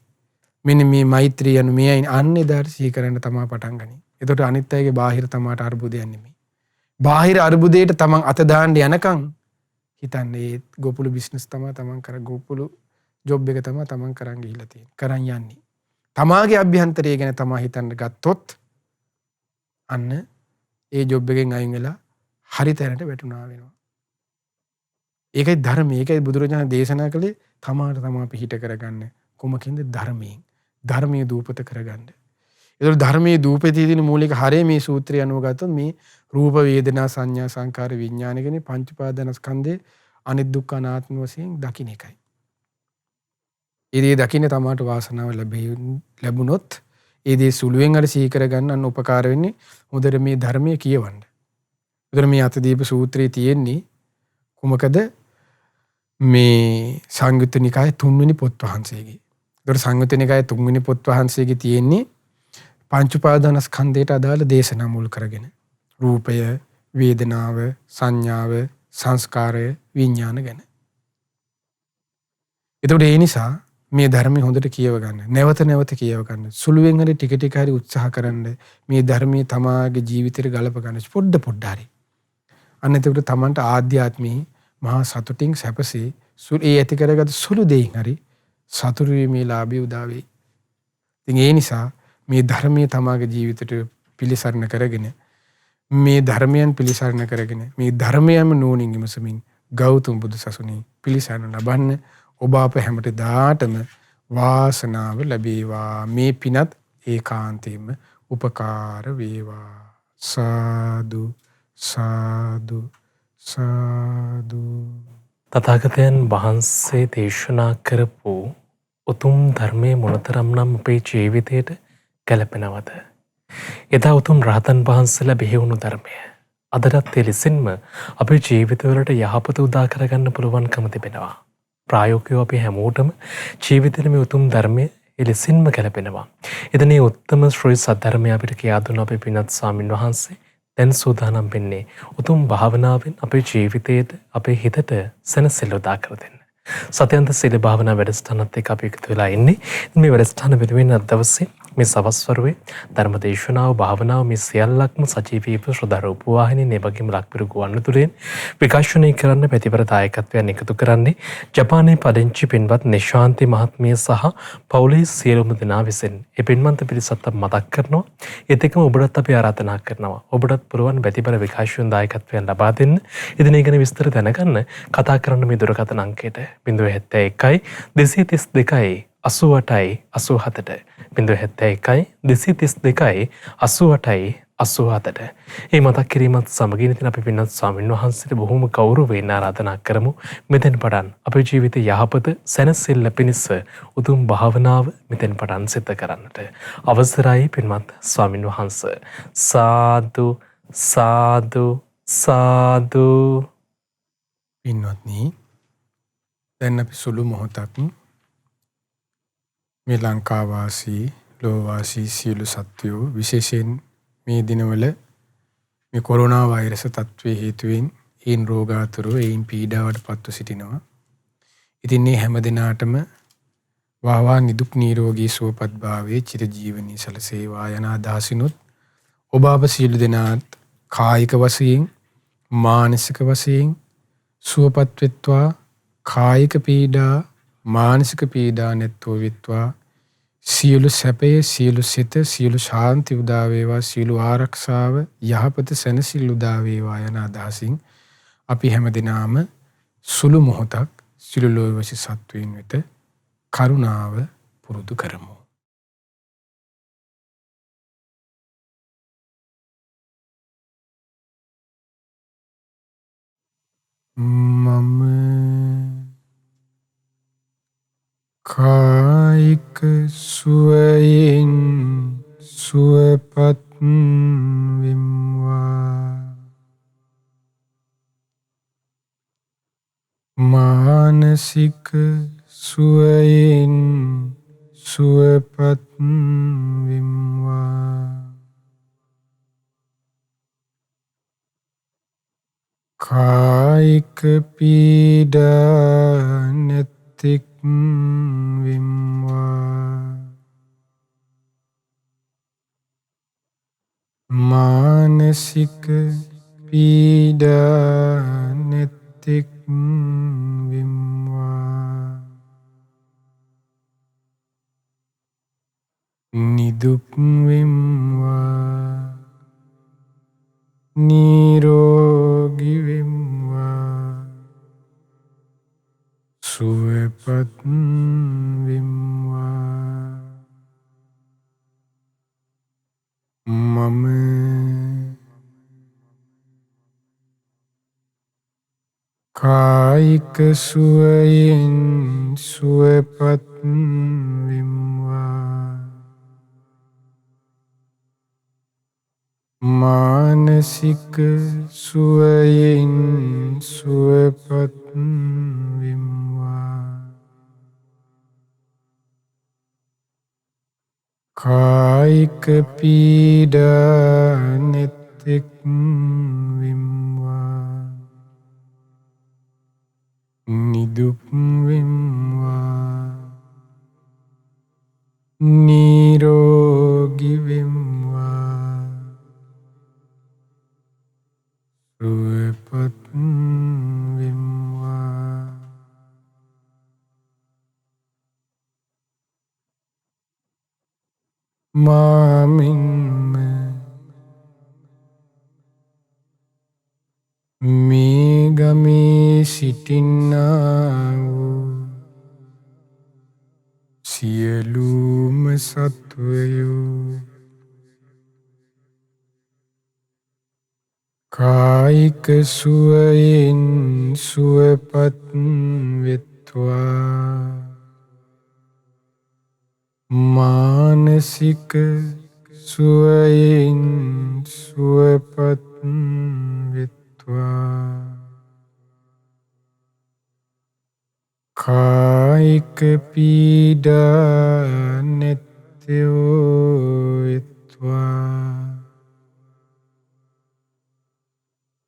මෙන්න මේ මෛත්‍රිය යන මේයි අන්න එදාට සිහි කරන්න තමයි පටන් ගන්නේ. එතකොට අනිත් අයගේ බාහිර තමාට අරුබුදයක් නෙමෙයි. බාහිර අරුබුදයට තමන් අත දාන්න යනකම් හිතන්නේ ගොපුළු බිස්නස් තමයි තමන් කර ගොපුළු ජොබ් එක තමයි තමන් කරන් ගිහිල්ලා තියෙන්නේ. කරන් යන්නේ. තමාගේ අභ්‍යන්තරය ගැන තමා හිතන්න ගත්තොත් අන්න ඒ ජොබ් එකෙන් අයින් වෙලා හරි තැනට වැටුණා වෙනවා. ඒකයි ධර්මය. ඒකයි බුදුරජාණන් දේශනා කළේ තමාට තමා පිහිට කරගන්න. කොමකින්ද? ධර්මයෙන්. ධර්මයේ දූපත කරගන්න. ඒතර ධර්මයේ දූපතේ තියෙන මූලික හරය මේ සූත්‍රය අනුව ගත්තොත් මේ රූප වේදනා සංඥා සංකාර විඥාන කියන පංච උපාදානස්කන්ධේ අනිදුක්ඛ අනාත්ම වශයෙන් දකින්න එකයි. ඒ දේ දකින්න තමාට වාසනාව ලැබුණොත් ඒ දේ සුළුවෙන් අර සිහි කරගන්න අන්න උපකාර වෙන්නේ හොඳට මේ ධර්මයේ කියවන්න. ඒතර මේ අතදීප සූත්‍රයේ තියෙන්නේ කුමකද? මේ සංයුත්ත නිකායේ 3 වෙනි පොත් වහන්සේගේ. ඒතර සංයුත්ත නිකායේ 3 වෙනි පොත් වහන්සේගේ තියෙන්නේ පංච උපාදානස්කන්ධයට අදාළ දේශනා මුල් කරගෙන රූපය, වේදනාව, සංඥාව, සංස්කාරය, විඥාන ගැන. ඒතකොට ඒ නිසා මේ ධර්මයේ හොඳට කියව ගන්න. නැවත නැවත කියව ගන්න. සුළුවෙන් හරි ටික ටික හරි උත්සාහ කරන්න මේ ධර්මයේ තමාගේ ජීවිතේට ගලප ගන්න. පොඩ හරි. අන්න එතකොට තමන්ට ආධ්‍යාත්මී මහා සතුටින් සැපසේ ඒ ඇති කරගත් සුළු දෙයින් හරි සතුරු වීමේ ලාභය උදා වෙයි. ඉතින් ඒ නිසා මේ ධර්මයේ තමාගේ ජීවිතයට පිළිසරණ කරගෙන මේ ධර්මයන් පිළිසරණ කරගෙන මේ ධර්මයම නුවණින් විමසමින් ගෞතම බුදු සසුනේ පිළිසරණ ලබන්න ඔබ අප හැමට දාටම වාසනාව ලැබේවා. මේ පිනත් ඒකාන්තයෙන්ම උපකාර වේවා. සාදු සාදු සාදු. තථාගතයන් වහන්සේ දේශනා කරපු උතුම් ධර්මයේ මොනතරම්නම් අපේ ජීවිතයට ගැලපෙනවද? එදා උතුම් රහතන් වහන්සේලා බිහි වුණු ධර්මය අදටත් එලෙසින්ම අපේ ජීවිතවලට යහපත උදා කරගන්න පුළුවන්කම තිබෙනවා. ප්‍රායෝගිකව අපි හැමෝටම ජීවිතේ මේ උතුම් ධර්මය එලෙසින්ම ගැලපෙනවා. එතන මේ උත්තම ශ්‍රී සද්ධර්මය අපිට කියා දුන්න අපේ පින්වත් ස්වාමින් වහන්සේ දැන් සූදානම් වෙන්නේ උතුම් භාවනාවෙන් අපේ ජීවිතයට අපේ හිතට සැනසෙල්ල උදා කර දෙන්න. සත්‍යන්ත සීල භාවනා වැඩසටහනත් එක්ක අපි එකතු වෙලා ඉන්නේ. මේ වැඩසටහන වෙනුවෙන් අද දවසේ මේ සවස්වරුවේ ධර්ම දේශනාව භාවනාව මේ සියල්ලක්ම සජීවීව ශ්‍රද්ධා රූපවාහිනී නෙබගිම ලක්විරු ගුවන්විදුලියෙන් විකාශනය කරන්න පැතිවර දායකත්වයන් එකතු කරන්නේ ජපානයේ පදිංචි පින්වත් නිශාන්ති මහත්මිය සහ පවුලේ සියලුම දෙනා විසින්. ඒ පින්වන්ත පිරිසත් මතක් කරනවා. ඒත් එක්කම ඔබටත් අපි ආරාධනා කරනවා. ඔබටත් පුරුවන් පැතිවර විකාශන දායකත්වයන් ලබා දෙන්න. ඉතින් ඒ ගැන විස්තර දැනගන්න කතා කරන්න මේ දුරකථන අංකයට 071 232 88 87 071 232 88 87. ඒ මතක් කිරීමත් සමගින් ඉතින් අපි පින්වත් ස්වාමීන් වහන්සේට බොහොම ගෞරවයෙන් ආරාධනා කරමු. මෙතෙන් පටන් අපේ ජීවිතයේ යහපත සැනසෙල්ල පිණිස උතුම් භාවනාව මෙතෙන් පටන් සිත කරන්නට අවසරයි පින්වත් ස්වාමීන් වහන්සේ. සාදු සාදු සාදු. පින්වත්නි, දැන් අපි සුළු මොහොතක් මේ ලංකාවාසී ලෝවාසී සියලු සත්වයෝ විශේෂයෙන් මේ දිනවල මේ කොරෝනා වෛරස තත්ත්වයේ හේතුවෙන් ඒන් රෝගාතුරව ඒන් පීඩාවට පත්ව සිටිනවා. ඉතින් මේ හැම දිනාටම වාවා නිදුක් නිරෝගී සුවපත් භාවයේ චිරජීවනයේ සලසේවා යන අදහසිනුත් ඔබ අප සියලු දෙනාත් කායික වශයෙන් මානසික වශයෙන් සුවපත් වෙත්වා, කායික පීඩා මානසික පීඩා නැත්වෝ වෙත්වා, සියලු සැපය සියලු සිත සියලු ශාන්ති උදා වේවා, සියලු ආරක්ෂාව යහපත සැනසෙල්ල උදා වේවා යන අදහසින් අපි හැමදෙනාම සුළු මොහොතක් සියලු ලෝකවාසී සත්වයින් වෙත කරුණාව පුරුදු කරමු. මම කායික සුවයෙන් සුවපත් වෙම්වා, මානසික සුවයෙන් සුවපත් වෙම්වා, කායික පීඩා නැතික් වෙම්වා, මානසික පීඩා නැතික් වෙම්වා, නිදුක් වෙම්වා, නිරෝගී වෙම්වා, සුවපත් වෙම්වා. මම කායික සුවයෙන් සුවපත් වෙම්වා, මානසික සුවයෙන් සුවපත් වෙම්වා, කායික පීඩා නැතික් වෙම්වා, නිදුක් වෙම්වා, නිරෝගී වෙම්වා, සුවපත් වෙම්වා. මාමින්ම මේ ගමේ සිටින්නා වූ සියලුම සත්වයෝ කායික සුවයෙන් සුවපත් වෙත්වා, මානසික සුවයෙන් සුවපත් වෙත්වා, කායික පීඩා නැත්වෝ වෙත්වා,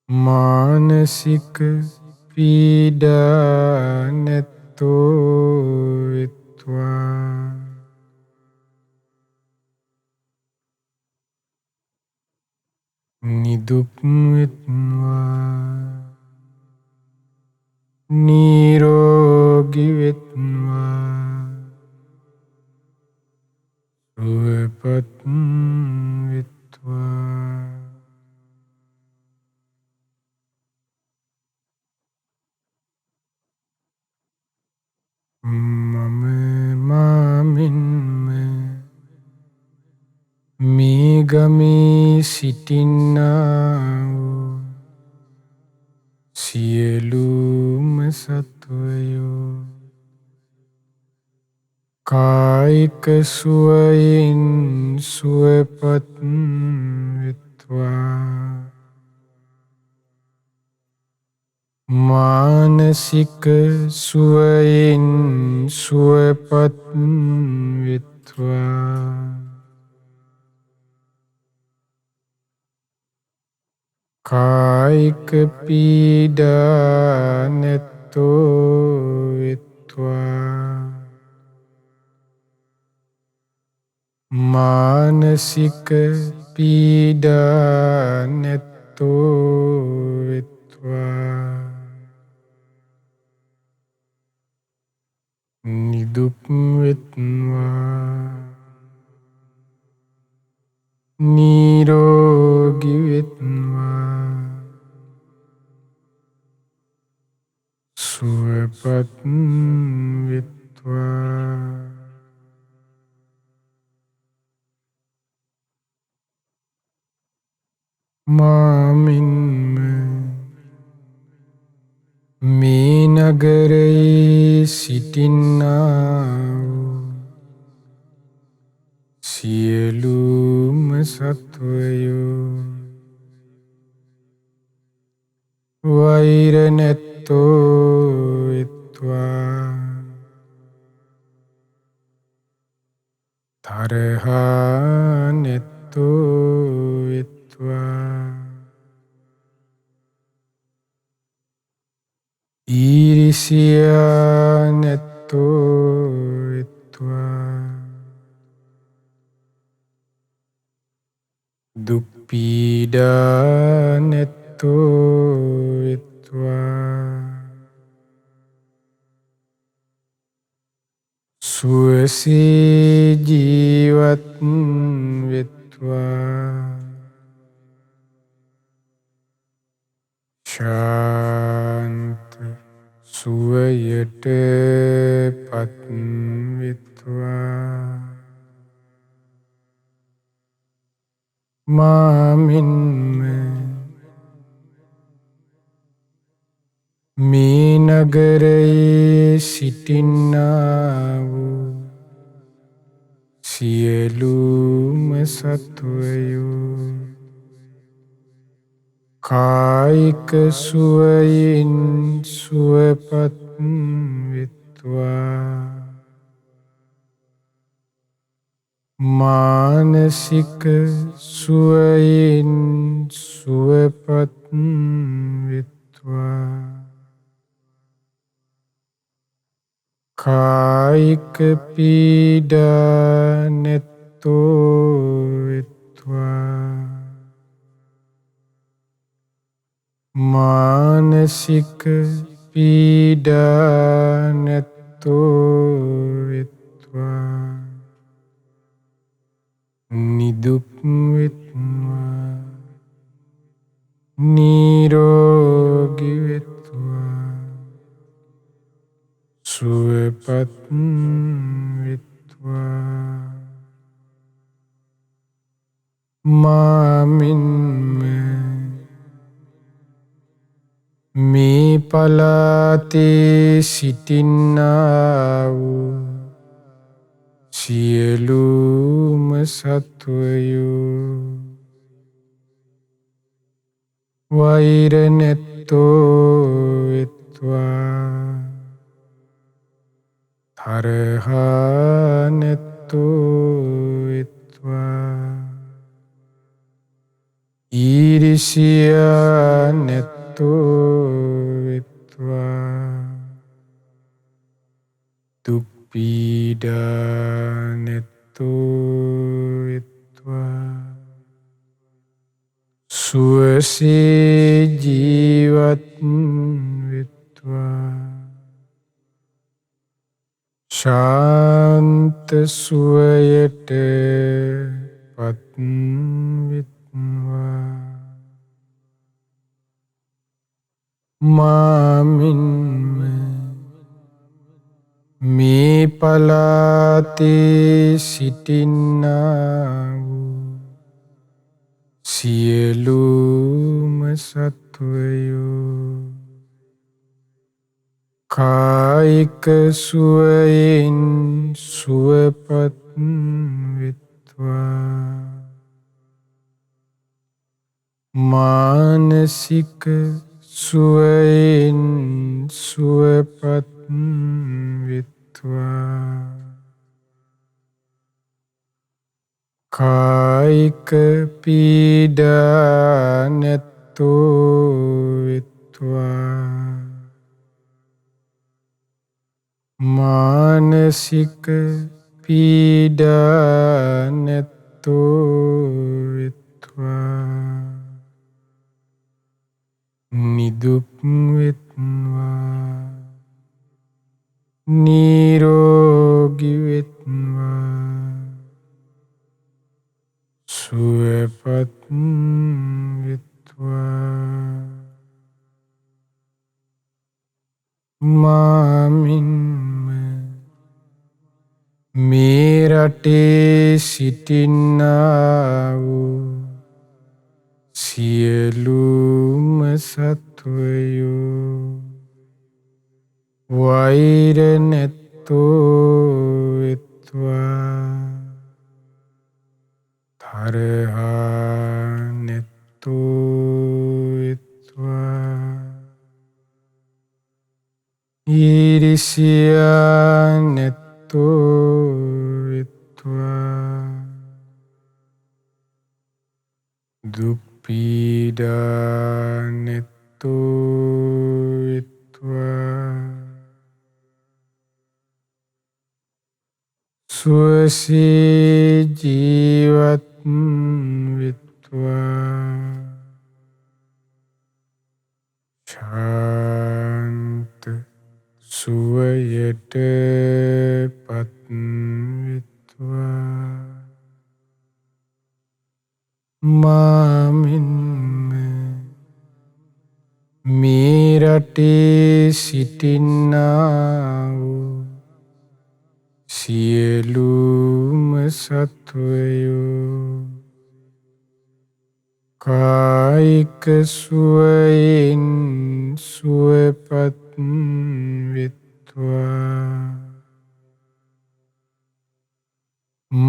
මානසික පීඩා නැත්තෝ වෙත්වා, නිදුක් වෙත්වා නිරෝගී වෙත්වා සුවපත් වෙත්වා මම මාමින්ම මේ ගමේ සිටින්නා වූ සියලුම සත්වයෝ කායික සුවයෙන් සුවපත් වෙත්වා මානසික සුවයෙන් සුවපත් වෙත්වා කායික පීඩා නැත්තෝ වෙත්වා මානසික පීඩා නැත්තෝ වෙත්වා නිදුක් වෙත්වා නිරෝගී වෙත්වා සුවපත් වෙත්වා මාමින්ම මේ නගරයේ සිටින්නා වූ සියලුම සත්වයෝ වෛර නැත්තෝ වෙත්වා තරහා නැත්තෝ වෙත්වා ඊරිසියා නැත්තෝ වෙත්වා දුක් පීඩා නැත්තෝ වෙත්වා සුවසේ ජීවත් වෙත්වා ශාන්ත සුවයට පත් වෙත්වා මාමින්ම මේ නගරයේ සිටින්නා වූ සියලුම සත්වයෝ කායික සුවයෙන් සුවපත් වෙත්වා මානසික සුවයෙන් සුවපත් වෙත්වා කායික පීඩා නැත්තෝ වෙත්වා මානසික පීඩා නැත්තෝ වෙත්වා නිදුක් වෙත්වා නිරෝගී වෙත්වා සුවපත් වෙත්වා මාමින්ම මේ පලාතේ සිටින්නා වූ සියලුම සත්වයෝ වෛර නැත්තෝ වෙත්වා තරහා නැත්තෝ වෙත්වා ඊරිසියා නැත්තෝ වෙත්වා දුක් පීඩා නැත්තෝ වෙත්වා සුවසේ ජීවත් වෙත්වා ශාන්ත සුවයට පත් වෙත්වා මාමින්ම මේ පලාතේ සිටින්නා වූ සියලුම සත්වයෝ කායික සුවයෙන් සුවපත් වෙත්වා මානසික සුවයෙන් සුවපත් වෙත්වා කායික පීඩා නැත්තෝ වෙත්වා මානසික පීඩා නැත්තෝ වෙත්වා නිදුක් වෙත්වා නිරෝගී වෙත්වා සුවපත් වෙත්වා මාමින්ම මේ රටේ සිටින්නා වූ සියලුම සත්වයෝ වෛර නැත්තෝ වෙත්වා තරහා නැත්තෝ වෙත්වා ඊර්ෂ්‍යා නැත්තෝ වෙත්වා දුක් පීඩා නැත්තෝ වෙත්වා සුවසේ ජීවත් වෙත්වා ශාන්ත සුවයට පත් වෙත්වා මාමින්ම මේ රටේ සිටින්නා වූ සියලුම සත්වයෝ කායික සුවයෙන් සුවපත් වෙත්වා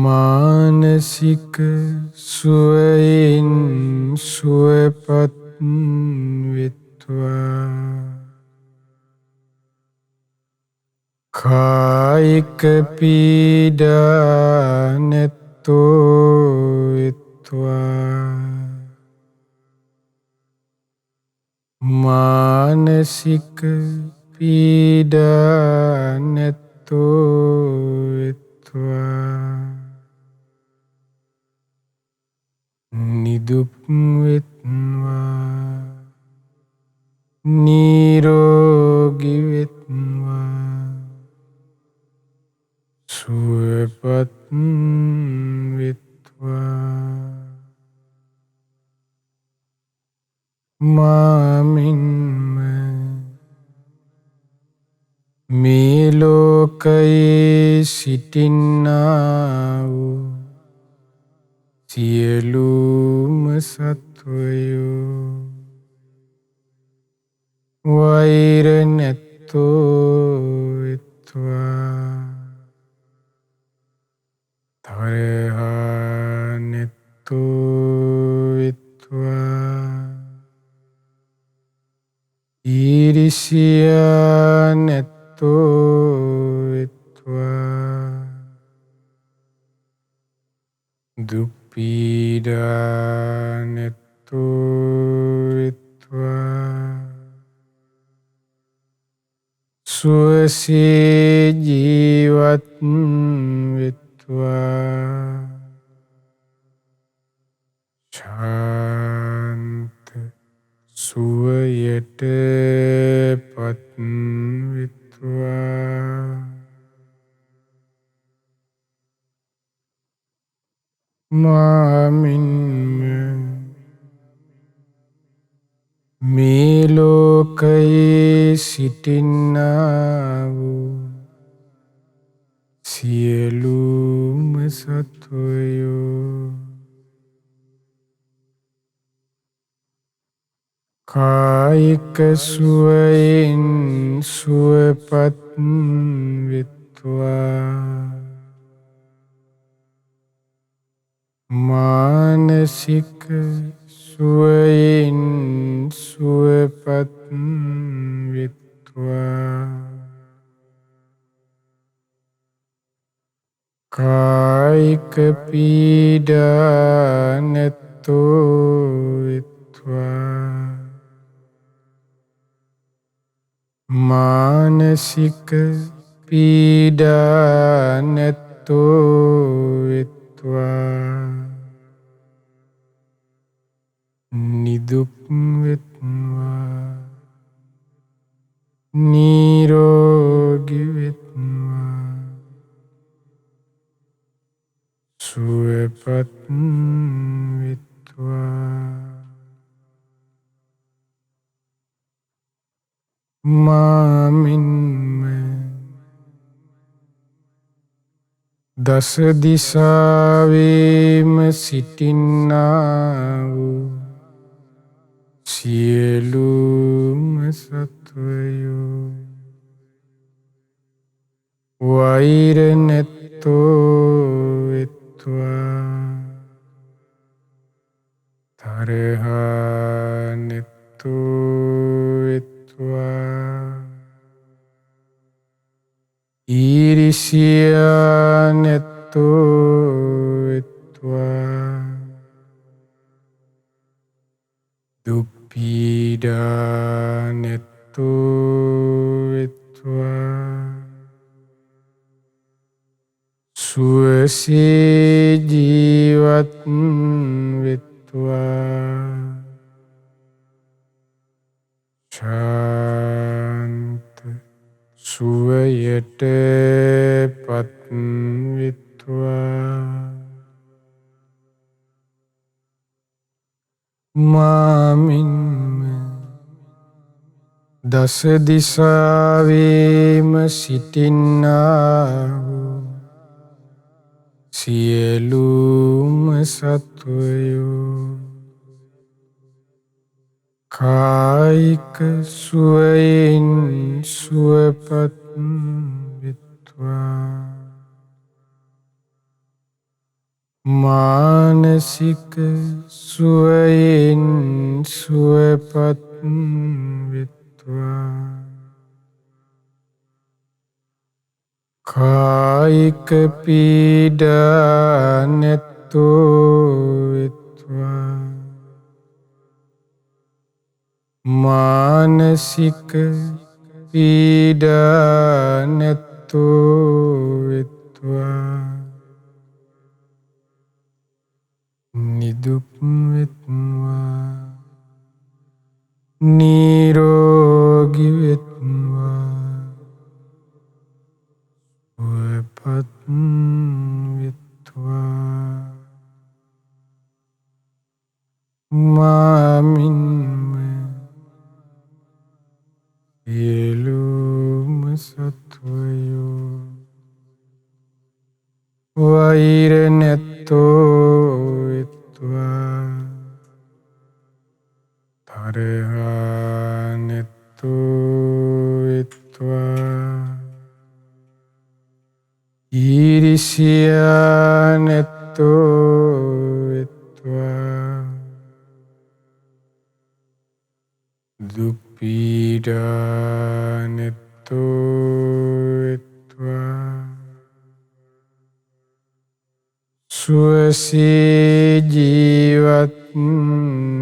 මානසික සුවයෙන් සුවපත් වෙත්වා කායික පීඩා නැත්තෝ වෙත්වා මානසික පීඩා නැත්තෝ වෙත්වා නිදුක් වෙත්වා නිරෝගී වෙත්වා සුවපත් වෙත්වා මාමින්ම මේ ලෝකයේ සිටින්නා වූ සියලුම සත්වයෝ වෛර නැත්තෝ වෙත්වා තරහා නැත්තෝ වෙත්වා ඊර්ෂ්‍යා නැත්තෝ වෙත්වා දුක් පීඩා නැත්තෝ වෙත්වා සුවසේ ජීවත් වෙත්වා ශාන්ත මාමින්ම මේ ලෝකයේ සිටින්නා වූ සියලුම සත්වයෝ කායික සුවයෙන් සුවපත් වෙත්වා මානසික සුවයෙන් සුවපත් වෙත්වා කායික පීඩා නැත්තෝ වෙත්වා මානසික පීඩා නැත්තෝ වෙත්වා නිදුක් වෙත්වා නිරෝගී වෙත්වා සුවපත් වෙත්වා මාමින්ම දස දිසාවේම සිටින්නා වූ සියලුම සත්වයෝ වෛර නැත්තෝ වෙත්වා තරහා නැත්තෝ වෙත්වා ඊරිසියා නැත්තෝ වෙත්වා දුක් පීඩා නැත්තෝ වෙත්වා සුවසේ ජීවත් වෙත්වා ශාන්ත සුවයට පත් වෙත්වා මාමින්ම දස දිසාවේම සිටින්නා වූ සියලුම සත්වයෝ කායික සුවයෙන් සුවපත් වෙත්වා මානසික සුවයෙන් සුවපත් වෙත්වා කායික පීඩා නැත්තෝ වෙත්වා මානසික පීඩා නැත්තෝ වෙත්වා නිදුක් වෙත්වා නිරෝගී වෙත්වා සුවපත් වෙත්වා මාමින්ම සියලුම සත්වයෝ වෛර නැත්තෝ වෙත්වා තරහා නැත්තෝ වෙත්වා ඊරිසියා නැත්තෝ වෙත්වා දුක් පීඩා නැත්තෝ වෙත්වා සුවසේ ජීවත්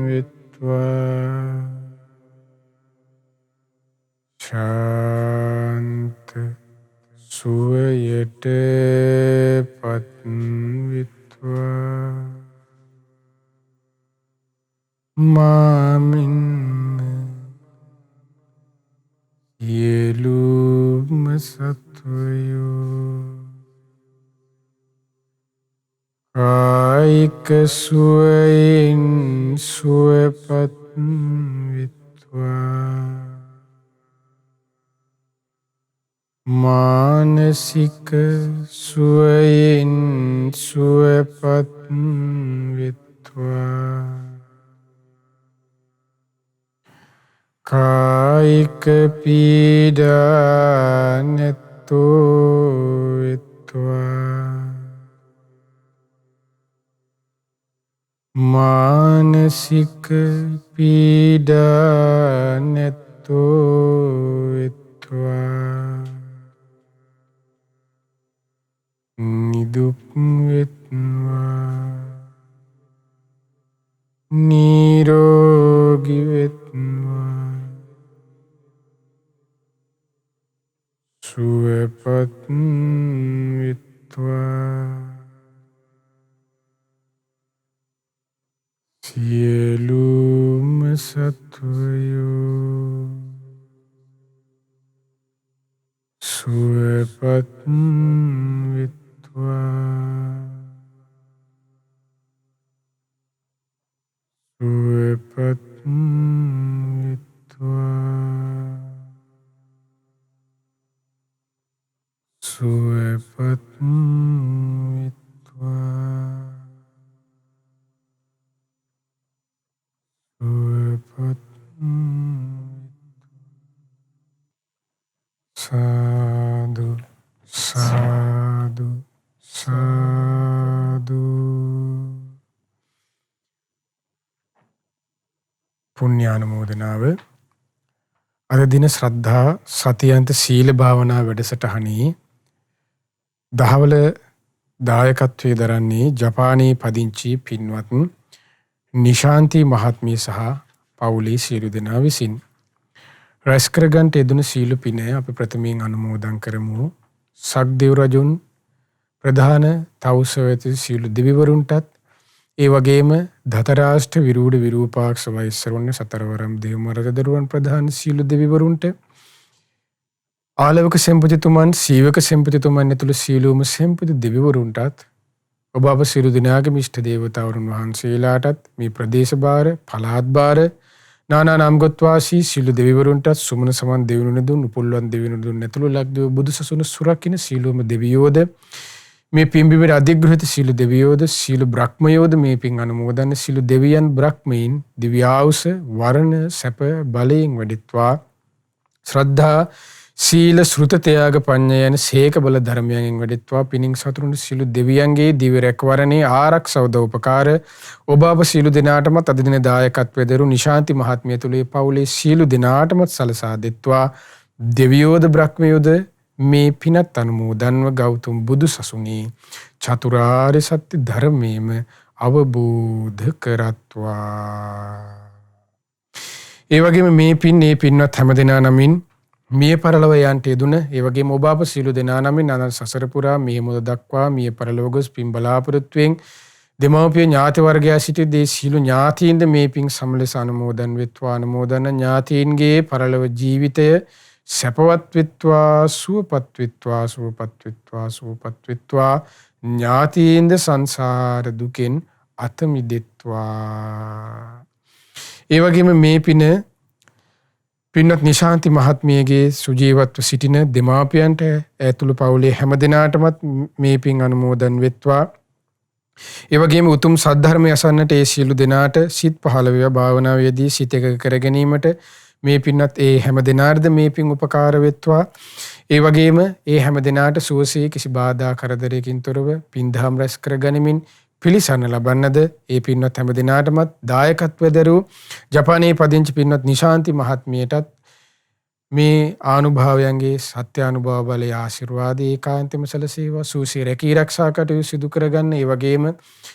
වෙත්වා ශාන්ත සුවයට පත් වෙත්වා මාමින්ම සියලුම සත්වයෝ කායික කායික සුවයෙන් සුවපත් විත්වා මානසික සුවයෙන් සුවපත් විත්වා කායික පීඩා නැත්තෝ විත්වා මානසික පීඩා නැත්තෝ විත්වා නිදුක් වෙත්වා නිරෝගී වෙත්වා සුවපත් වෙත්වා සියලුම සත්වයෝ සුවපත් වෙත්වා සුවපත් වෙත්වා සුවපත් වෙත්වා සුවපත් සාදු සාදු සාදු. පුණ්‍යානුමෝදනාව. අද දින ශ්‍රද්ධා සතියන්ත සීල භාවනා වැඩසටහනේ දහවල දායකත්වයේ දරන්නේ ජපානයේ පදිංචි පින්වත් නිශාන්ති මහත්මිය සහ පවුලේ සියලු දෙනා විසින් රැස් කරගන්ට යෙදුණු සීල පින අපි ප්‍රථමයෙන් අනුමෝදන් කරමු. සක්දෙව් රජුන් ප්‍රධාන තවුසවැති සියලු දෙවිවරුන්ටත් ඒ වගේම ධතරාෂ්ඨ විරූඪ විරූපාක්ෂ වෛශ්‍රවණ්‍ය සතරවරම් දේවමරද දරුවන් ප්‍රධාන සියලු දෙවිවරුන්ට ආලවක සෙන්පතිතුමන් සීවක සෙන්පතිතුමන් ඇතුළු සියලුම සෙන්පති දෙවිවරුන්ටත් ඔබ අප සියලු දෙනාගේම ඉෂ්ට දේවතාවරුන් වහන්සේලාටත් මේ ප්‍රදේශ භාර පළාත් භාර නානා නාමගත් වාසී සියලු දෙවිවරුන්ටත් සුමන සමන් දෙවිවරුන් දුන් උපුල්වන් දෙවිවරුන් දුන් ඇතුළු ලක්දිව බුදුසසුන සුරකින්න සියලුම දෙවියෝද මේ පින්බිමේ අධිග්‍රහිත සියලු දෙවියෝද සියලු බ්‍රහ්මයෝද මේ පින් අනුමෝදන් සියලු දෙවියන් බ්‍රහ්මීන් දිව්‍ය ආයුෂ වරණ සැප බලයෙන් වැඩිත්වා ශ්‍රද්ධා සීල ශ්‍රුත ත්‍යාග පඤ්ඤා යන සේක බල ධර්මයන්ගෙන් වැඩිත්වා පිනින් සතුරුන් සියලු දෙවියන්ගේ දිව්‍ය රැකවරණේ ආරක්ෂාව උපකාර ඔබ අප සියලු දෙනාටමත් අද දින දායකත්වයේ දරු නිශාන්ති මහත්මිය තුලේ පවුලේ සියලු දෙනාටමත් සලසා දෙත්වා දෙවියෝද බ්‍රහ්මයෝද මේ පිනත් අනුමෝදන්ව ගෞතම බුදු සසුනේ චතුරාර්ය සත්‍ය ධර්මයේම අවබෝධ කරත්වා. ඒ වගේම මේ පින් මේ පින්වත් හැමදෙනා නමින් මිය පරලොව යන්ට යෙදුන ඒ වගේම ඔබ අප සියලු දෙනා නමින් අනන්ත සසර පුරා මේ මොද දක්වා මිය පරලොව ගොස් පින් බලාපොරොත්තුෙන් දෙමව්පිය ඥාති වර්ගයා සිටි දේ සියලු ඥාතීන්ද මේ පින් සමලස අනුමෝදන් වෙත්වා. අනුමෝදන ඥාතීන්ගේ පරලොව ජීවිතය සැපවත් වෙත්වා සුවපත් වෙත්වා සුවපත් වෙත්වා සුවපත් වෙත්වා ඥාතීන්ද සංසාර දුකෙන් අත මිදෙත්වා. ඒ වගේම මේ පින පින්වත් නිශාන්ති මහත්මියගේ සුජීවත්ව සිටින දෙමාපියන්ට ඇතුළු පවුලේ හැම දෙනාටමත් මේ පින් අනුමෝදන් වෙත්වා. ඒ වගේම උතුම් සද්ධර්මය අසන්නට ඒ සියලු දෙනාට සිත් පහළ වේවා. භාවනාවේදී සිත එකඟ කර ගැනීමට මේ පින්වත් ඒ හැම දෙනාටද මේ පින් උපකාර වෙත්වා. ඒ වගේම ඒ හැම දෙනාට සුවසේ කිසි බාධා කරදරයකින් තොරව පින්දහම් රැස් කර ගනිමින් පිළිසරණ ලබන්නද ඒ පින්වත් හැම දෙනාටමත් දායකත්වය දරූ ජපානයේ පදිංචි පින්වත් නිශාන්ති මහත්මියටත් මේ ආනුභාවයන්ගේ සත්‍ය අනුභව බලය ආශිර්වාද ඒකාන්තෙම සැලසේවා. සුවසේ රැකී ආරක්ෂා කටයුතු සිදු කරගන්න. ඒ වගේම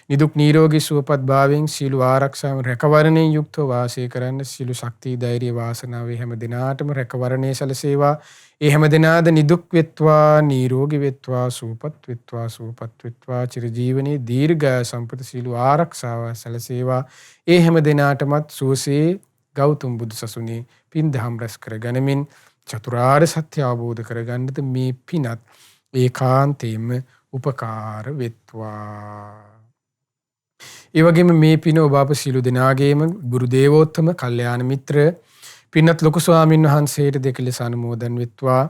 නිදුක් නිරෝගී සුවපත් භාවයෙන් සීල ආරක්ෂාවෙන් රැකවරණයෙන් යුක්තව වාසය කරන්න සීල ශක්තිය ධෛර්ය වාසනාව හැම දිනාටම රැකවරණේ සැලසේවා. ඒ හැම දිනාද නිදුක් වෙත්වා නිරෝගී වෙත්වා සුවපත් වෙත්වා සුවපත් වෙත්වා චිරජීවනයේ දීර්ඝ සම්පත සීල ආරක්ෂාව සැලසේවා. ඒ හැම දිනාටමත් සුවසේ ගෞතම බුදු සසුනේ පින් දහම් රැස් කර ගනිමින් චතුරාර්ය සත්‍ය අවබෝධ කරගන්නට මේ පිනත් ඒකාන්තයෙන්ම උපකාර වෙත්වා. ඒ වගේම මේ පින ඔබ අප සියලු දෙනාගේම ගුරු දේවෝත්තම කල්යාණ මිත්‍ර පින්වත් ලොකු ස්වාමින් වහන්සේට දෙක ලෙස අනුමෝදන් වෙත්වා.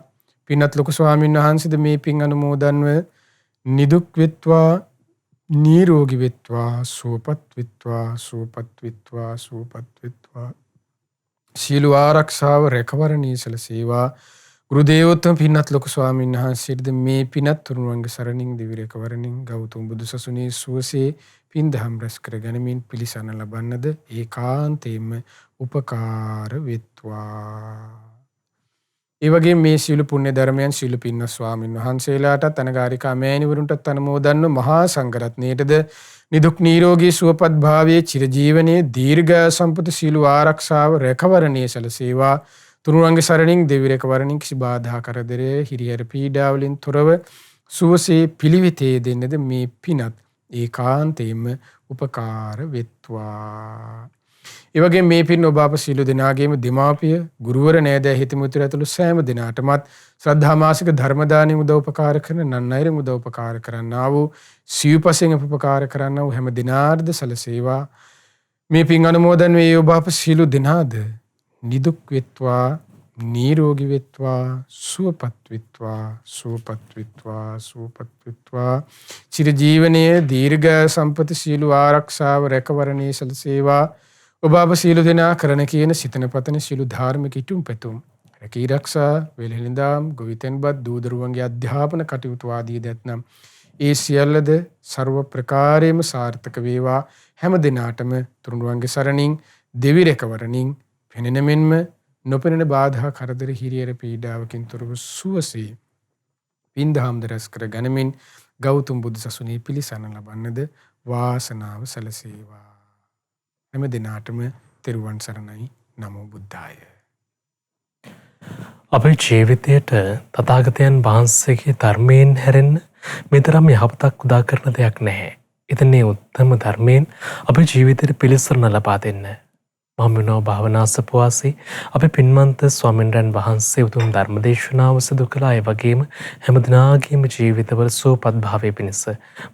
පින්වත් ලොකු ස්වාමින් වහන්සේද මේ පින් අනුමෝදන්ව නිදුක් වෙත්වා, නිරෝගී වෙත්වා, සුවපත් වෙත්වා, සුවපත් වෙත්වා, සුවපත් වෙත්වා. සියලු ආරක්ෂාව රැකවරණී සැලසේවා. ගුරු දේවෝත්තම පින්වත් ලොකු ස්වාමීන් වහන්සේට මේ පිනත් තුනුරුවන්ගේ සරණින් දිවි රැකවරණින් ගෞතම බුදු සසුනේ සුවසේ පින් දහම් රැස් කර ගනිමින් පිළිසරණ ලබන්නද ඒකාන්තයෙන්ම උපකාර වෙත්වා. ඒ වගේම මේ සීල පුණ්‍ය ධර්මයන් සීල පින්වත් ස්වාමීන් වහන්සේලාටත් අනගාരികා මෑණිවරුන්ටත් අනුමෝදන්ව මහා සංඝරත්නයටද නිදුක් නිරෝගී සුවපත් භාවයේ චිරජීවනයේ දීර්ඝ සම්පත සීල ආරක්ෂාව රැකවරණයේ සැලසේවා. තුනුරුවන්ගේ සරණින් දෙවි රැකවරණින් කිසි බාධා කරදරේ හිරිහැර පීඩාවලින් තොරව සුවසේ පිළිවෙතේ දෙන්නද මේ පිනත් ඒකාන්තයෙන්ම උපකාර වෙත්වා. ඒ වගේම මේ පින් ඔබ අප සියලු දෙනාගේම දෙමාපිය, ගුරුවර, නෑදෑ, හිතමිතුරු ඇතුළු සෑම දෙනාටමත් ශ්‍රද්ධා මාසික ධර්ම දානෙ උදව්පකාර කරන නන් අයරෙන් උදව්පකාර කරන්නා වූ සිව්පසෙන් උපකාර කරන්නා වූ හැම දිනාටද සැලසේවා. මේ පින් අනුමෝදන් වේ ඔබ අප සියලු දෙනාද නිදුක් වෙත්වා, නිරෝගී වෙත්වා, සුවපත් වෙත්වා, සුවපත් වෙත්වා, සුවපත් වෙත්වා. චිරජීවනයේ දීර්ඝ සම්පත සීල ආරක්ෂාව රැකවරණේ සැලසේවා. ඔබ අප සියලු දෙනා කරන කියන සිතන පතන සියලු ධාර්මික ඉටුම් පැතුම් රැකී ආරක්ෂා, වෙලෙලිඳාම්, ගොවිතැන්පත්, දූදරුවන්ගේ අධ්‍යාපන කටයුතු ආදී දැත්නම් ඒ සියල්ලද ਸਰව ප්‍රකාරයෙන්ම සාර්ථක වේවා. හැම දිනාටම තුනුරුවන්ගේ සරණින් දෙවි රැකවරණින් පෙනෙන මෙන්ම නොපෙනෙන බාධා කරදර හිරියර පීඩාවකින් තොරව සුවසේ පින් දහම් රැස් කර ගනිමින් ගෞතම බුදු සසුනේ පිළිසරණ ලබන්නද වාසනාව සැලසේවා. හැම දිනාටම තෙරුවන් සරණයි. නමෝ බුද්ධාය. අපේ ජීවිතයට තථාගතයන් වහන්සේගේ ධර්මයෙන් හැරෙන්න මෙතරම් යහපතක් උදා කරන දෙයක් නැහැ. ඉතින් මේ උත්තම ධර්මයෙන් අපේ ජීවිතයට පිළිසරණ ලබා දෙන්න මම වෙනවා භාවනාසපුවාසී අපේ පින්වන්ත ස්වාමීන් වහන්සේ උතුම් ධර්ම දේශනාව සිදු කළා. ඒ වගේම හැම දිනාගේම ජීවිතවල සුවපත් භාවය පිණිස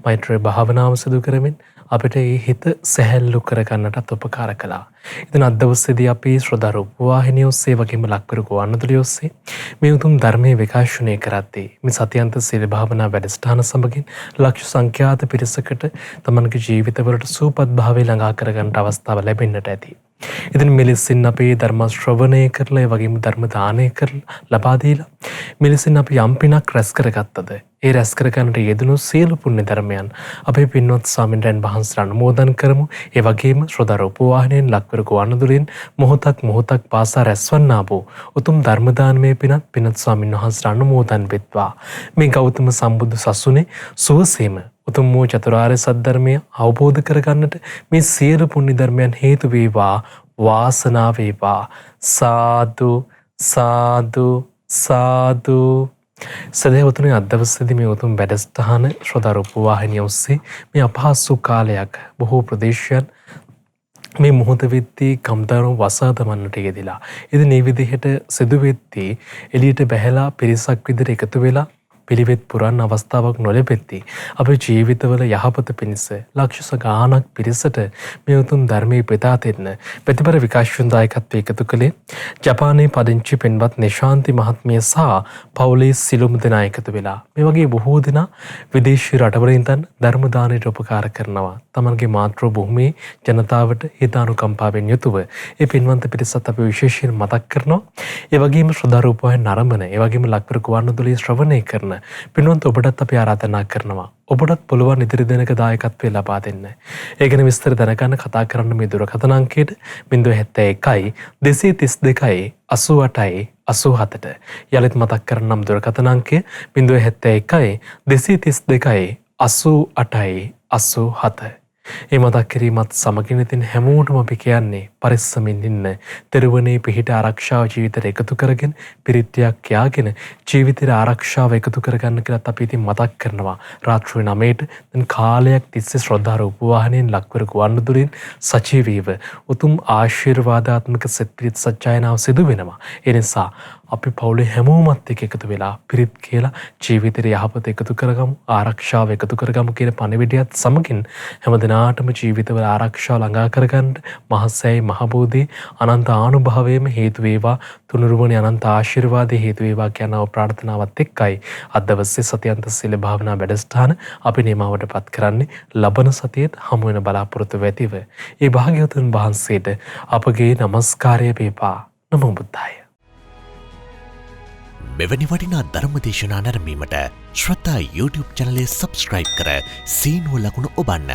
මෛත්‍රී භාවනාව සිදු කරමින් අපිට මේ හිත සැහැල්ලු කරගන්නටත් උපකාර කළා. ඉතින් අද දවසේදී අපි ශ්‍රද්ධා රූප වාහිනිය ඔස්සේ වගේම ලක්පිරු ගුවන්විදුලිය ඔස්සේ මේ උතුම් ධර්මයේ විකාශනය කරද්දී මේ සතියන්ත සීල භාවනා වැඩසටහන සමගින් ලක්ෂ සංඛ්‍යාත පිරිසකට තමන්ගේ ජීවිතවලට සුවපත් භාවය ළඟා කරගන්නට අවස්ථාව ලැබෙන්නට ඇති. ඉතින් මෙලෙසින් අපි ධර්ම ශ්‍රවණය කරලා ඒ වගේම ධර්ම දානය කරලා ලබා දීලා මෙලෙසින් අපි යම් පිනක් රැස් කරගත්තද ඒ රැස් කරගන්නට යෙදුණු සියලු පුණ්‍ය ධර්මයන් අපේ පින්වත් ස්වාමීන් වහන්සේට අනුමෝදන් කරමු. ඒ වගේම ශ්‍රද්ධා රූප වාහිනියෙන් ලක්වර ගුවන්විදුලියෙන් මොහොතක් පාසා රැස්වන්නා වූ උතුම් ධර්ම දානමය පිනත් පින්වත් ස්වාමීන් වහන්සේට අනුමෝදන් වෙත්වා. මේ ගෞතම සම්බුදු සසුනේ සුවසේම උතුම් වූ චතුරාර්ය සත්‍ය ධර්මය අවබෝධ කරගන්නට මේ සියලු පුණ්‍ය ධර්මයන් හේතු වේවා. වාසනාව වේවා. සාදු සාදු සාදු. සදහවතුනි අද දවසේදී මේ උතුම් වැඩසටහන ශ්‍රද්ධා රූප වාහිනිය ඔස්සේ මේ අපහසු කාලයක් බොහෝ ප්‍රදේශයන් මේ මොහොත වෙද්දී කම්දරුන් වසා දමන්නට යෙදিলা. ඉතින් මේ විදිහට සිදු වෙද්දී එළියට බැහැලා පිරිසක් විදිහට එකතු වෙලා පිළිවෙත් පුරන්න අවස්ථාවක් නොලැබෙද්දී අපේ ජීවිතවල යහපත පිණිස ලක්ෂ ගාණක් පිරිසට මේ උතුම් ධර්මයේ බෙදා දෙන්න ප්‍රතිපර විකාශන දායකත්වයේ එකතු කළේ ජපානයේ පදිංචි පෙන්වත් නිශාන්ති මහත්මිය සහ පවුලේ සිළුම් දෙනා එකතු වෙලා මේ වගේ බොහෝ දෙනා විදේශී රටවලින් ධර්ම දානයට උපකාර කරනවා. තමන්ගේ මාතෘ භූමියේ ජනතාවට හිතානුකම්පාවෙන් යුතුව ඒ පින්වන්ත පිරිසත් අපි විශේෂයෙන් මතක් කරනවා. ඒ වගේම ශ්‍රද්ධා රූප වාහිනිය නරඹන ඒ වගේම ලක්වර ගුවන්විදුලියේ ශ්‍රවණය කරන පින්වන්ත ඔබටත් අපි ආරාධනා කරනවා. ඔබටත් පුළුවන් ඉදිරි දිනක දායකත්වය ලබා දෙන්න. ඒ ගැන විස්තර දැනගන්න කතා කරන්න මේ දුරකථන අංකයට 071 232 88 87ට යලිත් මතක් කරන්නම් දුරකථන අංකය 071 232 88 87. ඒ මතක් කිරීමත් සමගින් ඉතින් හැමෝටම අපි කියන්නේ පරිස්සමින් ඉන්න. තෙරුවනේ පිහිට ආරක්ෂාව ජීවිතයට එකතු කරගෙන පිරිත්‍යක් යාගෙන ජීවිතේට ආරක්ෂාව එකතු කරගන්න කියලාත් අපි ඉතින් මතක් කරනවා. රාත්‍රී 9ට දැන් කාලයක් තිස්සේ ශ්‍රද්ධා රූපවාහිනියෙන් ලක්වර ගුවන්විදුලින් සජීවීව උතුම් ආශිර්වාදාත්මක සත්‍පිරිත් සජ්ජායනාව සිදු වෙනවා. ඒ නිසා අපි පවුලේ හැමෝමත් එක්ක එකතු වෙලා පිරිත් කියලා ජීවිතේ යහපත එකතු කරගමු, ආරක්ෂාව එකතු කරගමු කියන පණිවිඩයත් සමගින් හැමදිනාටම ජීවිතවල ආරක්ෂාව ළඟා කරගන්න මහසෑයි මහබෝධි අනන්ත ආනුභාවයේම හේතු වේවා. තුනුරුවනේ අනන්ත ආශිර්වාදයේ හේතු වේවා කියන ප්‍රාර්ථනාවත් එක්කයි අද දවසේ සතියන්ත සීල භාවනා වැඩසටහන අපි නිමාවටපත් කරන්නේ. ලබන සතියේත් හමු වෙන බලාපොරොත්තු වෙතිව ඒ භාග්‍යවතුන් වහන්සේට අපගේ নমස්කාරය වේවා. නමෝ බුද්ධාය. මෙවැනි වටිනා ධර්ම දේශනා නැරඹීමට ශ්‍රද්ධා YouTube චැනලය සබස්ක්‍රයිබ් කර සීනුව ලකුණ ඔබන්න.